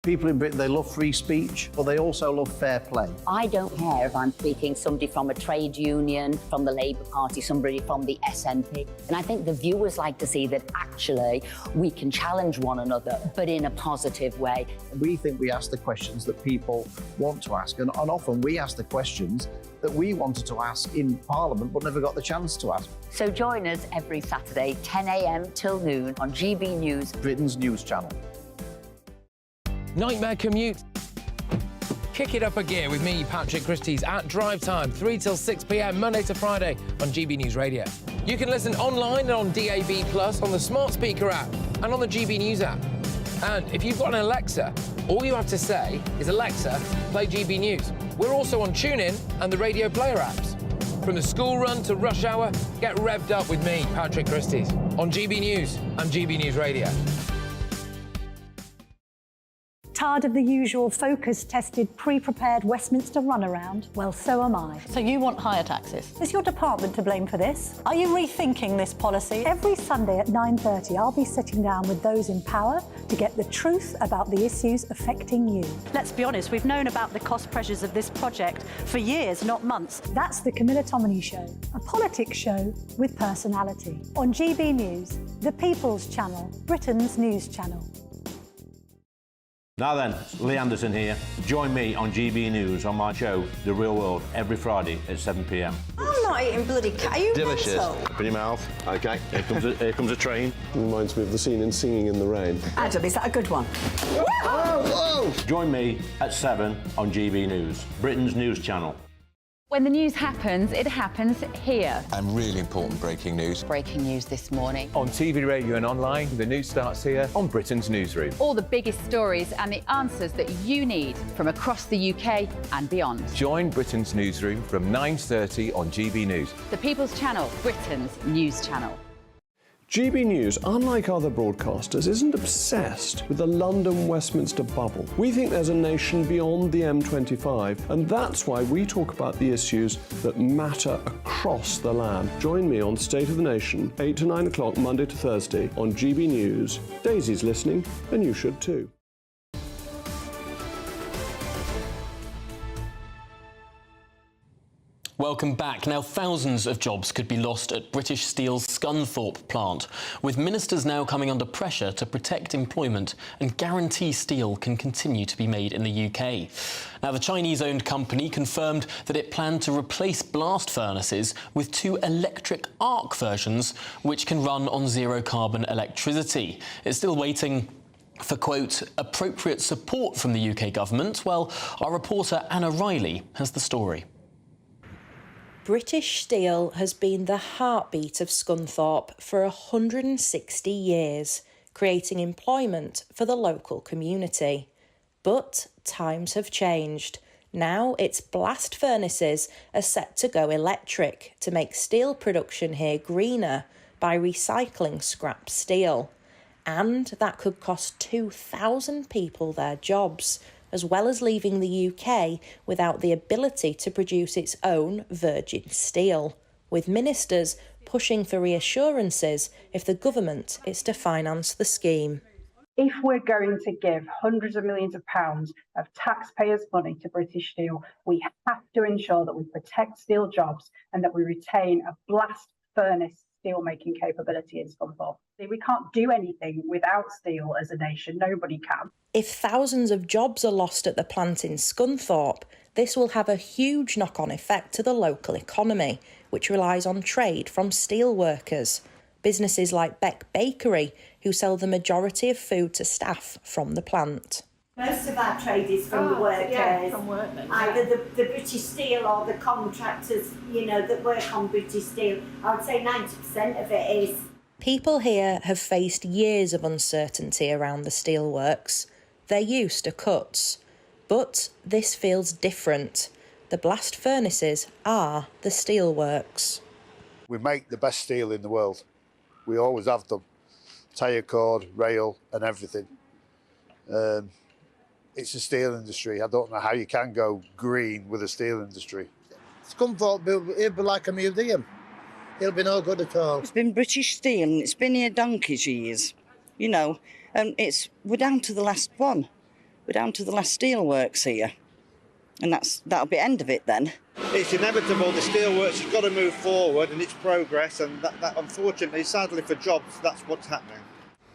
People in Britain, they love free speech, but they also love fair play. I don't care if I'm speaking somebody from a trade union, from the Labour Party, somebody from the SNP. And I think the viewers like to see that actually we can challenge one another, but in a positive way. We think we ask the questions that people want to ask, and often we ask the questions that we wanted to ask in Parliament but never got the chance to ask. So join us every Saturday, 10 a.m. till noon on GB News, Britain's news channel. Nightmare commute. Kick it up a gear with me, Patrick Christie's at Drive Time, 3 till 6 p.m, Monday to Friday on GB News Radio. You can listen online and on DAB+, on the smart speaker app and on the GB News app. And if you've got an Alexa, all you have to say is, Alexa, play GB News. We're also on TuneIn and the Radio Player apps. From the school run to rush hour, get revved up with me, Patrick Christie's, on GB News and GB News Radio. Tired of the usual focus-tested, pre-prepared Westminster runaround? Well, so am I. So you want higher taxes? Is your department to blame for this? Are you rethinking this policy? Every Sunday at 9:30, I'll be sitting down with those in power to get the truth about the issues affecting you. Let's be honest, we've known about the cost pressures of this project for years, not months. That's the Camilla Tominey Show, a politics show with personality. On GB News, the People's Channel, Britain's news channel. Now then, Lee Anderson here. Join me on GB News on my show, The Real World, every Friday at 7 p.m. I'm not eating bloody cat. Are you Delicious. mental? Open your mouth. OK, here comes a train. Reminds me of the scene in Singing in the Rain. Adam, is that a good one? Whoa! Join me at 7 on GB News, Britain's news channel. When the news happens, it happens here. And really important breaking news. Breaking news this morning. On TV, radio and online, the news starts here on Britain's Newsroom. All the biggest stories and the answers that you need from across the UK and beyond. Join Britain's Newsroom from 9:30 on GB News. The People's Channel, Britain's news channel. GB News, unlike other broadcasters, isn't obsessed with the London-Westminster bubble. We think there's a nation beyond the M25, and that's why we talk about the issues that matter across the land. Join me on State of the Nation, 8 to 9 o'clock, Monday to Thursday, on GB News. Daisy's listening, and you should too. Welcome back. Now, thousands of jobs could be lost at British Steel's Scunthorpe plant, with ministers now coming under pressure to protect employment and guarantee steel can continue to be made in the UK. Now, the Chinese-owned company confirmed that it planned to replace blast furnaces with 2 electric arc versions, which can run on zero-carbon electricity. It's still waiting for, quote, appropriate support from the UK government. Well, our reporter Anna Riley has the story. British Steel has been the heartbeat of Scunthorpe for 160 years, creating employment for the local community. But times have changed. Now its blast furnaces are set to go electric to make steel production here greener by recycling scrap steel. And that could cost 2,000 people their jobs, as well as leaving the UK without the ability to produce its own virgin steel, with ministers pushing for reassurances if the government is to finance the scheme. If we're going to give hundreds of millions of pounds of taxpayers' money to British Steel, we have to ensure that we protect steel jobs and that we retain a blast furnace steel-making capability in Scunthorpe. We can't do anything without steel as a nation. Nobody can. If thousands of jobs are lost at the plant in Scunthorpe, this will have a huge knock-on effect to the local economy, which relies on trade from steel workers. Businesses like Beck Bakery, who sell the majority of food to staff from the plant. Most of our trade is from the workers, from workmen, either the British Steel or the contractors, you know, that work on British Steel. I would say 90% of it is. People here have faced years of uncertainty around the steelworks. They're used to cuts. But this feels different. The blast furnaces are the steelworks. We make the best steel in the world. We always have them. Tyre cord, rail and everything. It's a steel industry. I don't know how you can go green with a steel industry. Scunthorpe, it'll be like a museum. It'll be no good at all. It's been British Steel and it's been here donkey's years, you know, and we're down to the last one. We're down to the last steelworks here. And that'll be the end of it then. It's inevitable. The steelworks has got to move forward and it's progress, and that unfortunately, sadly for jobs, that's what's happening.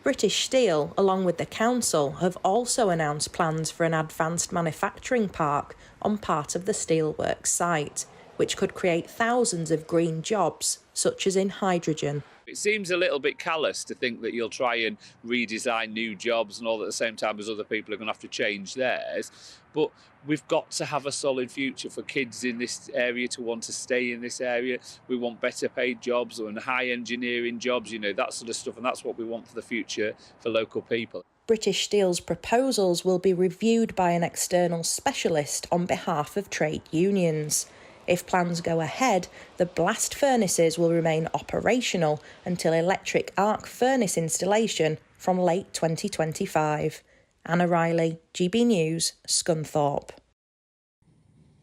British Steel, along with the council, have also announced plans for an advanced manufacturing park on part of the steelworks site, which could create thousands of green jobs, such as in hydrogen. It seems a little bit callous to think that you'll try and redesign new jobs and all at the same time as other people are going to have to change theirs. But we've got to have a solid future for kids in this area to want to stay in this area. We want better paid jobs and high engineering jobs, you know, that sort of stuff. And that's what we want for the future for local people. British Steel's proposals will be reviewed by an external specialist on behalf of trade unions. If plans go ahead, the blast furnaces will remain operational until electric arc furnace installation from late 2025. Anna Riley, GB News, Scunthorpe.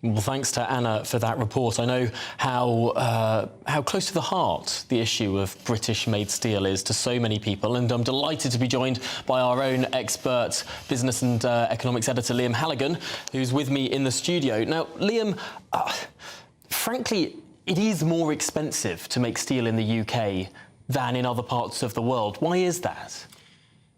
Well, thanks to Anna for that report. I know how close to the heart the issue of British-made steel is to so many people, and I'm delighted to be joined by our own expert business and economics editor, Liam Halligan, who's with me in the studio. Now, Liam, frankly, it is more expensive to make steel in the UK than in other parts of the world. Why is that?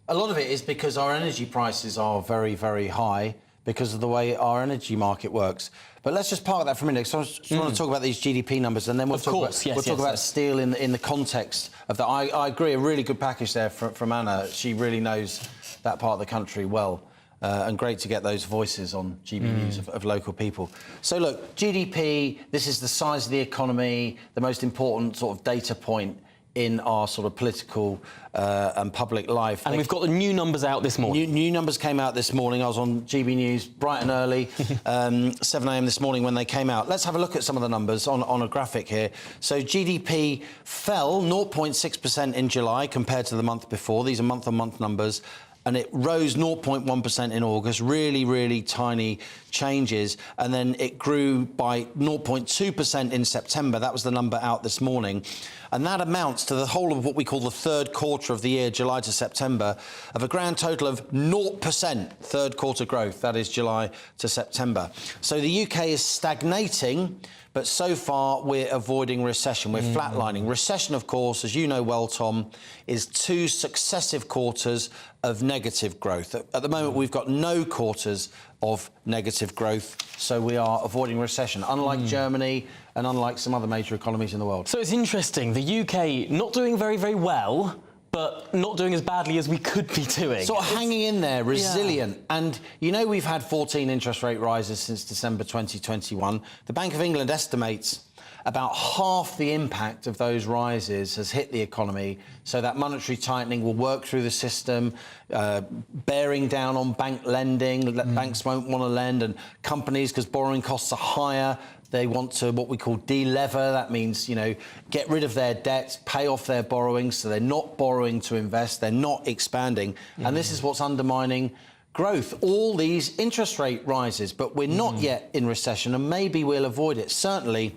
A lot of it is because our energy prices are very, very high because of the way our energy market works. But let's just park that for a minute. So I just want to talk about these GDP numbers, and then we'll talk about steel in the context of that. I agree, a really good package there from Anna. She really knows that part of the country well. And great to get those voices on GB News of local people. So look, GDP, this is the size of the economy, the most important sort of data point in our sort of political and public life. And we've got the new numbers out this morning. New numbers came out this morning. I was on GB News bright and early, 7 a.m. this morning when they came out. Let's have a look at some of the numbers on a graphic here. So GDP fell 0.6% in July compared to the month before. These are month-on-month numbers. And it rose 0.1% in August, really, really tiny changes. And then it grew by 0.2% in September. That was the number out this morning. And that amounts to the whole of what we call the third quarter of the year, July to September, of a grand total of 0% third quarter growth. That is July to September. So the UK is stagnating, but so far we're avoiding recession. We're flatlining. Recession, of course, as you know well, Tom, is 2 successive quarters of negative growth. At the moment, we've got no quarters of negative growth, so we are avoiding recession, unlike Germany and unlike some other major economies in the world. So it's interesting, the UK not doing very, very well, but not doing as badly as we could be doing. Sort of hanging in there, resilient. Yeah. And, you know, we've had 14 interest rate rises since December 2021. The Bank of England estimates about half the impact of those rises has hit the economy, so that monetary tightening will work through the system, bearing down on bank lending. Banks won't want to lend, and companies, because borrowing costs are higher, they want to, what we call de-lever. That means, you know, get rid of their debts, pay off their borrowings, so they're not borrowing to invest, they're not expanding. And this is what's undermining growth, all these interest rate rises. But we're not yet in recession, and maybe we'll avoid it. Certainly,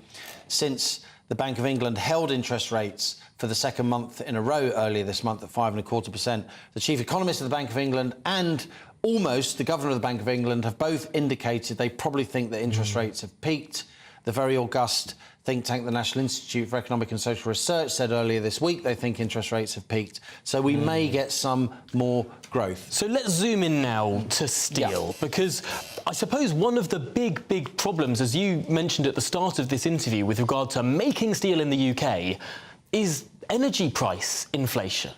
since the Bank of England held interest rates for the second month in a row earlier this month at 5.25%, the chief economist of the Bank of England and almost the governor of the Bank of England have both indicated they probably think that interest rates have peaked. The very august think tank, the National Institute for Economic and Social Research, said earlier this week they think interest rates have peaked. So we may get some more growth. So let's zoom in now to steel, because I suppose one of the big problems, as you mentioned at the start of this interview with regard to making steel in the UK, is energy price inflation.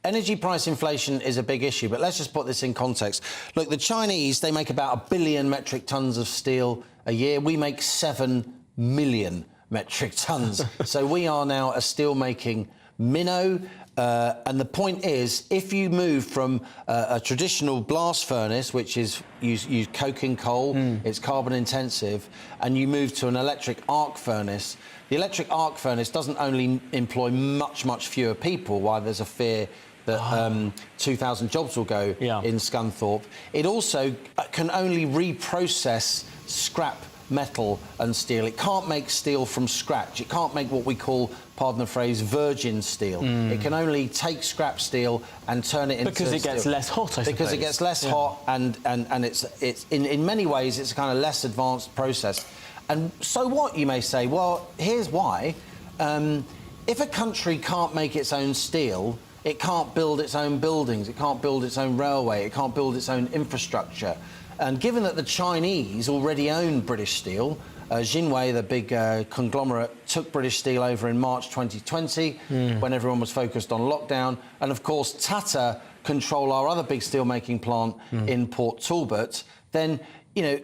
Energy price inflation is a big issue, but let's just put this in context. Look, the Chinese, they make about 1 billion metric tonnes of steel a year. We make 7 million metric tonnes. So we are now a steel-making minnow. And the point is, if you move from a traditional blast furnace, which is use coking coal, it's carbon intensive, and you move to an electric arc furnace, the electric arc furnace doesn't only employ much fewer people, while there's a fear that 2,000 jobs will go in Scunthorpe. It also can only reprocess scrap metal and steel. It can't make steel from scratch. It can't make what we call, pardon the phrase, virgin steel. It can only take scrap steel and turn it into because it gets less hot, I suppose. Because it gets less hot, and it's in many ways it's a kind of less advanced process. And so what, you may say? Well, here's why. If a country can't make its own steel, it can't build its own buildings, it can't build its own railway, it can't build its own infrastructure. And given that the Chinese already own British Steel, Jinwei, the big conglomerate, took British Steel over in March 2020 when everyone was focused on lockdown. And of course, Tata control our other big steel-making plant in Port Talbot. Then, you know,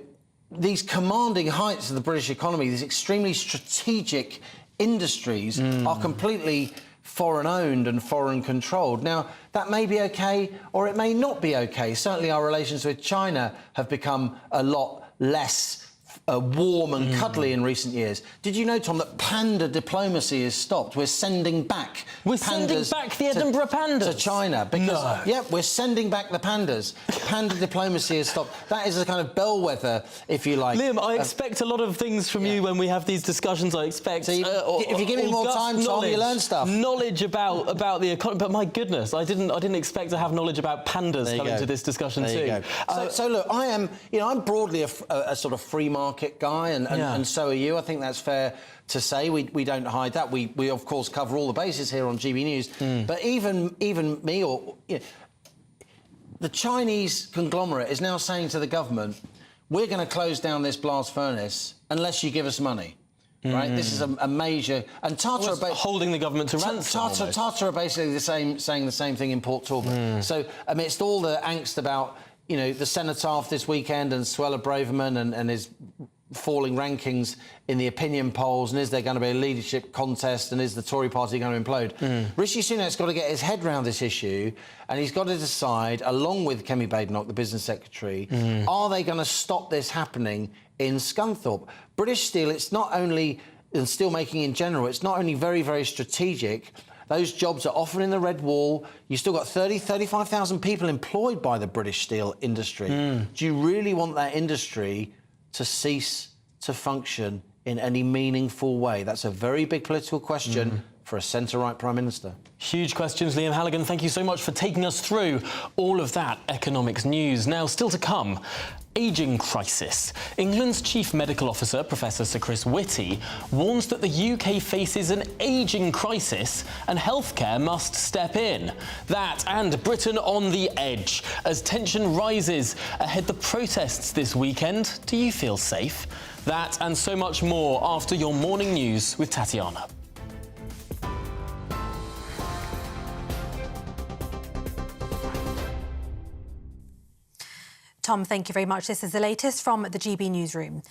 these commanding heights of the British economy, these extremely strategic industries are completely foreign-owned and foreign-controlled. Now, that may be OK, or it may not be OK. Certainly our relations with China have become a lot less warm and cuddly in recent years. Did you know, Tom, that panda diplomacy is stopped? We're sending back the Edinburgh pandas to China. Because, yeah, we're sending back the pandas. Panda diplomacy is stopped. That is a kind of bellwether, if you like. Liam, I expect a lot of things from you when we have these discussions. I expect... So if you give me more time, Tom, you learn stuff. Knowledge about the economy. But my goodness, I didn't expect to have knowledge about pandas coming to this discussion too. So look, I am, you know, I'm broadly a sort of free market guy, and so are you. I think that's fair to say. We don't hide that. We of course cover all the bases here on GB News. But even me, or you know, the Chinese conglomerate is now saying to the government, we're going to close down this blast furnace unless you give us money. Right? This is a major... And Tata are holding the government to ransom. Tata are basically saying the same thing in Port Talbot. So amidst all the angst about, you know, the cenotaph this weekend and Suella Braverman and his falling rankings in the opinion polls, and is there going to be a leadership contest, and is the Tory party going to implode? Rishi Sunak's got to get his head around this issue, and he's got to decide, along with Kemi Badenoch, the business secretary, are they going to stop this happening in Scunthorpe? British Steel, it's not only, and steel making in general, it's not only very strategic. Those jobs are often in the red wall. You've still got 35,000 people employed by the British steel industry. Do you really want that industry to cease to function in any meaningful way? That's a very big political question for a centre-right Prime Minister. Huge questions. Liam Halligan, thank you so much for taking us through all of that economics news. Now, still to come, ageing crisis. England's Chief Medical Officer, Professor Sir Chris Whitty, warns that the UK faces an ageing crisis and healthcare must step in. That and Britain on the edge as tension rises ahead the protests this weekend. Do you feel safe? That and so much more after your morning news with Tatiana. Tom, thank you very much. This is the latest from the GB Newsroom.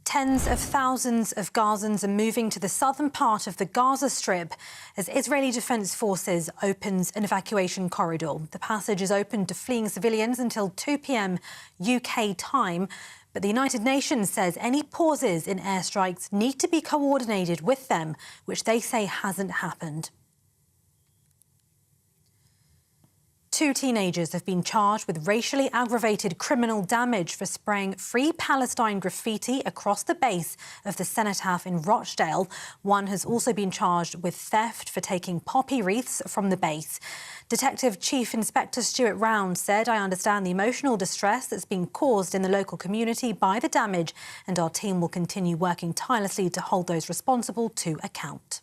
Tens of thousands of Gazans are moving to the southern part of the Gaza Strip as Israeli Defense Forces opens an evacuation corridor. The passage is open to fleeing civilians until 2 p.m. UK time, but the United Nations says any pauses in airstrikes need to be coordinated with them, which they say hasn't happened. 2 teenagers have been charged with racially aggravated criminal damage for spraying Free Palestine graffiti across the base of the cenotaph in Rochdale. One has also been charged with theft for taking poppy wreaths from the base. Detective Chief Inspector Stuart Round said, "I understand the emotional distress that's been caused in the local community by the damage, and our team will continue working tirelessly to hold those responsible to account."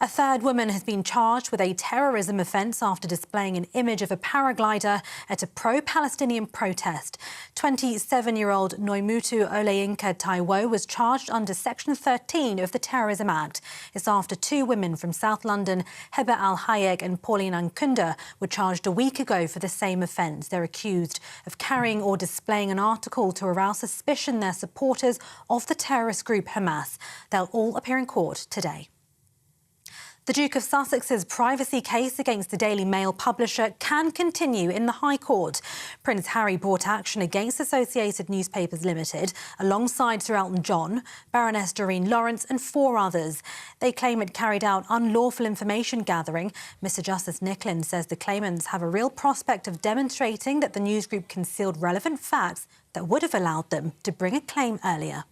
A third woman has been charged with a terrorism offence after displaying an image of a paraglider at a pro-Palestinian protest. 27-year-old Noimutu Oleyinka Taiwo was charged under Section 13 of the Terrorism Act. It's after 2 women from South London, Heba Al-Hayek and Pauline Ankunda, were charged a week ago for the same offence. They're accused of carrying or displaying an article to arouse suspicion they're supporters of the terrorist group Hamas. They'll all appear in court today. The Duke of Sussex's privacy case against the Daily Mail publisher can continue in the High Court. Prince Harry brought action against Associated Newspapers Limited alongside Sir Elton John, Baroness Doreen Lawrence and 4 others. They claim it carried out unlawful information gathering. Mr Justice Nicklin says the claimants have a real prospect of demonstrating that the news group concealed relevant facts that would have allowed them to bring a claim earlier.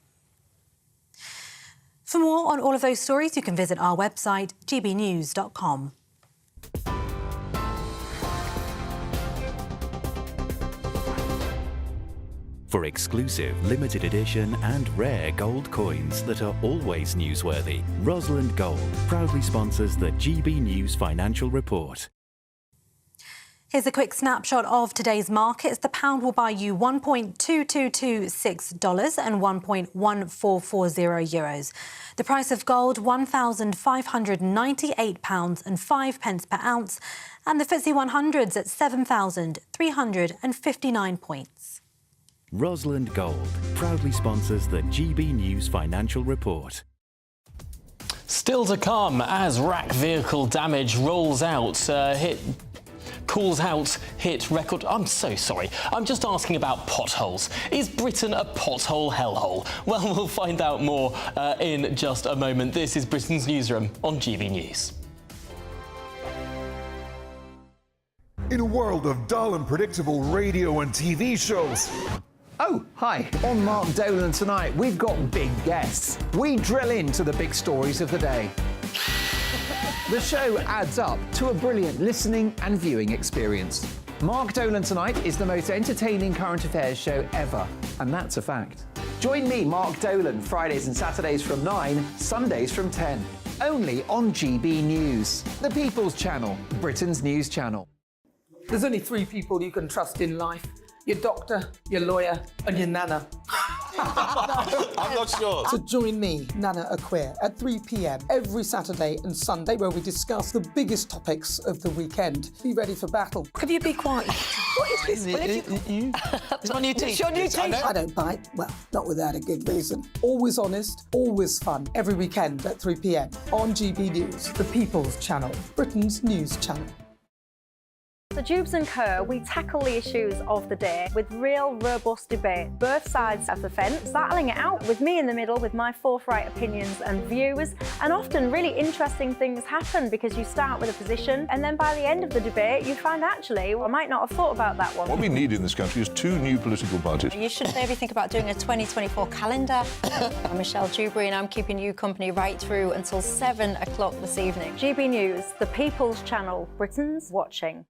For more on all of those stories, you can visit our website, gbnews.com. For exclusive, limited edition and rare gold coins that are always newsworthy, Rosalind Gold proudly sponsors the GB News Financial Report. Here's a quick snapshot of today's markets. The pound will buy you $1.2226 and €1.1440 euros. The price of gold, £1,598 and 5 pence per ounce. And the FTSE 100's at 7,359 points. Rosalind Gold proudly sponsors the GB News Financial Report. Still to come as rack vehicle damage rolls out, hit record. I'm so sorry. I'm just asking about potholes. Is Britain a pothole hellhole? Well, we'll find out more in just a moment. This is Britain's Newsroom on GB News. In a world of dull and predictable radio and TV shows. Oh, hi. On Mark Dolan tonight, we've got big guests. We drill into the big stories of the day. The show adds up to a brilliant listening and viewing experience. Mark Dolan Tonight is the most entertaining current affairs show ever, and that's a fact. Join me, Mark Dolan, Fridays and Saturdays from 9, Sundays from 10. Only on GB News, the People's Channel, Britain's news channel. There's only 3 people you can trust in life. Your doctor, your lawyer and your nana. I'm not sure. So join me, Nana Acquare, at 3 p.m. every Saturday and Sunday where we discuss the biggest topics of the weekend. Be ready for battle. Could you be quiet? What is this? It's my new It's your new teeth. I don't bite. Well, not without a good reason. Always honest, always fun. Every weekend at 3 p.m. on GB News, the People's Channel, Britain's news channel. So Jubes & Co, we tackle the issues of the day with real, robust debate, both sides of the fence, battling it out with me in the middle with my forthright opinions and views. And often really interesting things happen because you start with a position and then by the end of the debate you find actually, well, I might not have thought about that one. What we need in this country is 2 new political parties. You should maybe think about doing a 2024 calendar. I'm Michelle Dewberry and I'm keeping you company right through until 7 o'clock this evening. GB News, the People's Channel, Britain's watching.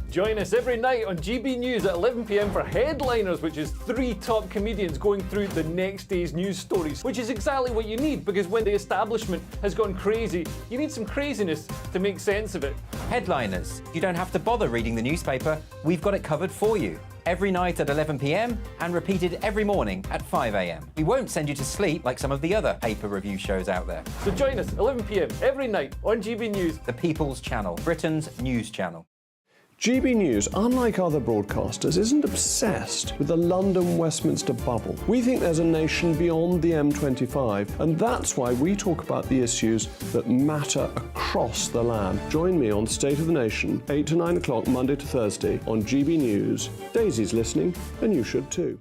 Join us every night on GB News at 11 p.m. for Headliners, which is 3 top comedians going through the next day's news stories, which is exactly what you need, because when the establishment has gone crazy, you need some craziness to make sense of it. Headliners. You don't have to bother reading the newspaper. We've got it covered for you. Every night at 11 p.m. and repeated every morning at 5 a.m. We won't send you to sleep like some of the other paper review shows out there. So join us 11 p.m. every night on GB News. The People's Channel, Britain's news channel. GB News, unlike other broadcasters, isn't obsessed with the London-Westminster bubble. We think there's a nation beyond the M25, and that's why we talk about the issues that matter across the land. Join me on State of the Nation, 8 to 9 o'clock, Monday to Thursday, on GB News. Daisy's listening, and you should too.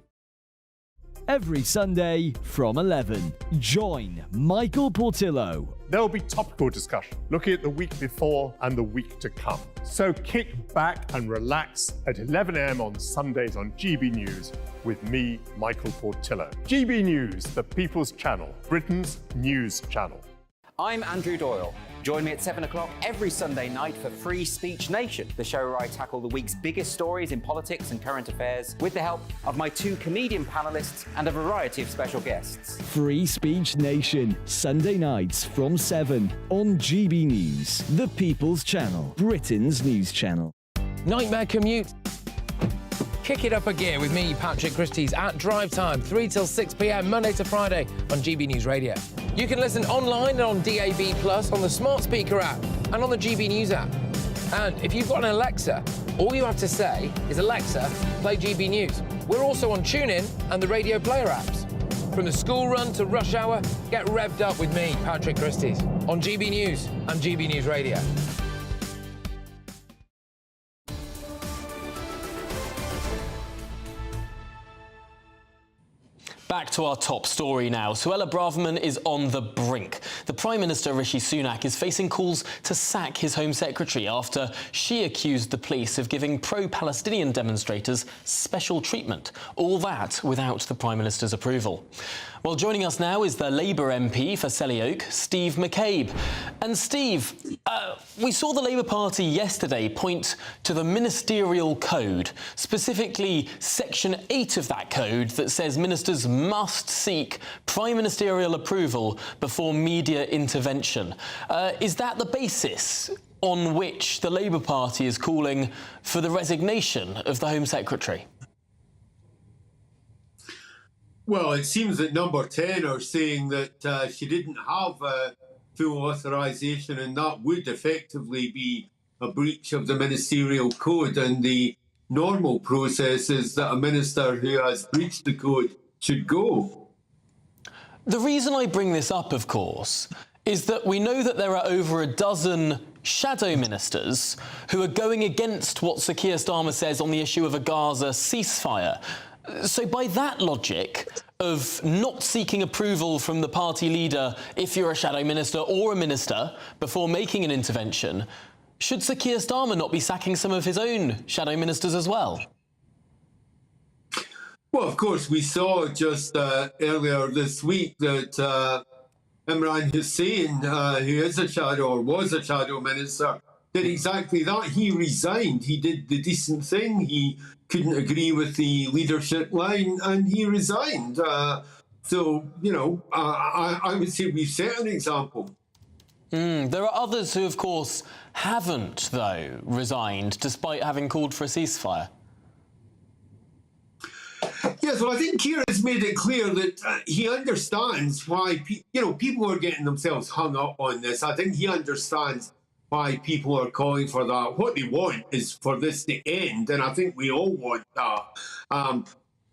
every Sunday from 11. Join Michael Portillo. There'll be topical discussion, looking at the week before and the week to come. So kick back and relax at 11 a.m. on Sundays on GB News with me, Michael Portillo. GB News, the People's Channel, Britain's news channel. I'm Andrew Doyle. Join me at 7 o'clock every Sunday night for Free Speech Nation, the show where I tackle the week's biggest stories in politics and current affairs with the help of my 2 comedian panellists and a variety of special guests. Free Speech Nation, Sunday nights from 7 on GB News, the People's Channel, Britain's news channel. Nightmare commute. Kick it up a gear with me, Patrick Christie's, at Drive Time, 3 till 6 p.m, Monday to Friday on GB News Radio. You can listen online and on DAB+, on the smart speaker app, and on the GB News app. And if you've got an Alexa, all you have to say is, Alexa, play GB News. We're also on TuneIn and the Radio Player apps. From the school run to rush hour, get revved up with me, Patrick Christie's, on GB News and GB News Radio. Back to our top story now. Suella Braverman is on the brink. The Prime Minister, Rishi Sunak, is facing calls to sack his Home Secretary after she accused the police of giving pro-Palestinian demonstrators special treatment. All that without the Prime Minister's approval. Well, joining us now is the Labour MP for Selly Oak, Steve McCabe. And Steve, we saw the Labour Party yesterday point to the ministerial code, specifically Section 8 of that code that says ministers must seek prime ministerial approval before media intervention. Is that the basis on which the Labour Party is calling for the resignation of the Home Secretary? Well, it seems that Number 10 are saying that she didn't have full authorisation, and that would effectively be a breach of the ministerial code, and the normal process is that a minister who has breached the code should go. The reason I bring this up, of course, is that we know that there are over a dozen shadow ministers who are going against what Sir Keir Starmer says on the issue of a Gaza ceasefire. So by that logic of not seeking approval from the party leader if you're a shadow minister or a minister before making an intervention, should Sir Keir Starmer not be sacking some of his own shadow ministers as well? Well, of course, we saw just earlier this week that Imran Hussain, who is a shadow or was a shadow minister, did exactly that. He resigned. He did the decent thing. He couldn't agree with the leadership line and he resigned. So, you know, I would say we've set an example. There are others who, of course, haven't, though, resigned, despite having called for a ceasefire. Yes, well, I think Keir has made it clear that he understands why, people are getting themselves hung up on this. I think he understands why people are calling for that. What they want is for this to end, and I think we all want that.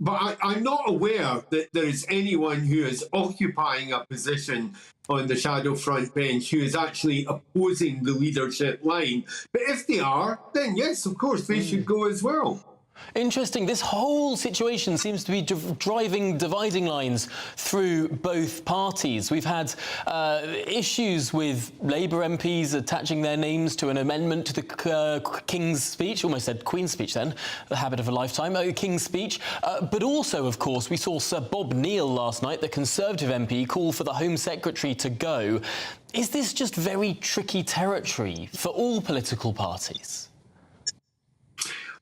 But I'm not aware that there is anyone who is occupying a position on the shadow front bench who is actually opposing the leadership line. But if they are, then yes, of course, they should go as well. Interesting. This whole situation seems to be driving dividing lines through both parties. We've had issues with Labour MPs attaching their names to an amendment to the King's Speech, almost said Queen's Speech then, the habit of a lifetime, King's Speech. But also, of course, we saw Sir Bob Neal last night, the Conservative MP, call for the Home Secretary to go. Is this just very tricky territory for all political parties?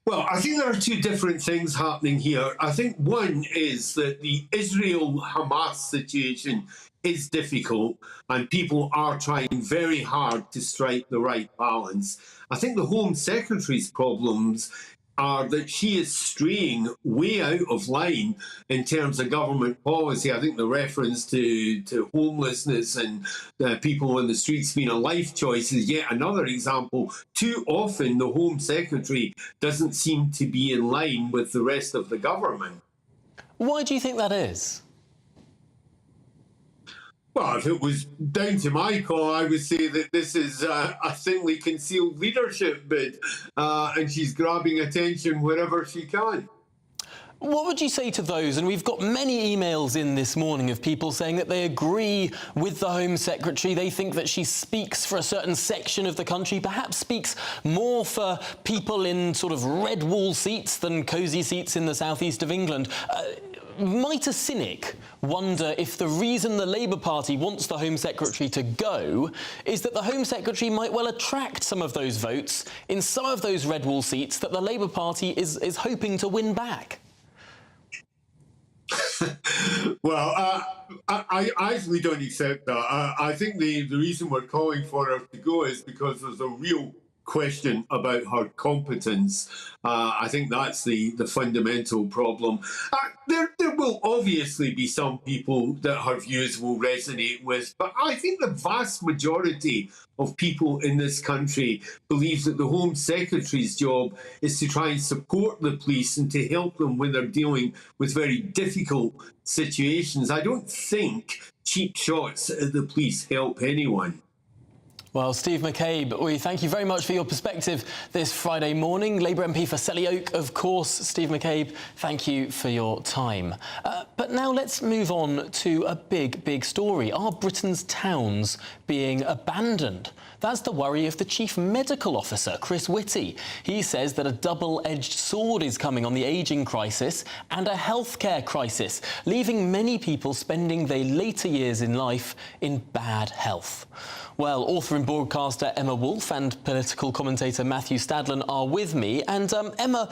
Well, I think there are two different things happening here. I think one is that the Israel-Hamas situation is difficult and people are trying very hard to strike the right balance. I think the Home Secretary's problems are that she is straying way out of line in terms of government policy. I think the reference to homelessness and people on the streets being a life choice is yet another example. Too often the Home Secretary doesn't seem to be in line with the rest of the government. Why do you think that is? Well, if it was down to my call, I would say that this is a thinly concealed leadership bid, and she's grabbing attention wherever she can. What would you say to those? And we've got many emails in this morning of people saying that they agree with the Home Secretary. They think that she speaks for a certain section of the country, perhaps speaks more for people in sort of red wall seats than cosy seats in the southeast of England. Might a cynic wonder if the reason the Labour Party wants the Home Secretary to go is that the Home Secretary might well attract some of those votes in some of those red wall seats that the Labour Party is hoping to win back? Well, I actually don't accept that. I think the reason we're calling for her to go is because there's a real question about her competence. I think that's the fundamental problem. There will obviously be some people that her views will resonate with, but I think the vast majority of people in this country believes that the Home Secretary's job is to try and support the police and to help them when they're dealing with very difficult situations. I don't think cheap shots at the police help anyone. Well, Steve McCabe, we thank you very much for your perspective this Friday morning. Labour MP for Selly Oak, of course. Steve McCabe, thank you for your time. But now let's move on to a big story. Are Britain's towns being abandoned? That's the worry of the Chief Medical Officer, Chris Whitty. He says that a double-edged sword is coming on the ageing crisis and a healthcare crisis, leaving many people spending their later years in life in bad health. Well, author and broadcaster Emma Wolfe and political commentator Matthew Stadlen are with me. And Emma,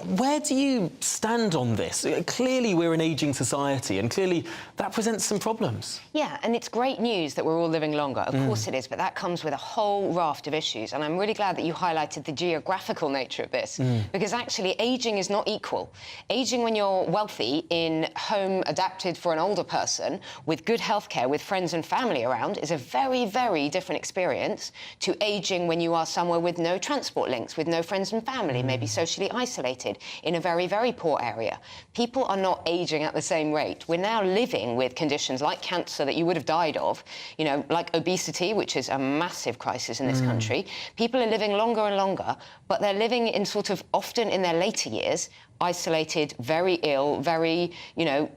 where do you stand on this? Clearly we're an ageing society and clearly that presents some problems. Yeah, and it's great news that we're all living longer. Of course it is, but that comes with a whole raft of issues. And I'm really glad that you highlighted the geographical nature of this, because actually ageing is not equal. Ageing when you're wealthy in home adapted for an older person with good healthcare, with friends and family around, is a very different experience to ageing when you are somewhere with no transport links, with no friends and family, maybe socially isolated in a very poor area. People are not ageing at the same rate. We're now living with conditions like cancer that you would have died of, you know, like obesity, which is a massive crisis in this country. People are living longer and longer, but they're living in sort of often in their later years, isolated, very ill, very, you know,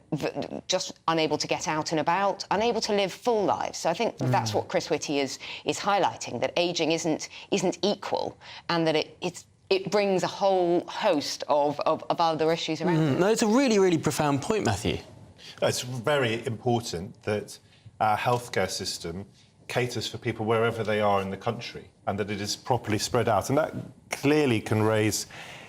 just unable to get out and about, unable to live full lives. So I think that's what Chris Whitty is highlighting, that ageing isn't equal, and that it brings a whole host of other issues around. No, it's a really profound point, Matthew. It's very important that our healthcare system caters for people wherever they are in the country, and that it is properly spread out. And that clearly can raise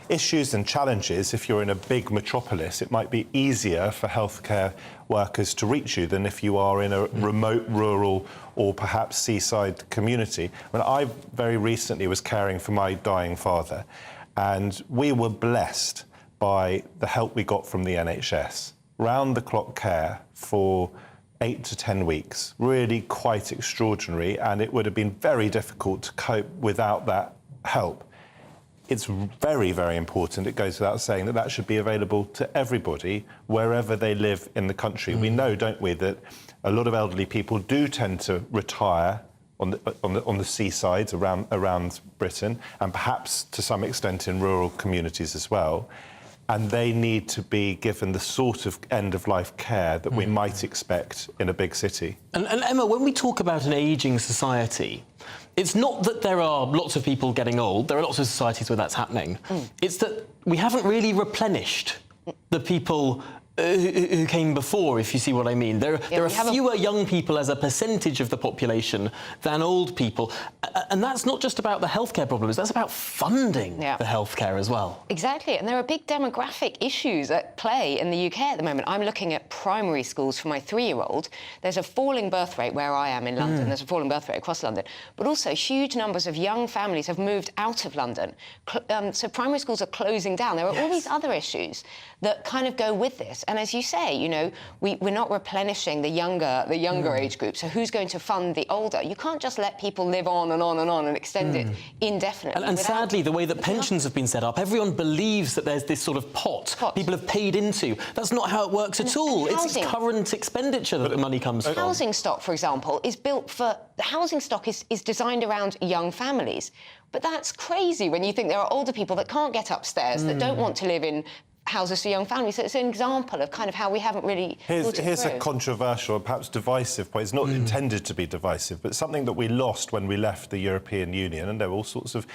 issues and challenges. If you're in a big metropolis, it might be easier for healthcare workers to reach you than if you are in a remote, rural or perhaps seaside community. I mean, I very recently was caring for my dying father, and we were blessed by the help we got from the NHS. Round-the-clock care for 8 to 10 weeks, really quite extraordinary, and it would have been very difficult to cope without that help. It's very important, it goes without saying, that should be available to everybody wherever they live in the country. We know, don't we, that a lot of elderly people do tend to retire on the seasides around Britain, and perhaps to some extent in rural communities as well. And they need to be given the sort of end-of-life care that we might expect in a big city. And Emma, when we talk about an ageing society, it's not that there are lots of people getting old. There are lots of societies where that's happening. It's that we haven't really replenished the people who came before, if you see what I mean. There are fewer young people as a percentage of the population than old people. And that's not just about the healthcare problems, that's about funding the healthcare as well. Exactly, and there are big demographic issues at play in the UK at the moment. I'm looking at primary schools for my 3-year-old. There's a falling birth rate where I am in London. There's a falling birth rate across London. But also huge numbers of young families have moved out of London. So primary schools are closing down. There are all these other issues that kind of go with this. And as you say, you know, we're not replenishing the younger age group. So who's going to fund the older? You can't just let people live on and extend it indefinitely. And sadly, the way that pensions have been set up, everyone believes that there's this sort of pot people have paid into. That's not how it works at all. It's current expenditure that the money comes from. Housing stock, for example, is built for... The housing stock is designed around young families. But that's crazy when you think there are older people that can't get upstairs, that don't want to live in houses for young families. So it's an example of kind of how we haven't really thought it Here's through. a controversial, perhaps divisive point. It's not intended to be divisive, but something that we lost when we left the European Union, and there were all sorts of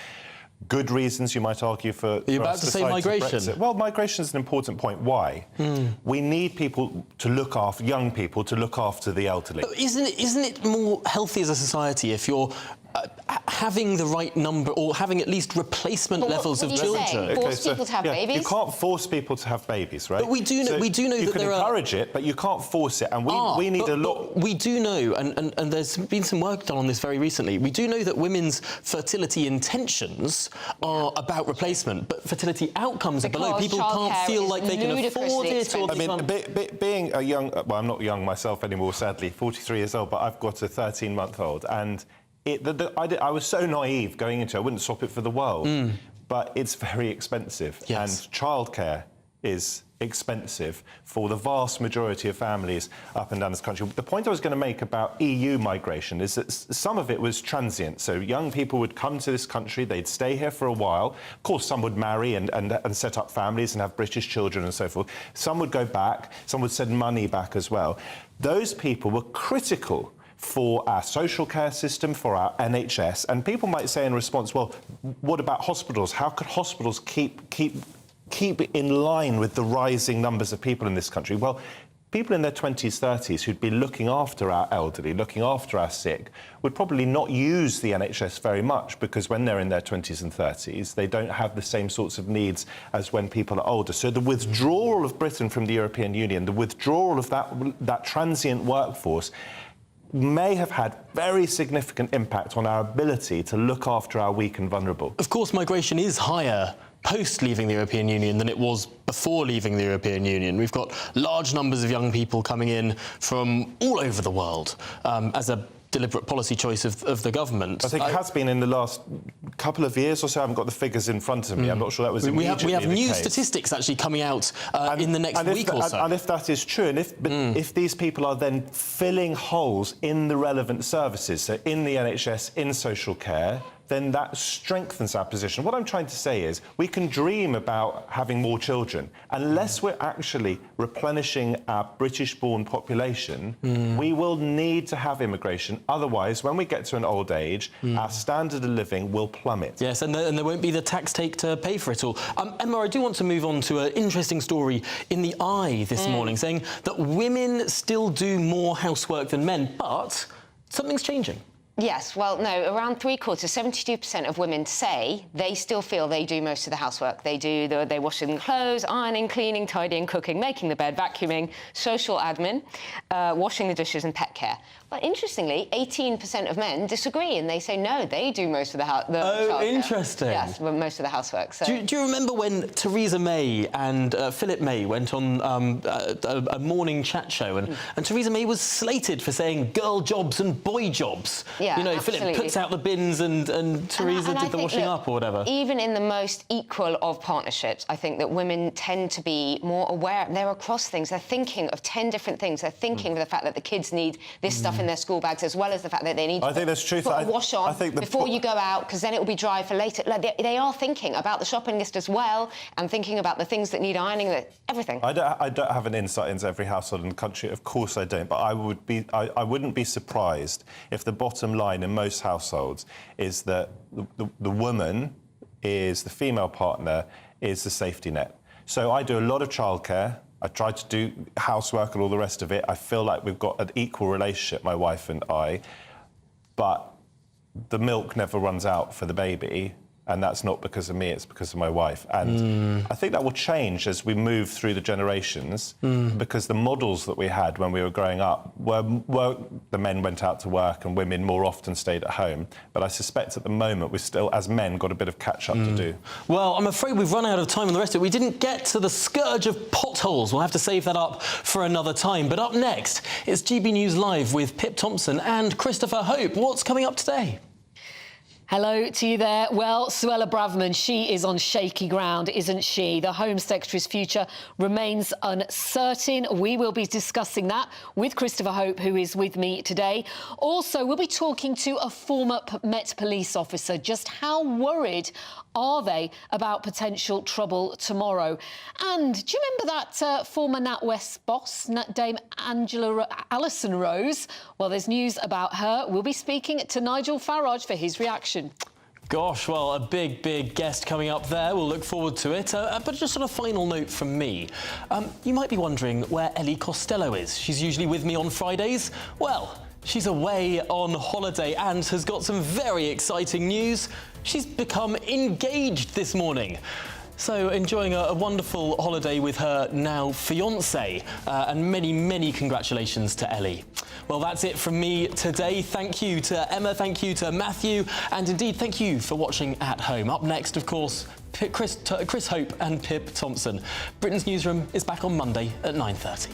good reasons, you might argue, for... Are you about to say migration? Well, migration is an important point. Why? We need people to look after, young people, to look after the elderly. But isn't it more healthy as a society if you're having the right number or having at least replacement levels of children? Force people to have babies? You can't force people to have babies, right? But we do know, you that can there are... encourage it, but you can't force it, and we need a lot... We do know, and there's been some work done on this very recently, we do know that women's fertility intentions are about replacement, but fertility outcomes are below. People can't feel like they can afford it. Or I mean, being a young... Well, I'm not young myself anymore, sadly, 43 years old, but I've got a 13-month-old, and... I was so naive going into it, I wouldn't swap it for the world. But it's very expensive. Yes. And childcare is expensive for the vast majority of families up and down this country. The point I was going to make about EU migration is that some of it was transient. So young people would come to this country, they'd stay here for a while. Of course, some would marry and set up families and have British children and so forth. Some would go back, some would send money back as well. Those people were critical for our social care system, for our NHS. And people might say in response, well, what about hospitals? How could hospitals keep in line with the rising numbers of people in this country? Well, people in their 20s, 30s who'd be looking after our elderly, looking after our sick, would probably not use the NHS very much because when they're in their 20s and 30s, they don't have the same sorts of needs as when people are older. So the withdrawal of Britain from the European Union, the withdrawal of that transient workforce may have had very significant impact on our ability to look after our weak and vulnerable. Of course, migration is higher post leaving the European Union than it was before leaving the European Union. We've got large numbers of young people coming in from all over the world as a deliberate policy choice of the government. I think it has been in the last couple of years or so. I haven't got the figures in front of me. I'm not sure that was immediately We have new case. statistics actually coming out in the next week or so. And if that is true, and if these people are then filling holes in the relevant services, so in the NHS, in social care, then that strengthens our position. What I'm trying to say is we can dream about having more children. Unless we're actually replenishing our British-born population, we will need to have immigration. Otherwise, when we get to an old age, our standard of living will plummet. Yes, and there won't be the tax take to pay for it all. Emma, I do want to move on to an interesting story in the Eye this morning, saying that women still do more housework than men, but something's changing. Yes, well, no, around 72% of women say they still feel they do most of the housework. They washing clothes, ironing, cleaning, tidying, cooking, making the bed, vacuuming, social admin, washing the dishes and pet care. But interestingly, 18% of men disagree and they say no, they do most of the childcare. Interesting. Yes, most of the housework. So. Do you remember when Theresa May and Philip May went on a morning chat show and Theresa May was slated for saying girl jobs and boy jobs? Yeah, you know, absolutely. Philip puts out the bins and Theresa did the washing up or whatever. Even in the most equal of partnerships, I think that women tend to be more aware. They're across things. They're thinking of 10 different things. They're thinking of the fact that the kids need this stuff in their school bags, as well as the fact that they need to put a wash on before you go out, because then it will be dry for later. Like they are thinking about the shopping list as well, and thinking about the things that need ironing, everything. I don't have an insight into every household in the country. Of course I don't, but I wouldn't be surprised if the bottom line in most households is that the woman is the female partner, is the safety net. So I do a lot of childcare. I try to do housework and all the rest of it. I feel like we've got an equal relationship, my wife and I, but the milk never runs out for the baby, and that's not because of me, it's because of my wife. And I think that will change as we move through the generations, because the models that we had when we were growing up were the men went out to work and women more often stayed at home. But I suspect at the moment we've still, as men, got a bit of catch-up to do. Well, I'm afraid we've run out of time on the rest of it. We didn't get to the scourge of potholes. We'll have to save that up for another time. But up next, it's GB News Live with Pip Thompson and Christopher Hope. What's coming up today? Hello to you there. Well, Suella Braverman, she is on shaky ground, isn't she? The Home Secretary's future remains uncertain. We will be discussing that with Christopher Hope, who is with me today. Also, we'll be talking to a former Met police officer. Just how worried are they about potential trouble tomorrow? And do you remember that former NatWest boss, Dame Alison Rose? Well, there's news about her. We'll be speaking to Nigel Farage for his reaction. Gosh, well, a big guest coming up there. We'll look forward to it. But just on a final note from me, you might be wondering where Ellie Costello is. She's usually with me on Fridays. Well, she's away on holiday and has got some very exciting news. She's become engaged this morning. So enjoying a wonderful holiday with her now fiancé, and many congratulations to Ellie. Well, that's it from me today. Thank you to Emma, thank you to Matthew, and indeed thank you for watching at home. Up next, of course, Chris Hope and Pip Thompson. Britain's Newsroom is back on Monday at 9:30.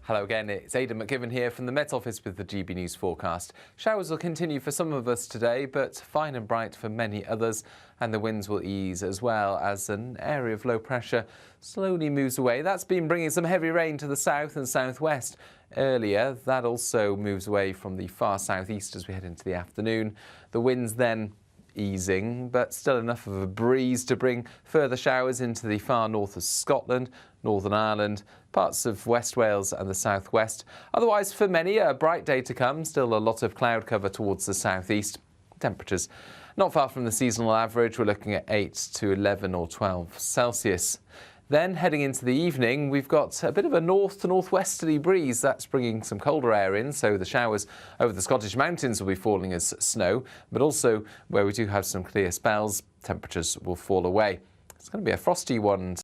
Hello again, it's Aidan McGivern here from the Met Office with the GB News forecast. Showers will continue for some of us today, but fine and bright for many others, and the winds will ease as well as an area of low pressure slowly moves away. That's been bringing some heavy rain to the south and southwest earlier. That also moves away from the far southeast as we head into the afternoon. The winds then easing, but still enough of a breeze to bring further showers into the far north of Scotland, Northern Ireland, parts of West Wales and the southwest. Otherwise, for many, a bright day to come. Still a lot of cloud cover towards the southeast. Temperatures not far from the seasonal average. We're looking at 8 to 11 or 12 Celsius. Then, heading into the evening, we've got a bit of a north to northwesterly breeze. That's bringing some colder air in, so the showers over the Scottish mountains will be falling as snow, but also where we do have some clear spells, temperatures will fall away. It's going to be a frosty one